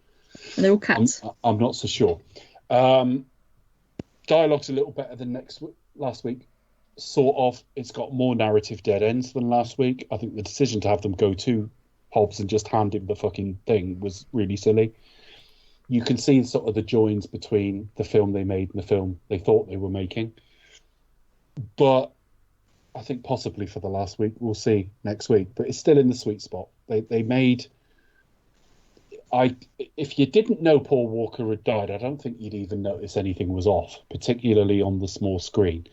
And they're all cats.
I'm not so sure. Dialogue's a little better than last week. Sort of. It's got more narrative dead ends than last week. I think the decision to have them go to Hobbs and just hand him the fucking thing was really silly. You can see sort of the joins between the film they made and the film they thought they were making. But I think possibly for the last week, we'll see next week. But it's still in the sweet spot. They made... If you didn't know Paul Walker had died, I don't think you'd even notice anything was off, particularly on the small screen.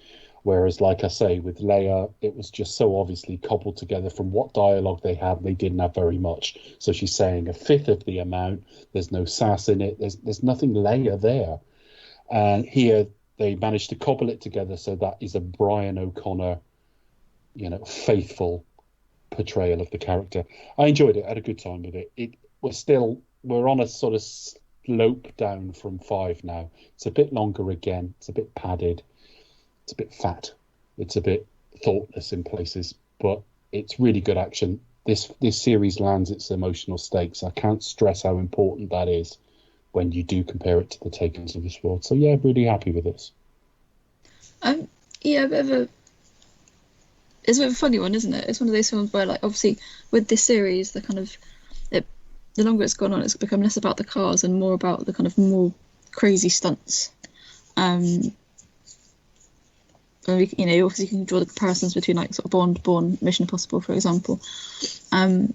Whereas, like I say, with Leia, it was just so obviously cobbled together from what dialogue they had. They didn't have very much. So she's saying a fifth of the amount. There's no sass in it. There's nothing Leia there. And here they managed to cobble it together so that is a Brian O'Connor, faithful portrayal of the character. I enjoyed it. I had a good time with it. We're on a sort of slope down from 5 now. It's a bit longer again. It's a bit padded. It's a bit fat. It's a bit thoughtless in places, but it's really good action. This series lands its emotional stakes. I can't stress how important that is when you do compare it to the takings of this world. So yeah, really happy with this.
Yeah, it's a bit of a funny one, isn't it? It's one of those films where, like, obviously with this series, the longer it's gone on, it's become less about the cars and more about the kind of more crazy stunts. obviously you can draw the comparisons between like sort of Bond, Bourne, Mission Impossible, for example. And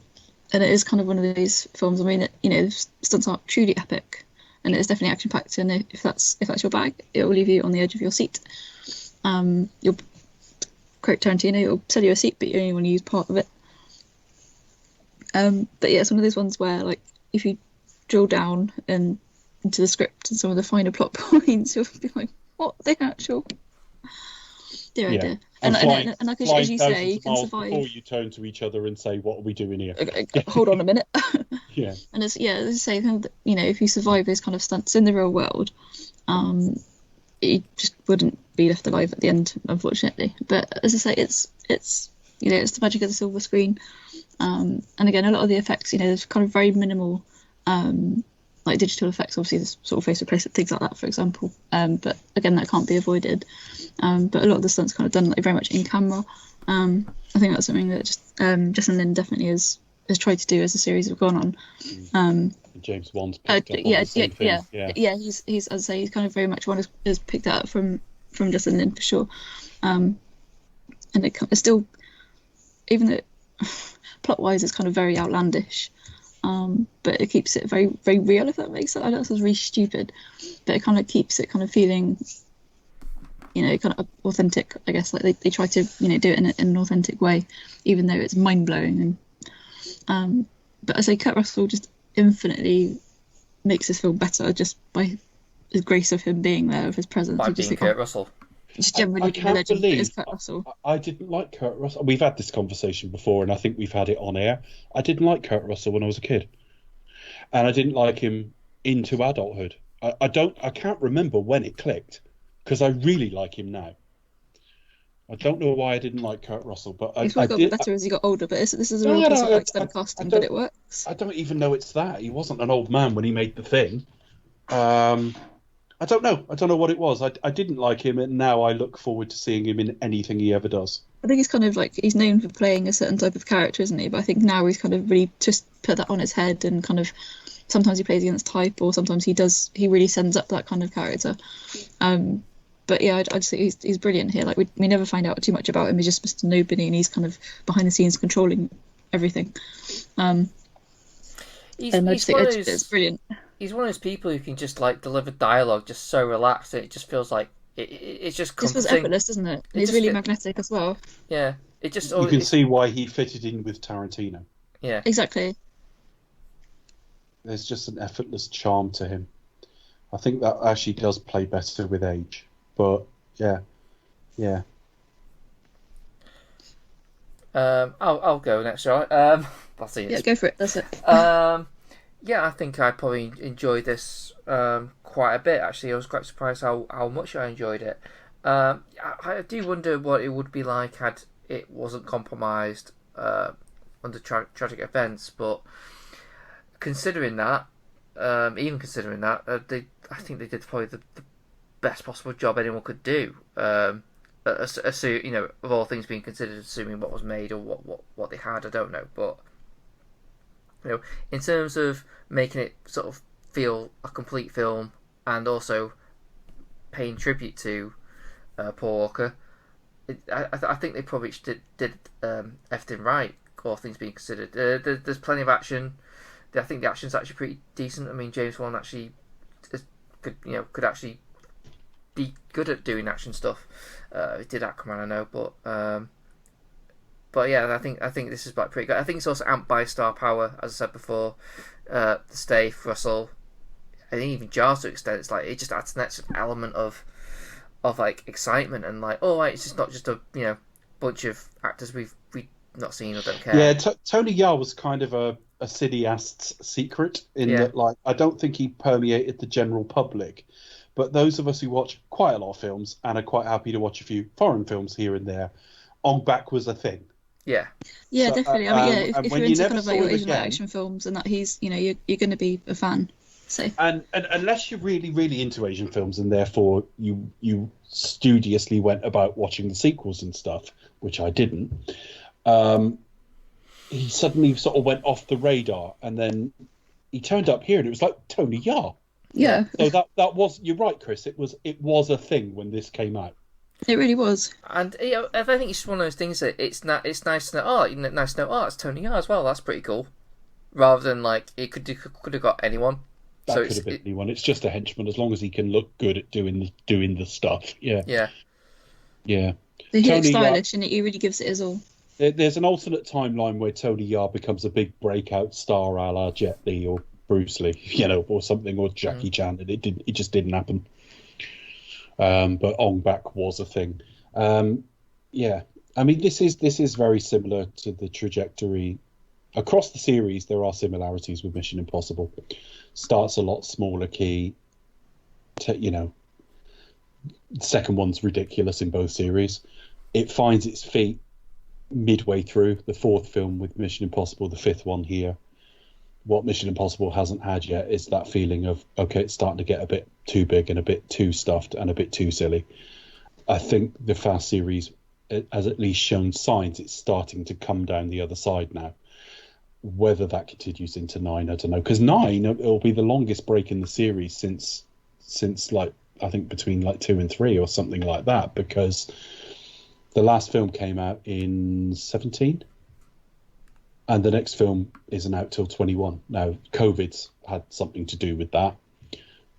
it is kind of one of these films. I mean, the stunts aren't truly epic, and it's definitely action packed. And if that's your bag, it will leave you on the edge of your seat. You'll quote Tarantino, it'll sell you a seat, but you only want to use part of it. But yeah, it's one of those ones where like if you drill down into the script and some of the finer plot points, you'll be like, what the actual idea? And like as you say, you can survive.
Before you turn to each other and say, "What are we doing here?"
Hold on a minute.
Yeah.
And as I say, if you survive those kind of stunts in the real world, you just wouldn't be left alive at the end, unfortunately. But as I say, it's the magic of the silver screen. And again, a lot of the effects, there's kind of very minimal, like digital effects, obviously there's sort of face replacement, things like that, for example. But again, that can't be avoided. But a lot of the stunts kind of done like very much in camera. I think that's something that Justin Lin definitely has tried to do as the series have gone on.
James Wan's picked up on the same thing.
Yeah. He's as I say, he's kind of very much one has picked that up from Justin Lin for sure. And it's still, even though plot wise it's kind of very outlandish, but it keeps it very, very real, if that makes sense. I know this is really stupid, but it kind of keeps it kind of feeling, kind of authentic, I guess. Like they try to, do it in an authentic way, even though it's mind blowing. And but I say Kurt Russell just infinitely makes this film better just by the grace of him being there, of his presence.
By being Kurt Russell.
Just generally
I can't believe
Kurt Russell.
I didn't like Kurt Russell. We've had this conversation before, and I think we've had it on air. I didn't like Kurt Russell when I was a kid, and I didn't like him into adulthood. I can't remember when it clicked, because I really like him now. I don't know why I didn't like Kurt Russell, but
He's got better as he got older. But this is a real case of extended casting, but it works.
I don't even know it's that. He wasn't an old man when he made The Thing. I don't know. I don't know what it was. I didn't like him, and now I look forward to seeing him in anything he ever does.
I think he's kind of like, he's known for playing a certain type of character, isn't he? But I think now he's kind of really just put that on his head, and kind of sometimes he plays against type, or sometimes he really sends up that kind of character. But yeah, I just think he's brilliant here. Like we never find out too much about him. He's just Mr. Nobody, and he's kind of behind the scenes controlling everything. And I just think it's brilliant.
He's one of those people who can just like deliver dialogue just so relaxed, and it just feels like it's just comforting.
This was effortless, doesn't it? He's really magnetic as well.
Yeah, it just
you can see why he fitted in with Tarantino.
Yeah,
exactly.
There's just an effortless charm to him. I think that actually does play better with age. But yeah.
I'll go next, right? That's it.
Yeah, go for it. That's it.
Yeah, I think I probably enjoyed this quite a bit. Actually, I was quite surprised how much I enjoyed it. I do wonder what it would be like had it wasn't compromised under tragic events. But considering that, I think they did probably the best possible job anyone could do. Of all things being considered, assuming what was made or what they had, I don't know, but in terms of making it sort of feel a complete film and also paying tribute to Paul Walker, I think they probably did everything right, all things being considered. There's plenty of action. I think the action's actually pretty decent. I mean, James Wan actually could actually be good at doing action stuff. He did Aquaman, I know, but yeah, I think this is like pretty good. I think it's also amped by star power, as I said before. Stafe, Russell, I think even Jars to an extent. It's like it just adds an extra element of like excitement and like, oh, right, it's just not just a bunch of actors we've not seen or don't care.
Yeah, Tony Jaa was kind of a cineast's secret in that, like, I don't think he permeated the general public. But those of us who watch quite a lot of films and are quite happy to watch a few foreign films here and there, Ong Bak was a thing.
Yeah, so, definitely. I mean, if you're into kind of like your Asian action films and that, he's, you're going to be a fan. So. And
unless you're really, really into Asian films and therefore you studiously went about watching the sequels and stuff, which I didn't, he suddenly sort of went off the radar, and then he turned up here and it was like Tony Jaa.
Yeah.
So that was, you're right, Chris. It was a thing when this came out.
It really was.
And I think it's one of those things that it's nice to know. Oh, nice to know. Oh, it's Tony Yar as well. That's pretty cool. Rather than like it could have got anyone.
That could have been anyone. It's just a henchman as long as he can look good at doing the stuff. Yeah.
Yeah.
Yeah.
He looks
Tony Yar,
stylish, and he really gives it his all.
there's an alternate timeline where Tony Yar becomes a big breakout star, a la Jet Li or Bruce Lee, or something, or Jackie Chan, and it just didn't happen. But Ong Bak was a thing. Yeah, I mean, this is very similar to the trajectory across the series. There are similarities with Mission Impossible. Starts a lot smaller key. The second one's ridiculous in both series. It finds its feet midway through the fourth film with Mission Impossible, the fifth one here. What Mission Impossible hasn't had yet is that feeling of, okay, it's starting to get a bit too big and a bit too stuffed and a bit too silly. I think the Fast series has at least shown signs it's starting to come down the other side now. Whether that continues into 9, I don't know. Because 9, it'll be the longest break in the series since like, I think between like 2 and 3 or something like that, because the last film came out in 17 and the next film isn't out till 21. Now, COVID's had something to do with that,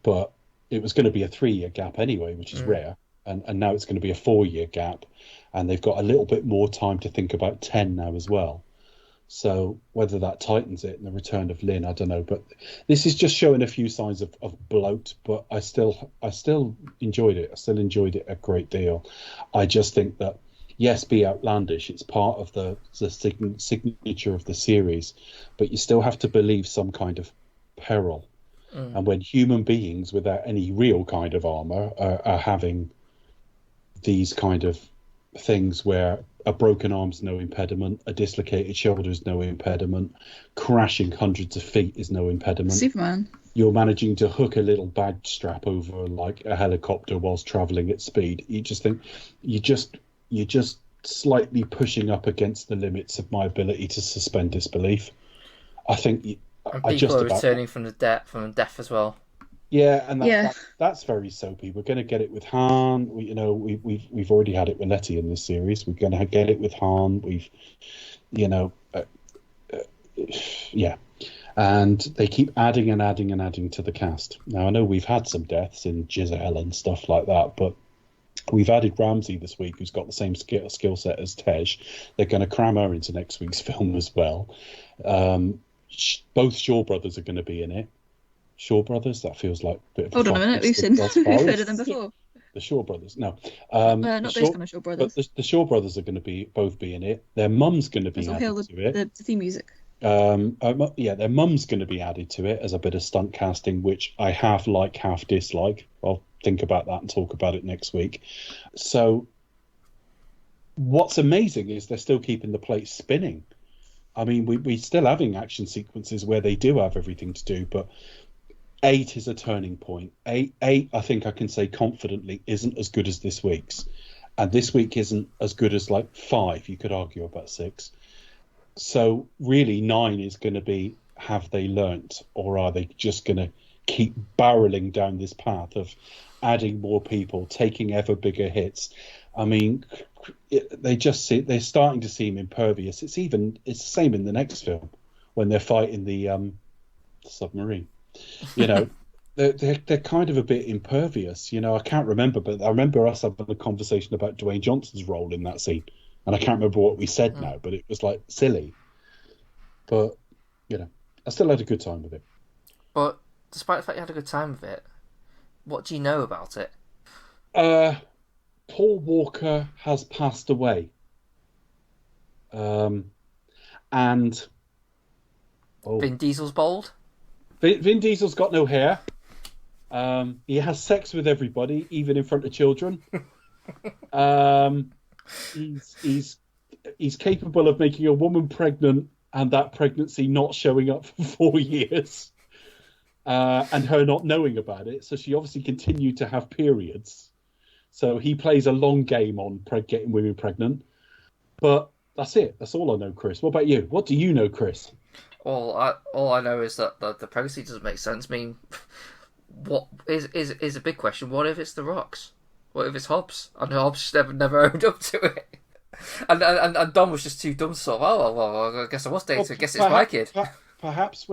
but it was going to be a 3-year gap anyway, which is rare. And now it's going to be a 4-year gap, and they've got a little bit more time to think about 10 now as well. So whether that tightens it in the return of Lynn, I don't know. But this is just showing a few signs of bloat, but I still enjoyed it. I still enjoyed it a great deal. I just think that, yes, be outlandish. It's part of the signature of the series, but you still have to believe some kind of peril. And when human beings without any real kind of armor are having these kind of things where a broken arm's no impediment, a dislocated shoulder's no impediment, crashing hundreds of feet is no impediment.
Superman.
You're managing to hook a little bag strap over like a helicopter whilst traveling at speed. You just think you're just slightly pushing up against the limits of my ability to suspend disbelief. I think
and people are returning from the death as well.
Yeah, and that's very soapy. We're going to get it with Han. We've already had it with Letty in this series. We're going to get it with Han. And they keep adding and adding and adding to the cast. Now, I know we've had some deaths in Giselle and stuff like that, but we've added Ramsey this week, who's got the same skill set as Tej. They're going to cram her into next week's film as well. Both Shaw brothers are going to be in it. Shaw brothers? That feels like a bit of
Hold on a minute, we've heard of them before.
The Shaw brothers, no.
Not those kind of Shaw brothers.
But the Shaw brothers are going to both be in it. Their mum's going to be added to it.
The theme music.
Their mum's going to be added to it as a bit of stunt casting, which I half like, half dislike. I'll think about that and talk about it next week. So what's amazing is they're still keeping the plate spinning. I mean, we're still having action sequences where they do have everything to do, but 8 is a turning point. 8, I think I can say confidently, isn't as good as this week's. And this week isn't as good as like 5. You could argue about 6. So really 9 is going to be, have they learnt, or are they just going to keep barreling down this path of adding more people, taking ever bigger hits? I mean, they're starting to seem impervious. It's the same in the next film when they're fighting the submarine. They're kind of a bit impervious. I can't remember, but I remember us having a conversation about Dwayne Johnson's role in that scene, and I can't remember what we said now, but it was like silly. But I still had a good time with it.
But despite the fact you had a good time with it, what do you know about it?
Paul Walker has passed away. And
Vin Diesel's bald?
Vin Diesel's got no hair. He has sex with everybody, even in front of children. He's capable of making a woman pregnant and that pregnancy not showing up for 4 years, and her not knowing about it. So she obviously continued to have periods. So he plays a long game on getting women pregnant. But that's it. That's all I know, Chris. What about you? What do you know, Chris?
All I know is that the pregnancy doesn't make sense. I mean, what is a big question. What if it's the rocks? What if it's Hobbs? And Hobbs just never owned up to it. And Dom was just too dumb to sort of, oh, well, I guess I was dating. I guess it's my kid.
Perhaps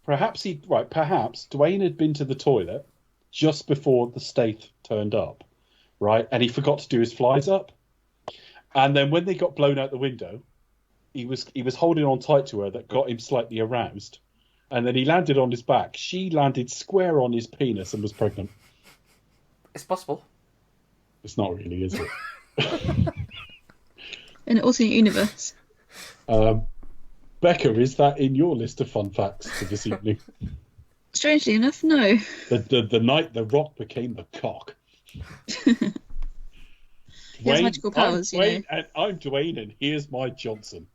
Dwayne had been to the toilet just before the Staith turned up, right? And he forgot to do his flies up. And then when they got blown out the window, he was holding on tight to her. That got him slightly aroused. And then he landed on his back. She landed square on his penis and was pregnant.
It's possible.
It's not really, is it?
In an alternate universe.
Becca, is that in your list of fun facts for this evening?
Strangely enough, no.
The night the Rock became the cock.
He has magical powers,
I'm Dwayne, and I'm Dwayne, and here's my Johnson.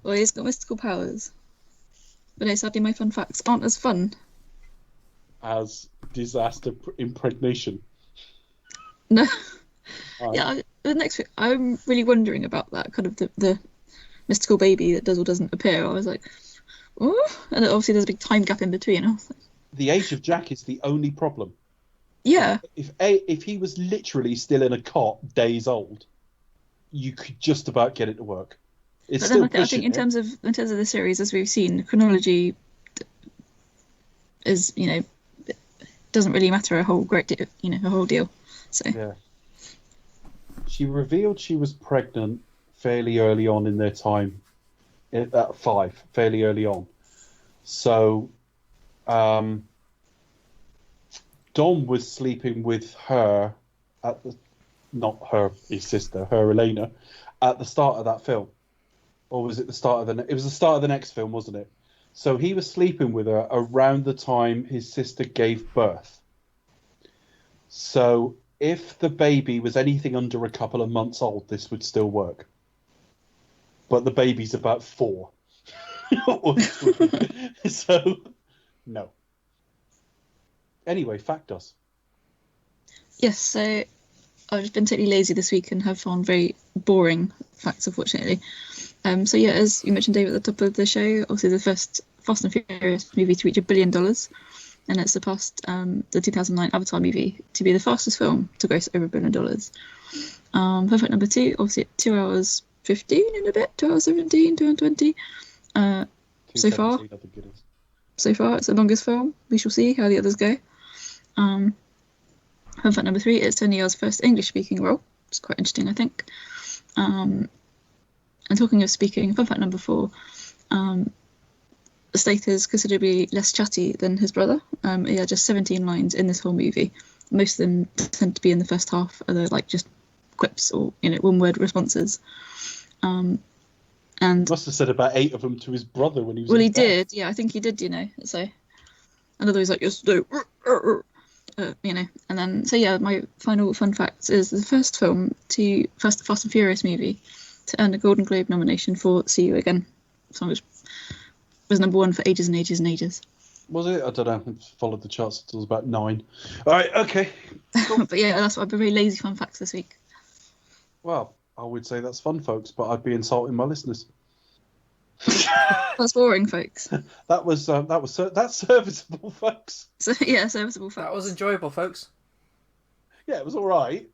Well, he's got mystical powers. But no, sadly, my fun facts aren't as fun.
As disaster impregnation.
No.
Right.
Yeah, the next thing, I'm really wondering about that, kind of the mystical baby that does or doesn't appear. I was like, oh, and obviously there's a big time gap in between. I was like,
The age of Jack is the only problem.
yeah.
If he was literally still in a cot, days old, you could just about get it to work. It's
But
still
then I think in terms of the series, as we've seen, chronology is, doesn't really matter a whole great deal, a whole deal. So
Yeah. She revealed she was pregnant fairly early on in their time, at 5, fairly early on. So, Dom was sleeping with her not her, his sister, her Elena, at the start of that film. Or was it the start of it was the start of the next film, wasn't it? So he was sleeping with her around the time his sister gave birth. So if the baby was anything under a couple of months old, this would still work. But the baby's about 4. So, no. Anyway, fact us.
yes, so I've just been totally lazy this week and have found very boring facts, unfortunately. So yeah, as you mentioned, Dave, at the top of the show, obviously the first Fast and Furious movie to reach $1 billion, and it surpassed the 2009 Avatar movie to be the fastest film to gross over $1 billion. Perfect number 2, obviously at 2 hours 15 and a bit, 2 hours 17, 2 hours 20. So far,
I think it is.
it's the longest film. We shall see how the others go. Fun fact number 3, it's Tony Leo's first English-speaking role. It's quite interesting, I think. And talking of speaking, fun fact number 4, Staith is considerably less chatty than his brother. He had just 17 lines in this whole movie. Most of them tend to be in the first half, are like just quips or one-word responses. And
Must have said about 8 of them to his brother when he was.
well, he did. Yeah, I think he did. So another was like just no. And then so yeah, my final fun fact is the first Fast and Furious movie to earn a Golden Globe nomination for See You Again, song which was number 1 for ages and ages and ages.
Was it? I don't know. I followed the charts until it was about 9. All right, okay.
But yeah, that's what I've been very lazy fun facts this week.
Well, I would say that's fun, folks, but I'd be insulting my listeners.
That's boring, folks.
That's serviceable, folks.
So yeah, serviceable facts.
That was enjoyable, folks.
Yeah, it was all right.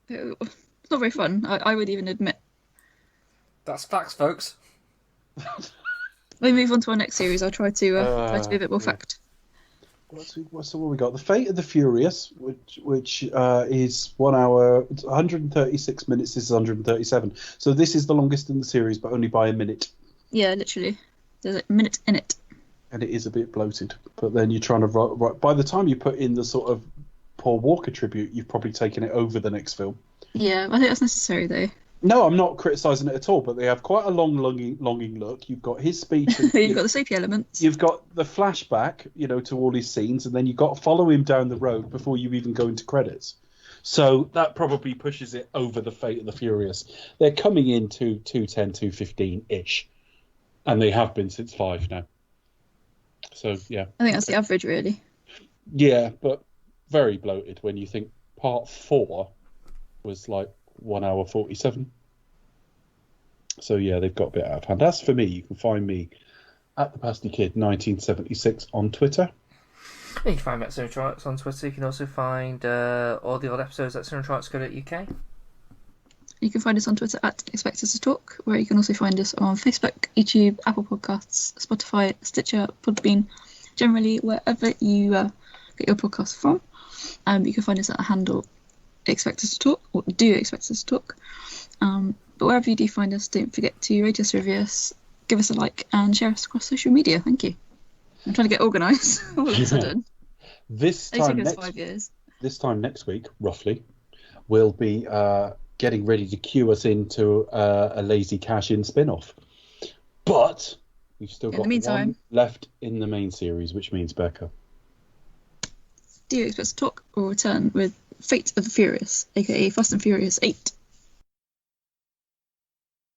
It's not very fun. I would even admit.
That's facts, folks.
When we move on to our next series, I'll try to be a bit more fact.
What we got? The Fate of the Furious, which is 1 hour, 136 minutes. This is 137. So this is the longest in the series, but only by a minute.
Yeah, literally. There's a minute in it.
And it is a bit bloated. But then you're trying to write. By the time you put in the sort of Paul Walker tribute, you've probably taken it over the next film.
Yeah, I think that's necessary though.
No, I'm not criticising it at all, but they have quite a longing look. You've got his speech. And,
You've got the soapy elements.
You've got the flashback, to all his scenes, and then you've got to follow him down the road before you even go into credits. So that probably pushes it over the Fate of the Furious. They're coming into 210, 215-ish, and they have been since 5 now. So, yeah.
I think that's the average, really.
Yeah, but very bloated when you think part 4 was like 1 hour 47. So yeah, they've got a bit out of hand. As for me, you can find me at the Pasty Kid 1976 on Twitter.
You can find me at Cinetronics on Twitter. You can also find all the old episodes at cinetronics.co.uk.
You can find us on Twitter at Expect Us to Talk, where you can also find us on Facebook, YouTube, Apple Podcasts, Spotify, Stitcher, Podbean, generally wherever you get your podcasts from. You can find us at a handle Expect Us to Talk, or do Expect Us to Talk. But wherever you do find us, don't forget to rate us, review us, give us a like, and share us across social media. Thank you. I'm trying to get organised all of a sudden.
This
It's
time
taken us
next
5 years.
this time next week, roughly, we'll be getting ready to cue us into a Lazy Cash-In spin-off. But we've still got one left in the main series, which means, Becca,
Do you expect to talk or return with Fate of the Furious, aka Fast and Furious 8?